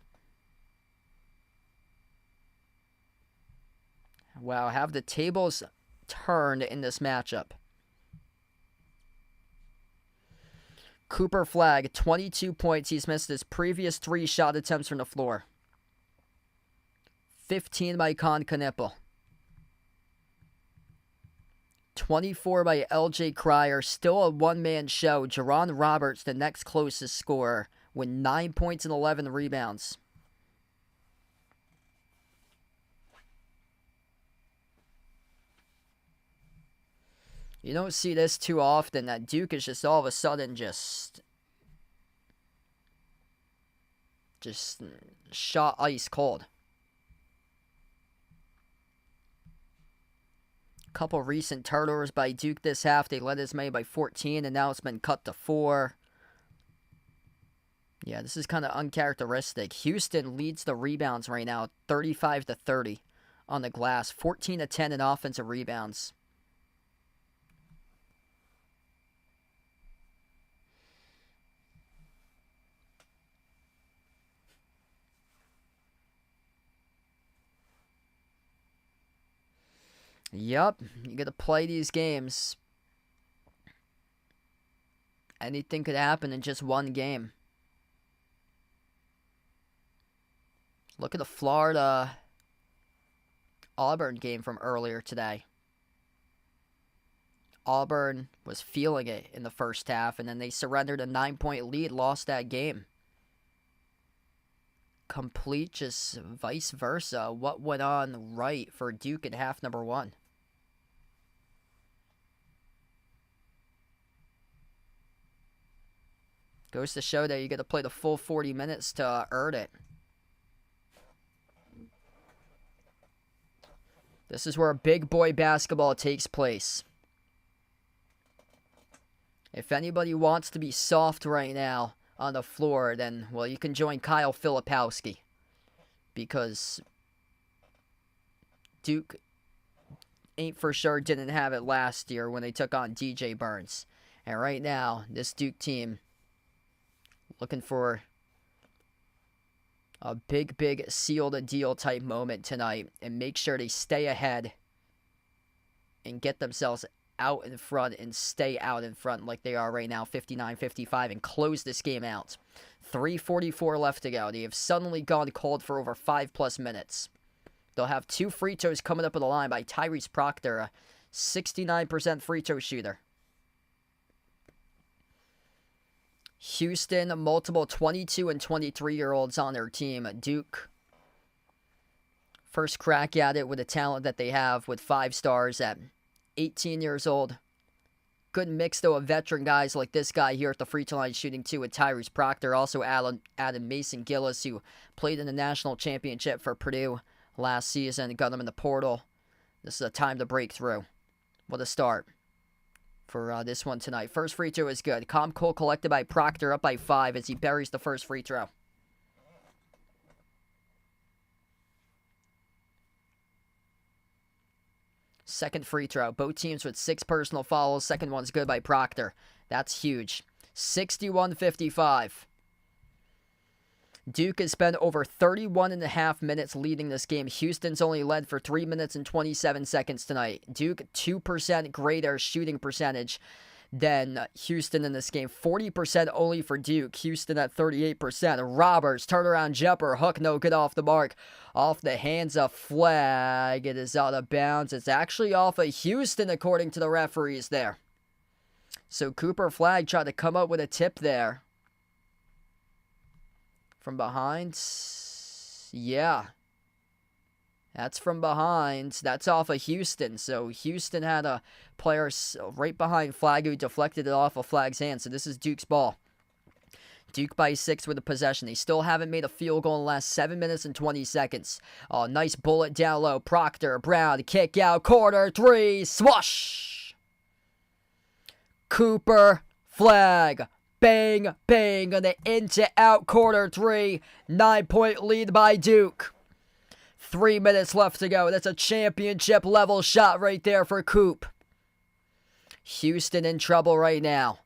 Wow, have the tables turned in this matchup. Cooper Flag, 22 points. He's missed his previous 3 shot attempts from the floor. 15 by Con Knipple. 24 by LJ Cryer. Still a one-man show. Jaron Roberts, the next closest scorer, with 9 points and 11 rebounds. You don't see this too often, that Duke is just all of a sudden just shot ice cold. Couple recent turnovers by Duke this half. They led as many by 14, and now it's been cut to 4. Yeah, this is kind of uncharacteristic. Houston leads the rebounds right now, 35-30 on the glass, 14-10 in offensive rebounds. Yup, you got to play these games. Anything could happen in just one game. Look at the Florida Auburn game from earlier today. Auburn was feeling it in the first half, and then they surrendered a 9-point lead, lost that game. Complete just vice versa. What went on right for Duke in half number 1? Goes to show that you got to play the full 40 minutes to earn it. This is where big boy basketball takes place. If anybody wants to be soft right now on the floor, then, well, you can join Kyle Filipowski. Because Duke ain't for sure didn't have it last year when they took on DJ Burns. And right now, this Duke team looking for a big seal the deal type moment tonight and make sure they stay ahead and get themselves out in front and stay out in front like they are right now, 59-55, and close this game out. 3:44 left to go. They have suddenly gone cold for over 5+ minutes. They'll have 2 free throws coming up on the line by Tyrese Proctor, a 69% free throw shooter. Houston, multiple 22 and 23-year-olds on their team. Duke, first crack at it with the talent that they have with 5 stars at 18 years old. Good mix, though, of veteran guys like this guy here at the free throw line shooting 2 with Tyrese Proctor. Also added Mason Gillis, who played in the national championship for Purdue last season. Got him in the portal. This is a time to break through. What a start for this one tonight. First free throw is good. Calm cool collected by Proctor, up by 5 as he buries the first free throw. Second free throw. Both teams with 6 personal fouls. Second one's good by Proctor. That's huge. 61-55. Duke has spent over 31 and a half minutes leading this game. Houston's only led for 3 minutes and 27 seconds tonight. Duke, 2% greater shooting percentage than Houston in this game. 40% only for Duke. Houston at 38%. Roberts, turnaround jumper, hook no good off the mark. Off the hands of Flag. It is out of bounds. It's actually off of Houston according to the referees there. So Cooper Flag tried to come up with a tip there. From behind. Yeah. That's from behind. That's off of Houston. So Houston had a player right behind Flag who deflected it off of Flag's hand. So this is Duke's ball. Duke by 6 with the possession. They still haven't made a field goal in the last 7 minutes and 20 seconds. Oh, nice bullet down low. Proctor, Brown, kick out, corner, 3, swoosh. Cooper Flag. Bang, bang on the into-out corner 3. 9-point lead by Duke. 3 minutes left to go. That's a championship level shot right there for Coop. Houston in trouble right now.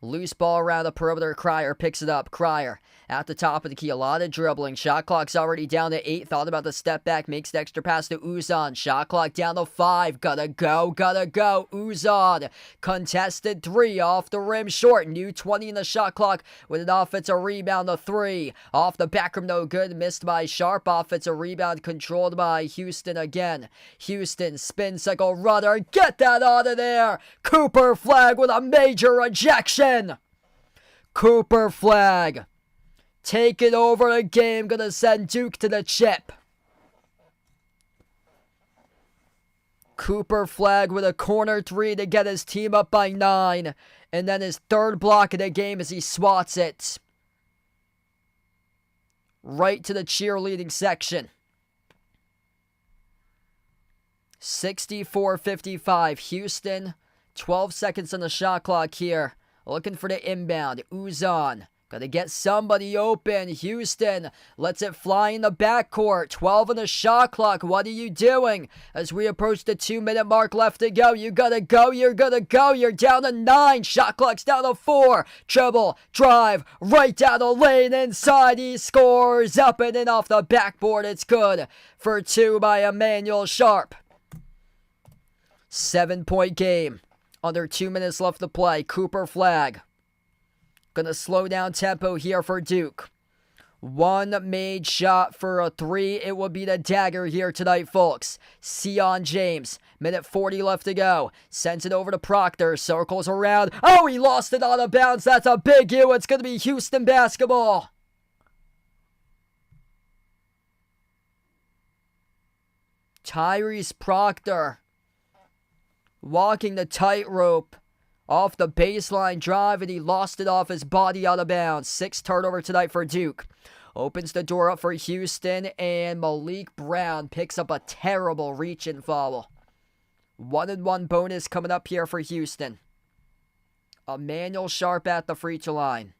Loose ball around the perimeter. Cryer picks it up. Cryer at the top of the key. A lot of dribbling. Shot clock's already down to 8. Thought about the step back. Makes the extra pass to Uzan. Shot clock down to 5. Gotta go. Uzan. Contested 3. Off the rim short. New 20 in the shot clock with an offensive rebound to 3. Off the back rim, no good. Missed by Sharp. Offensive rebound controlled by Houston again. Houston spin cycle runner. Get that out of there. Cooper Flag with a major rejection. Cooper Flag. Taking over the game, gonna send Duke to the chip. Cooper Flag with a corner 3 to get his team up by 9. And then his third block of the game as he swats it right to the cheerleading section. 64-55. Houston, 12 seconds on the shot clock here. Looking for the inbound. Uzan. Gotta get somebody open. Houston lets it fly in the backcourt. 12 on the shot clock. What are you doing? As we approach the 2-minute mark left to go. You gotta go. You're gonna go. You're down to 9. Shot clock's down to 4. Dribble. Drive. Right down the lane. Inside. He scores. Up and in off the backboard. It's good for 2 by Emmanuel Sharp. 7-point game. Under 2 minutes left to play. Cooper Flag. Gonna slow down tempo here for Duke. One made shot for a 3. It will be the dagger here tonight, folks. Sion James. Minute 40 left to go. Sends it over to Proctor. Circles around. Oh, he lost it out of bounds. That's a big U. It's gonna be Houston basketball. Tyrese Proctor. Walking the tightrope. Off the baseline drive, and he lost it off his body out of bounds. 6 turnover tonight for Duke. Opens the door up for Houston, and Malik Brown picks up a terrible reach-in foul. 1-and-1 bonus coming up here for Houston. Emmanuel Sharp at the free throw line.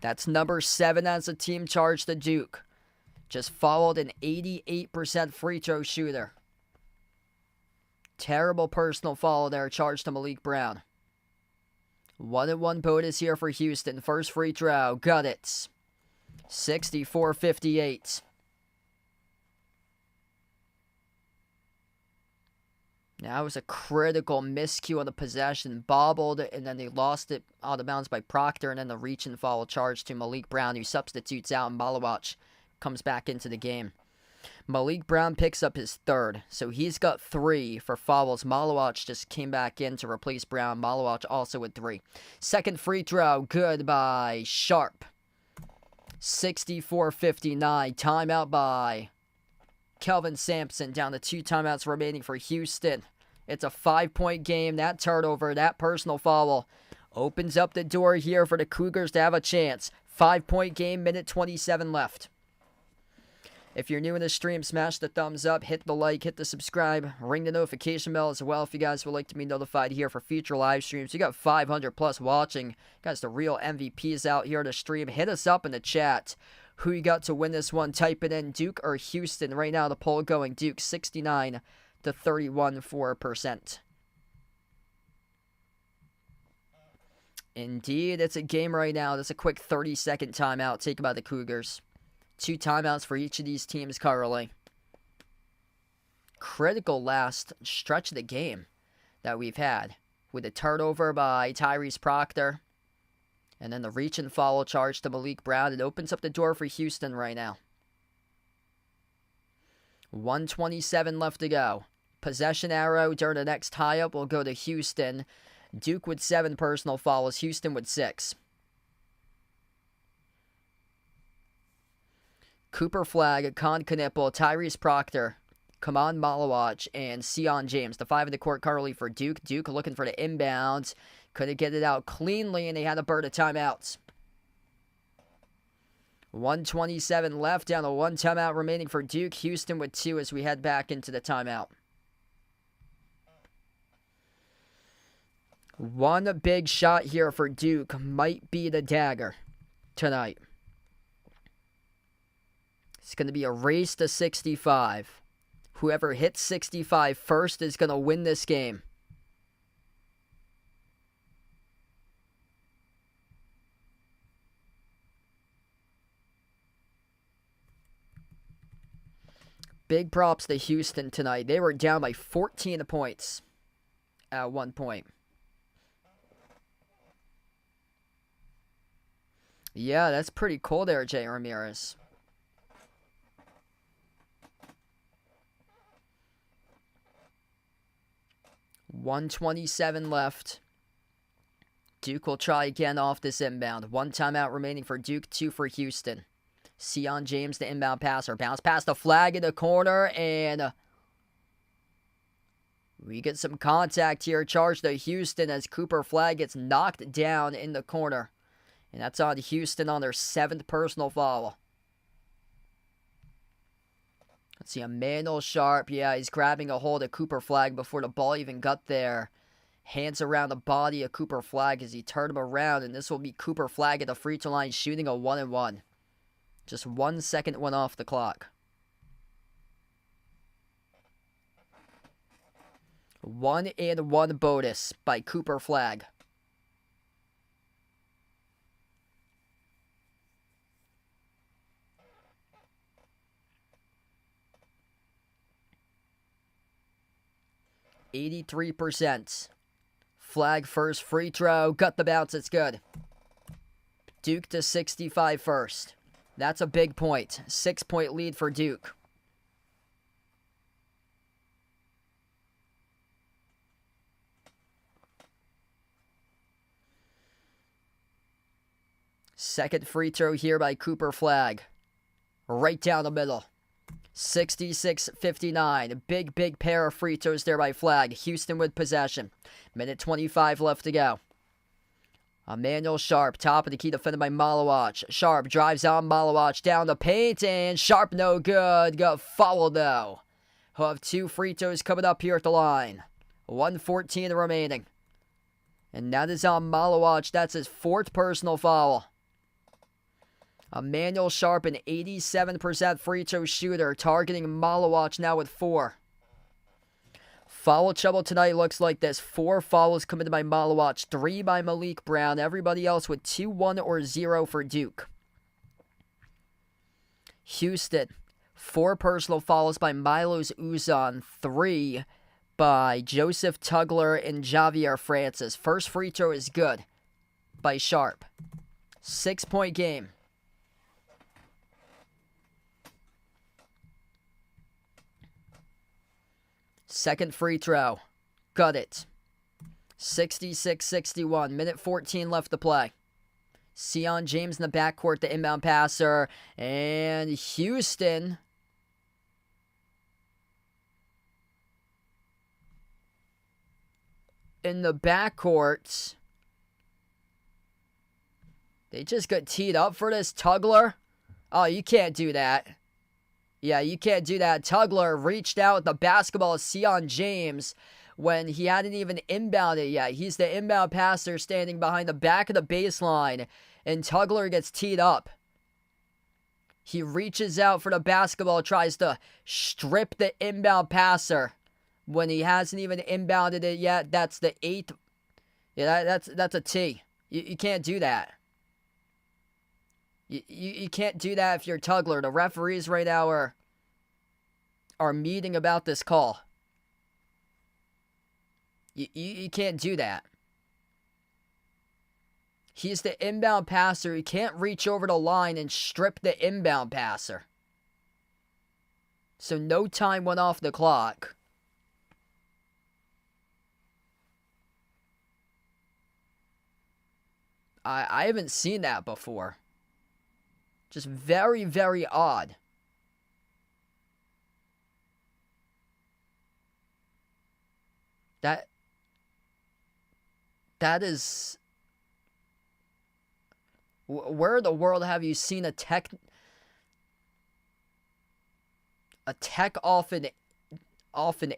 That's number 7 as a team charge to Duke. Just followed an 88% free throw shooter. Terrible personal foul there, charged to Malik Brown. 1-and-1 bonus here for Houston. First free throw, got it. 64-58. Now it was a critical miscue on the possession. Bobbled, and then they lost it out of bounds by Proctor, and then the reach and foul charge to Malik Brown, who substitutes out, and Malawach comes back into the game. Malik Brown picks up his 3rd, so he's got 3 for fouls. Malawach just came back in to replace Brown. Malawach also with 3. Second free throw, good by Sharp. 64-59. Timeout by Kelvin Sampson. Down to 2 timeouts remaining for Houston. It's a 5-point game. That turnover, that personal foul opens up the door here for the Cougars to have a chance. 5-point game, minute 27 left. If you're new in the stream, smash the thumbs up, hit the like, hit the subscribe, ring the notification bell as well if you guys would like to be notified here for future live streams. You got 500 plus watching. Guys, the real MVPs out here to stream. Hit us up in the chat. Who you got to win this one? Type it in, Duke or Houston. Right now the poll going Duke 69 to 31%. Indeed, it's a game right now. That's a quick 30-second timeout taken by the Cougars. 2 timeouts for each of these teams currently. Critical last stretch of the game that we've had, with a turnover by Tyrese Proctor, and then the reach and follow charge to Malik Brown. It opens up the door for Houston right now. 1:27 left to go. Possession arrow during the next tie-up will go to Houston. Duke with 7 personal fouls, Houston with 6. Cooper Flagg, Con Knipple, Tyrese Proctor, Kaman Malawach, and Sion James. The 5 in the court currently for Duke. Duke looking for the inbounds. Couldn't get it out cleanly, and they had to burn the timeouts. 1:27 left, down to 1 timeout remaining for Duke. Houston with 2 as we head back into the timeout. One big shot here for Duke might be the dagger tonight. It's going to be a race to 65. Whoever hits 65 first is going to win this game. Big props to Houston tonight. They were down by 14 points at one point. Yeah, that's pretty cool there, Jay Ramirez. $1:27 left. Duke will try again off this inbound. 1 timeout remaining for Duke, 2 for Houston. Sion James, the inbound passer. Bounce past the flag in the corner, and we get some contact here. Charge to Houston as Cooper Flagg gets knocked down in the corner. And that's on Houston on their 7th personal foul. Let's see, Emmanuel Sharp. Yeah, he's grabbing a hold of Cooper Flagg before the ball even got there. Hands around the body of Cooper Flagg as he turned him around. And this will be Cooper Flagg at the free throw line shooting a 1-and-1. Just 1 second went off the clock. 1-and-1 bonus by Cooper Flagg. %. Flagg first free throw. Got the bounce. It's good. Duke to 65 first. That's a big point. 6-point lead for Duke. Second free throw here by Cooper Flagg. Right down the middle. 66-59. Big pair of free throws there by Flagg. Houston with possession. Minute 25 left to go. Emmanuel Sharp, top of the key, defended by Malawach. Sharp drives on Malawach down the paint, and Sharp no good. Got fouled though. He'll have 2 free throws coming up here at the line. 1:14 remaining. And that is on Malawach. That's his 4th personal foul. Emmanuel Sharp, an 87% free throw shooter, targeting Malawach now with 4. Foul trouble tonight looks like this. 4 fouls committed by Malawach, 3 by Malik Brown. Everybody else with 2, 1, or 0 for Duke. Houston, 4 personal fouls by Milos Uzan, 3 by Joseph Tugler and Javier Francis. First free throw is good by Sharp. 6-point game. Second free throw. Got it. 66-61. Minute 14 left to play. Sion James in the backcourt, the inbound passer. And Houston in the backcourt. They just got teed up for this. Tugler. Oh, you can't do that. Yeah, you can't do that. Tugler reached out with the basketball of Sion James when he hadn't even inbounded yet. He's the inbound passer standing behind the back of the baseline, and Tugler gets teed up. He reaches out for the basketball, tries to strip the inbound passer when he hasn't even inbounded it yet. That's the 8th. Yeah, that's a T. You can't do that. You can't do that if you're Tugler. The referees right now are meeting about this call. You can't do that. He's the inbound passer. He can't reach over the line and strip the inbound passer. So no time went off the clock. I haven't seen that before. Just very, very odd. That is... Where in the world have you seen a tech off an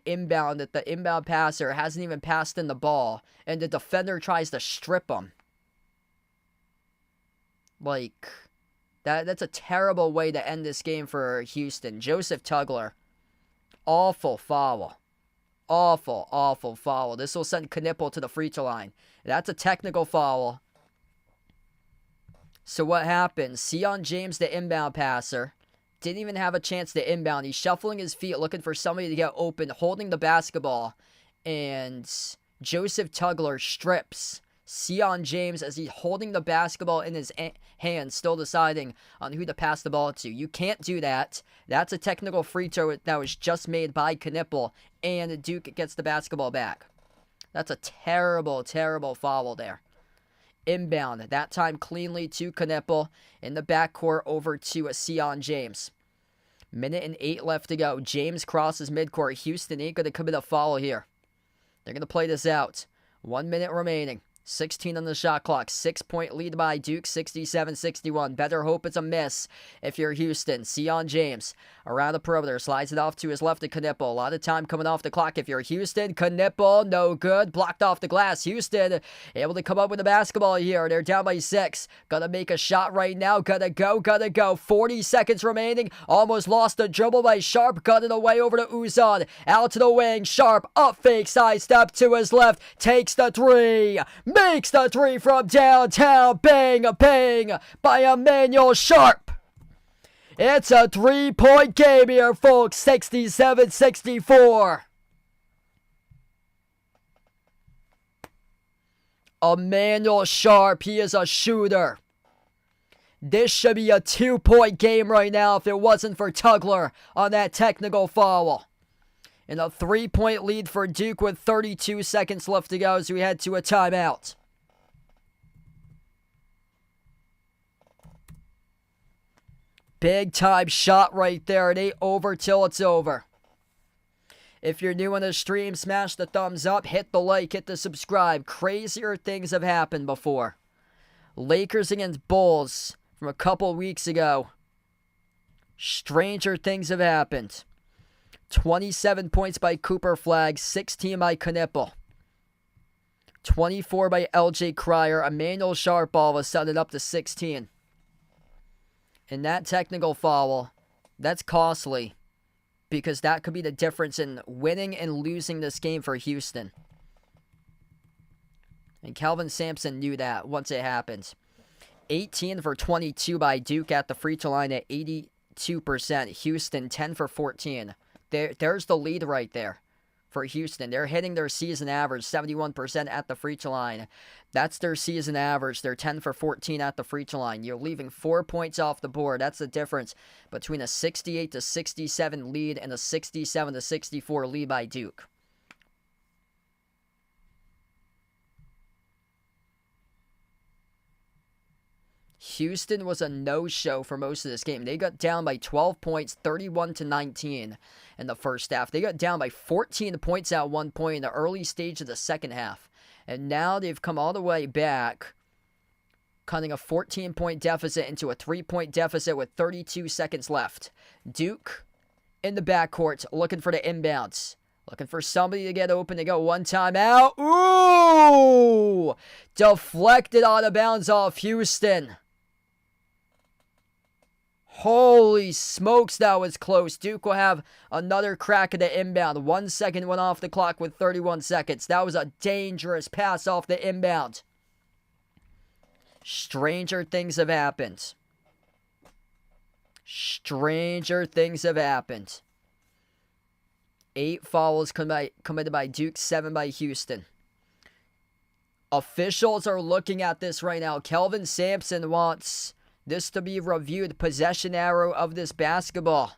inbound that the inbound passer hasn't even passed in the ball and the defender tries to strip him? Like, that's a terrible way to end this game for Houston. Joseph Tugler, awful foul. Awful, awful foul. This will send Knipple to the free throw line. That's a technical foul. So what happens? Sion James, the inbound passer, didn't even have a chance to inbound. He's shuffling his feet, looking for somebody to get open, holding the basketball. And Joseph Tugler strips Sion James as he's holding the basketball in his hand, still deciding on who to pass the ball to. You can't do that. That's a technical free throw that was just made by Knipple, and Duke gets the basketball back. That's a terrible, terrible foul there. Inbound, that time cleanly to Knipple in the backcourt over to Sion James. Minute and 8 left to go. James crosses midcourt. Houston ain't going to commit a foul here. They're going to play this out. 1 minute remaining. 16 on the shot clock. 6-point lead by Duke, 67-61. Better hope it's a miss if you're Houston. Sion James around the perimeter. Slides it off to his left to Knipple. A lot of time coming off the clock if you're Houston. Knipple, no good. Blocked off the glass. Houston able to come up with the basketball here. They're down by 6. Gonna make a shot right now. Gonna go. 40 seconds remaining. Almost lost the dribble by Sharp. Got it away over to Uzan. Out to the wing. Sharp up fake. Side step to his left. Takes the 3. Makes the 3 from downtown. Bang, bang by Emmanuel Sharp. It's a 3-point game here, folks. 67-64. Emmanuel Sharp, he is a shooter. This should be a 2-point game right now if it wasn't for Tugler on that technical foul. And a 3-point lead for Duke with 32 seconds left to go as we head to a timeout. Big time shot right there. It ain't over till it's over. If you're new on the stream, smash the thumbs up, hit the like, hit the subscribe. Crazier things have happened before. Lakers against Bulls from a couple weeks ago. Stranger things have happened. 27 points by Cooper Flagg, 16 by Knipple. 24 by LJ Cryer. Emmanuel Sharp all of a sudden up to 16. And that technical foul, that's costly. Because that could be the difference in winning and losing this game for Houston. And Kelvin Sampson knew that once it happened. 18 for 22 by Duke at the free throw line at 82%. Houston 10 for 14. There's the lead right there for Houston. They're hitting their season average, 71% at the free throw line. That's their season average. They're 10 for 14 at the free throw line. You're leaving 4 points off the board. That's the difference between a 68-67 lead and a 67-64 lead by Duke. Houston was a no-show for most of this game. They got down by 12 points, 31-19 in the first half. They got down by 14 points at one point in the early stage of the second half. And now they've come all the way back, cutting a 14-point deficit into a 3-point deficit with 32 seconds left. Duke in the backcourt looking for the inbounds. Looking for somebody to get open to go one time out. Ooh! Deflected out of bounds off Houston. Holy smokes, that was close. Duke will have another crack at the inbound. 1 second went off the clock with 31 seconds. That was a dangerous pass off the inbound. Stranger things have happened. Stranger things have happened. 8 fouls committed by Duke, 7 by Houston. Officials are looking at this right now. Kelvin Sampson wants this to be reviewed. Possession arrow of this basketball.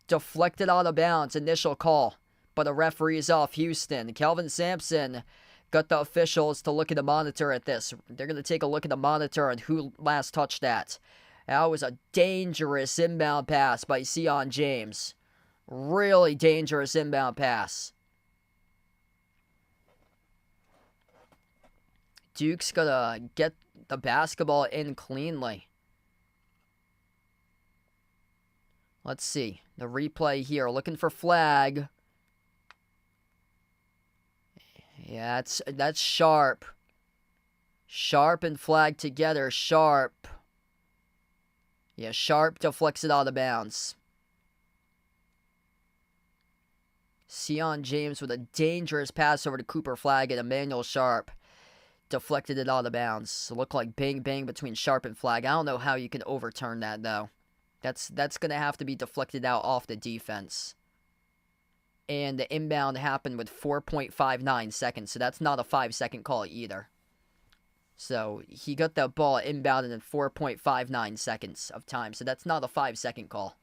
Deflected out of bounds. Initial call. But a referee is off Houston. Kelvin Sampson got the officials to look at the monitor at this. They're going to take a look at the monitor on who last touched that. That was a dangerous inbound pass by Sion James. Really dangerous inbound pass. Duke's going to get the basketball in cleanly. Let's see. The replay here. Looking for flag. Yeah, that's Sharp. Sharp and flag together. Sharp. Yeah, Sharp deflects it out of bounds. Sion James with a dangerous pass over to Cooper Flag and Emmanuel Sharp. Deflected it out of bounds. It looked like bang between Sharp and Flag. I don't know how you can overturn that, though. That's going to have to be deflected out off the defense. And the inbound happened with 4.59 seconds, so that's not a 5-second call either. So he got the ball inbounded in 4.59 seconds of time, so that's not a 5-second call.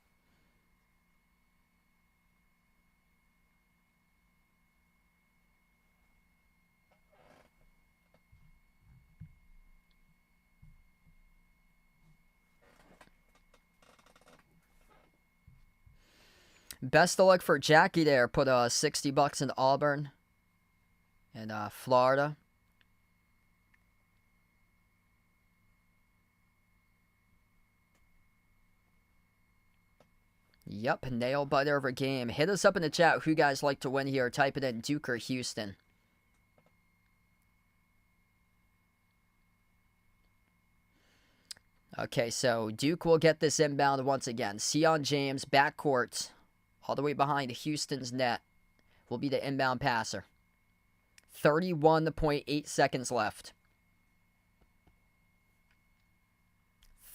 Best of luck for Jackie there. Put $60 in Auburn and Florida. Yep, nail biter of a game. Hit us up in the chat who you guys like to win here. Type it in, Duke or Houston. Okay, so Duke will get this inbound once again. Sion James, backcourt, all the way behind Houston's net, will be the inbound passer. 31.8 seconds left.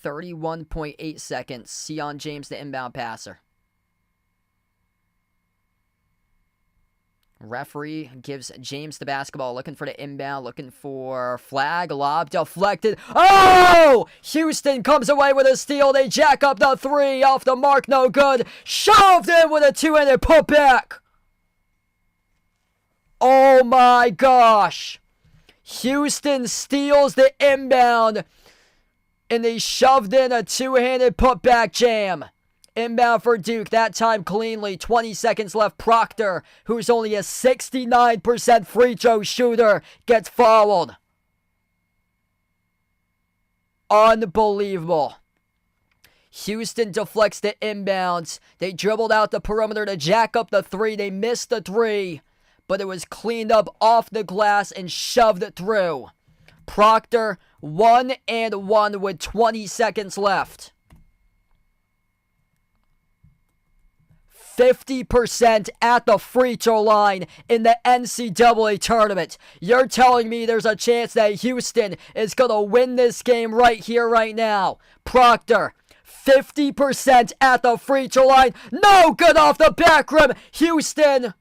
31.8 seconds. Sion James, the inbound passer. Referee gives James the basketball, looking for the inbound, looking for flag, lob, deflected. Oh! Houston comes away with a steal. They jack up the 3 off the mark, no good. Shoved in with a 2-handed putback. Oh my gosh. Houston steals the inbound, and they shoved in a 2-handed putback jam. Inbound for Duke, that time cleanly. 20 seconds left. Proctor, who's only a 69% free throw shooter, gets fouled. Unbelievable. Houston deflects the inbounds. They dribbled out the perimeter to jack up the 3. They missed the 3, but it was cleaned up off the glass and shoved through. Proctor, 1-and-1 with 20 seconds left. 50% at the free throw line in the NCAA tournament. You're telling me there's a chance that Houston is going to win this game right here, right now. Proctor, 50% at the free throw line. No good off the back rim. Houston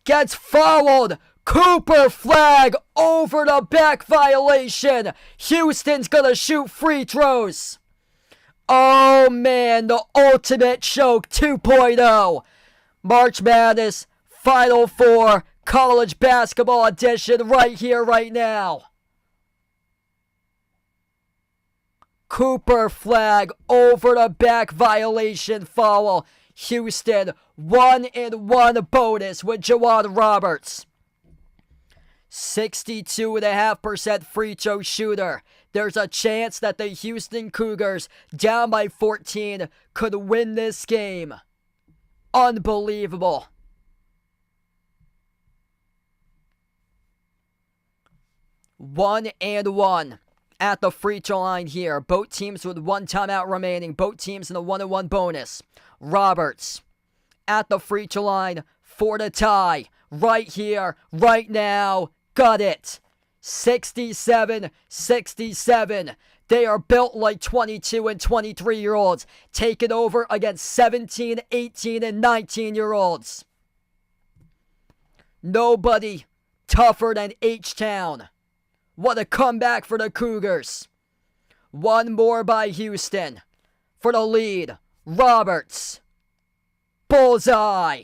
gets fouled. Cooper Flag over the back violation. Houston's going to shoot free throws. Oh man, the ultimate choke 2.0. March Madness Final Four college basketball edition right here, right now. Cooper Flag over the back violation foul. Houston 1-and-1 bonus with Jawan Roberts. 62.5% free throw shooter. There's a chance that the Houston Cougars, down by 14, could win this game. Unbelievable. One and one at the free throw line here. Both teams with 1 timeout remaining. Both teams in the 1-and-1 bonus. Roberts at the free throw line for the tie. Right here, right now. Got it. 67-67. They are built like 22 and 23-year-olds, taking over against 17, 18, and 19-year-olds. Nobody tougher than H-Town. What a comeback for the Cougars. One more by Houston. For the lead, Roberts. Bullseye.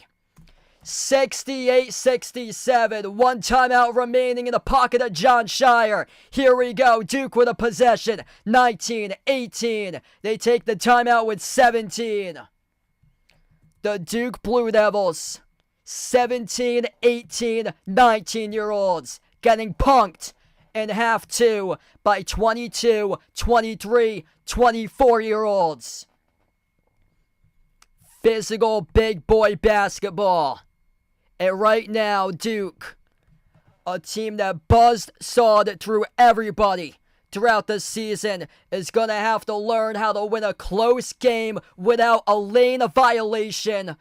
68-67. One timeout remaining in the pocket of John Shire. Here we go. Duke with a possession. 19-18. They take the timeout with 17. The Duke Blue Devils. 17, 18, 19-year-olds getting punked in half two by 22, 23, 24-year-olds. Physical big boy basketball. And right now, Duke, a team that buzzed sawed through everybody throughout the season, is going to have to learn how to win a close game without a lane violation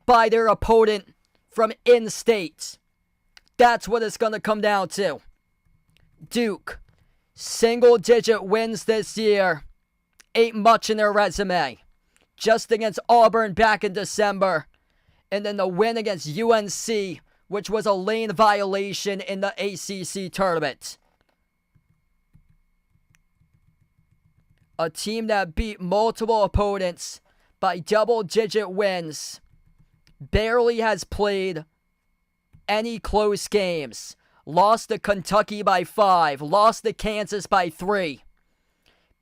by their opponent from in-state. That's what it's going to come down to. Duke, single-digit wins this year. Ain't much in their resume. Just against Auburn back in December. And then the win against UNC, which was a lane violation in the ACC tournament. A team that beat multiple opponents by double-digit wins. Barely has played any close games. Lost to Kentucky by 5. Lost to Kansas by 3.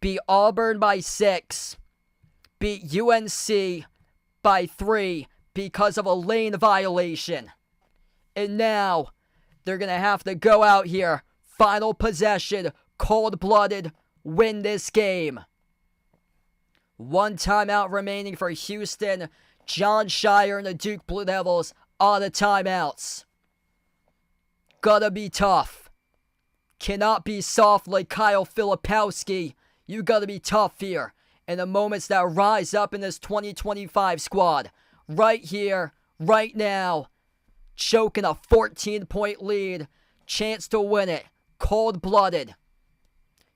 Beat Auburn by 6. Beat UNC by 3 because of a lane violation. And now, they're going to have to go out here, final possession, cold-blooded, win this game. One timeout remaining for Houston. John Shire and the Duke Blue Devils on the timeouts. Gotta be tough. Cannot be soft like Kyle Filipowski. You gotta be tough here. In the moments that rise up in this 2025 squad. Right here, right now. Choking a 14-point lead. Chance to win it. Cold-blooded.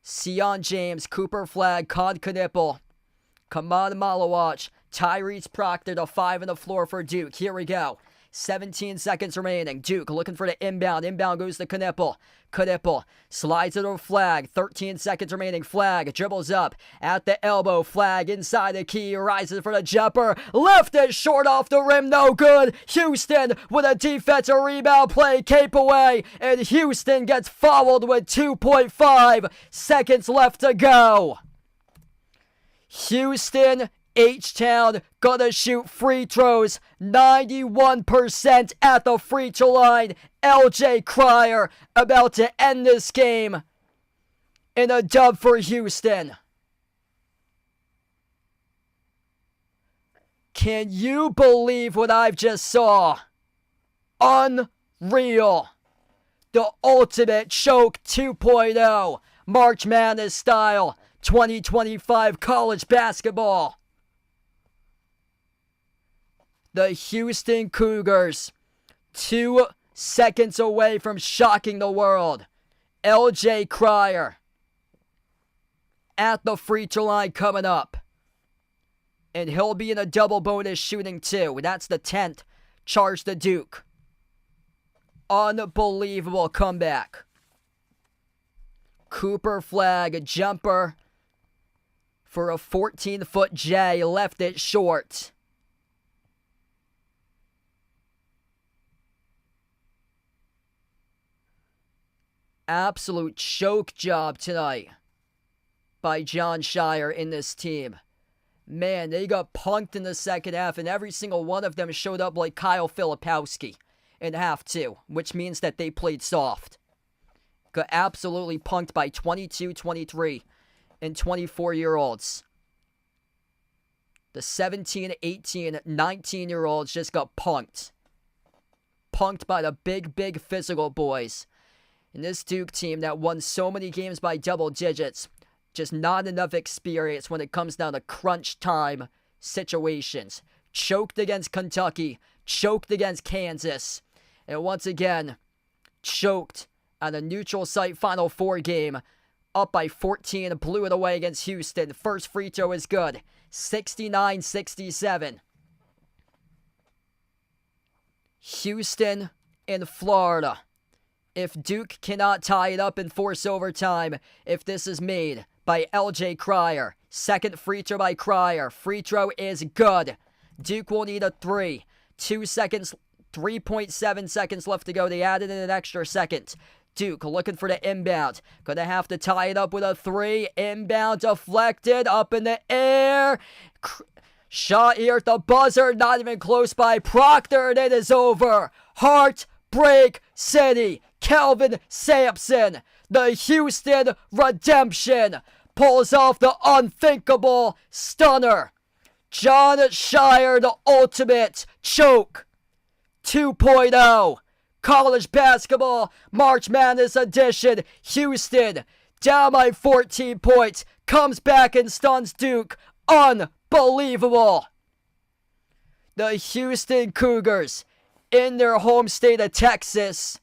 Sion James, Cooper Flagg, Con Knipple, Kamad Malawach, Tyrese Proctor, the 5 on the floor for Duke. Here we go. 17 seconds remaining. Duke looking for the inbound. Inbound goes to Knipple. Knipple slides it over Flagg. 13 seconds remaining. Flagg dribbles up at the elbow. Flagg inside the key. Rises for the jumper. Left it short off the rim. No good. Houston with a defensive rebound play. Cape away. And Houston gets fouled with 2.5 seconds left to go. Houston, H-Town gonna shoot free throws 91% at the free throw line. LJ Cryer about to end this game in a dub for Houston. Can you believe what I've just saw? Unreal. The ultimate choke 2.0. March Madness style 2025 college basketball. The Houston Cougars, 2 seconds away from shocking the world. LJ Cryer at the free throw line coming up. And he'll be in a double bonus shooting too. That's the 10th charge to Duke. Unbelievable comeback. Cooper Flagg, a jumper for a 14-foot J, left it short. Absolute choke job tonight by John Shire in this team. Man, they got punked in the second half, and every single one of them showed up like Kyle Filipowski in half two, which means that they played soft. Got absolutely punked by 22, 23, and 24-year-olds. The 17, 18, 19-year-olds just got punked. Punked by the big physical boys. And this Duke team that won so many games by double digits, just not enough experience when it comes down to crunch time situations. Choked against Kentucky, choked against Kansas, and once again, choked on a neutral site Final Four game. Up by 14, blew it away against Houston. First free throw is good. 69-67. Houston in Florida. If Duke cannot tie it up and force overtime, if this is made by LJ Cryer. Second free throw by Cryer. Free throw is good. Duke will need a 3. 3.7 seconds left to go. They added in an extra second. Duke looking for the inbound. Gonna have to tie it up with a 3. Inbound deflected. Up in the air. Shot here at the buzzer. Not even close by Proctor. And it is over. Heartbreak City. Kelvin Sampson. The Houston Redemption. Pulls off the unthinkable stunner. John Shire, the ultimate choke. 2.0. College basketball, March Madness edition. Houston, down by 14 points. Comes back and stuns Duke. Unbelievable. The Houston Cougars, in their home state of Texas,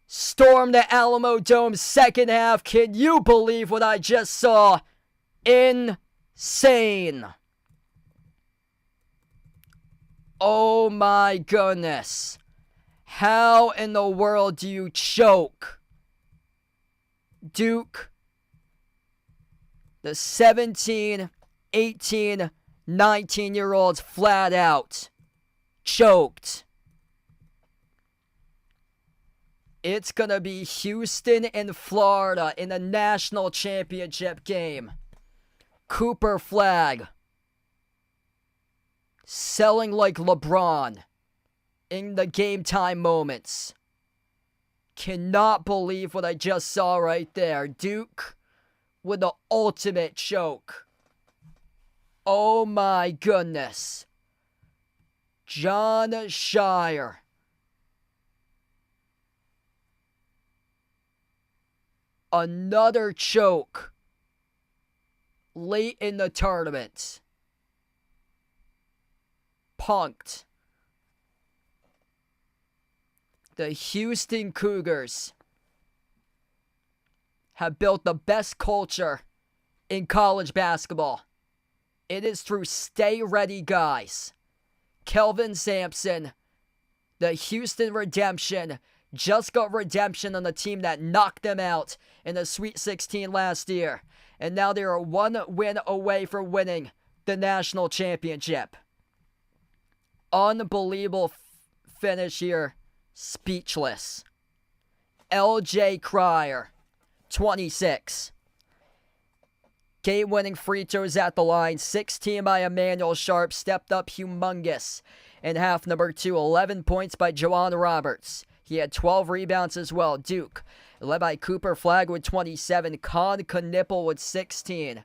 storm the Alamo Dome second half. Can you believe what I just saw? Insane. Oh my goodness. How in the world do you choke Duke, the 17, 18, 19-year-olds flat out choked? It's going to be Houston and Florida in the national championship game. Cooper Flag selling like LeBron in the game time moments. Cannot believe what I just saw right there. Duke with the ultimate choke. Oh my goodness. John Shire. Another choke late in the tournament. Punked. The Houston Cougars have built the best culture in college basketball. It is through stay ready guys. Kelvin Sampson, the Houston Redemption, just got redemption on the team that knocked them out in the Sweet 16 last year. And now they are one win away from winning the national championship. Unbelievable finish here. Speechless. LJ Cryer, 26. Game-winning free throws at the line. 16 by Emmanuel Sharp. Stepped up humongous in half number 2. 11 points by Juwan Roberts. He had 12 rebounds as well. Duke, led by Cooper Flag with 27. Con Knipple with 16.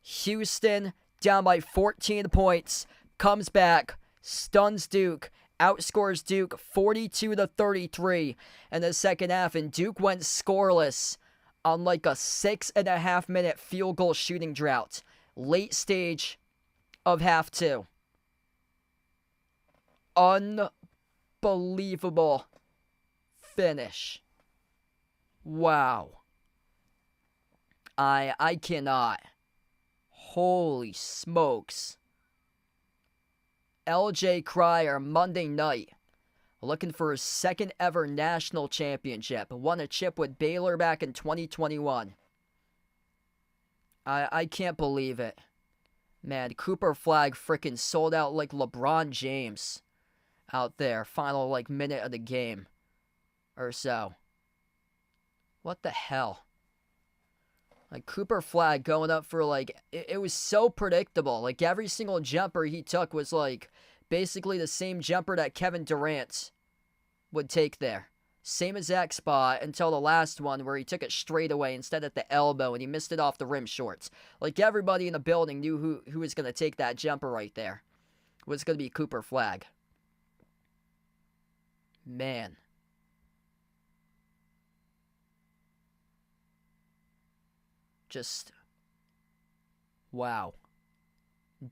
Houston, down by 14 points. Comes back. Stuns Duke. Outscores Duke 42-33 in the second half. And Duke went scoreless on like a 6.5 minute field goal shooting drought. Late stage of half 2. Unbelievable finish. Wow. I cannot. Holy smokes. LJ Cryer, Monday night, looking for his second ever national championship. Won a chip with Baylor back in 2021. I can't believe it. Man, Cooper Flag freaking sold out like LeBron James out there. Final like minute of the game or so. What the hell? Like Cooper Flag going up for like, it was so predictable. Like every single jumper he took was like basically the same jumper that Kevin Durant would take there. Same exact spot until the last one where he took it straight away instead at the elbow and he missed it off the rim shorts. Like everybody in the building knew who was going to take that jumper right there. It was going to be Cooper Flag. Man. Just, wow.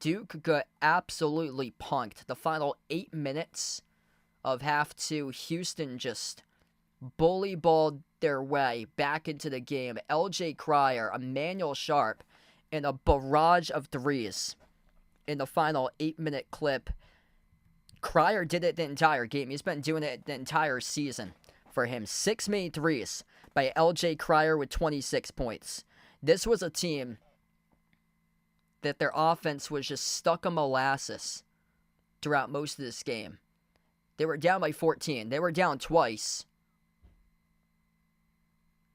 Duke got absolutely punked. The final 8 minutes of half 2, Houston just bully balled their way back into the game. LJ Cryer, Emmanuel Sharp, and a barrage of threes in the final 8-minute clip. Cryer did it the entire game. He's been doing it the entire season for him. 6 made threes by LJ Cryer with 26 points. This was a team that their offense was just stuck in molasses throughout most of this game. They were down by 14. They were down twice.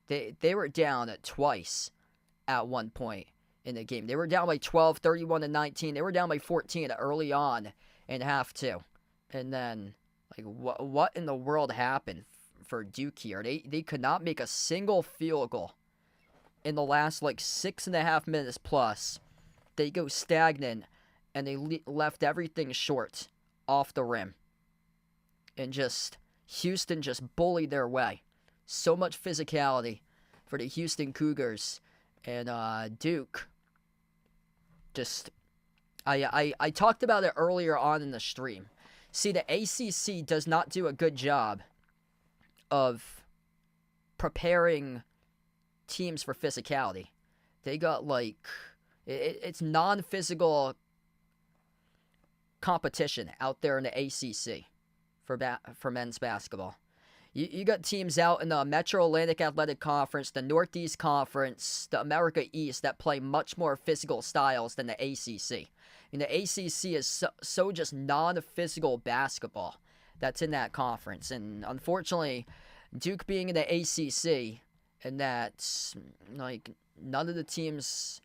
They were down twice at one point in the game. They were down by 12, 31-19. They were down by 14 early on in half two. And then, like, what in the world happened for Duke here? They could not make a single field goal in the last, 6.5 minutes plus. They go stagnant, and they left everything short off the rim. And Houston just bullied their way. So much physicality for the Houston Cougars. And Duke I talked about it earlier on in the stream. See, the ACC does not do a good job of preparing teams for physicality. They got, it's non-physical competition out there in the ACC for men's basketball. You got teams out in the Metro Atlantic Athletic Conference, the Northeast Conference, the America East that play much more physical styles than the ACC. And the ACC is so just non-physical basketball that's in that conference. And unfortunately, Duke being in the ACC, and that, none of the teams...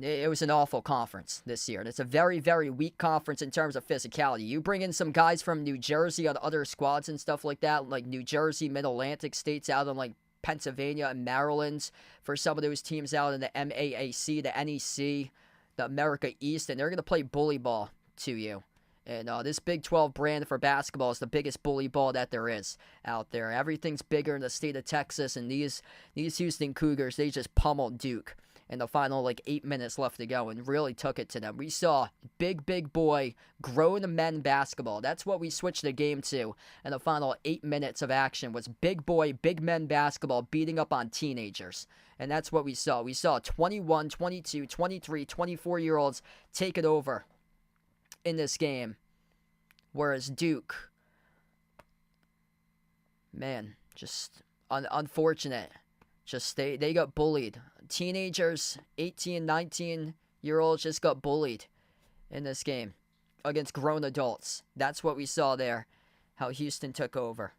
It was an awful conference this year, and it's a very, very weak conference in terms of physicality. You bring in some guys from New Jersey on other squads and stuff like that, like New Jersey, Mid-Atlantic states out in, Pennsylvania and Maryland for some of those teams out in the MAAC, the NEC, the America East, and they're going to play bully ball to you. And this Big 12 brand for basketball is the biggest bully ball that there is out there. Everything's bigger in the state of Texas, and these Houston Cougars, they just pummeled Duke in the final 8 minutes left to go and really took it to them. We saw big boy grown men basketball. That's what we switched the game to in the final 8 minutes of action, was big boy, big men basketball beating up on teenagers. And that's what we saw. We saw 21, 22, 23, 24-year-olds take it over in this game. Whereas Duke, man, just unfortunate. Just they got bullied. Teenagers, 18, 19-year-olds just got bullied in this game against grown adults. That's what we saw there, how Houston took over.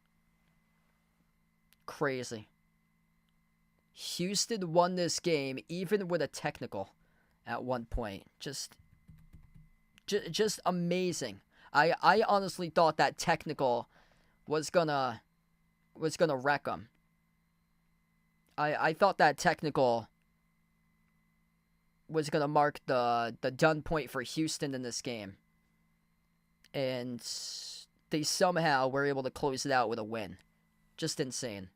Crazy. Houston won this game even with a technical at one point. Just amazing. I honestly thought that technical was gonna wreck them. I thought that technical was going to mark the done point for Houston in this game. And they somehow were able to close it out with a win. Just insane.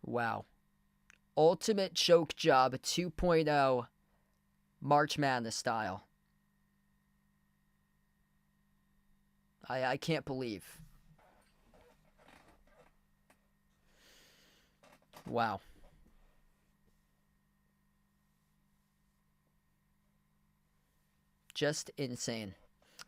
Wow. Ultimate Choke Job 2.0 March Madness style. I can't believe. Wow. Just insane.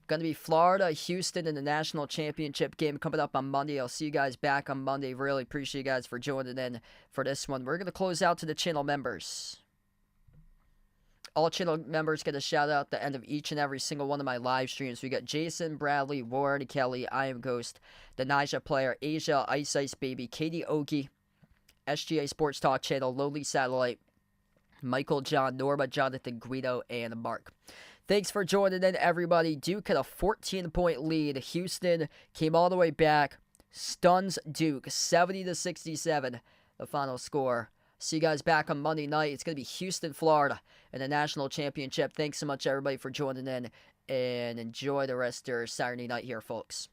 Going to be Florida, Houston in the national championship game coming up on Monday. I'll see you guys back on Monday. Really appreciate you guys for joining in for this one. We're going to close out to the channel members. All channel members get a shout out at the end of each and every single one of my live streams. We got Jason, Bradley, Warren, Kelly, I Am Ghost, the Nija Player, Asia, Ice Baby, Katie Ogie, SGA Sports Talk Channel, Lonely Satellite, Michael, John, Norma, Jonathan, Guido, and Mark. Thanks for joining in, everybody. Duke had a 14-point lead. Houston came all the way back, stuns Duke, 70-67, the final score. See you guys back on Monday night. It's going to be Houston, Florida in the national championship. Thanks so much, everybody, for joining in, and enjoy the rest of your Saturday night here, folks.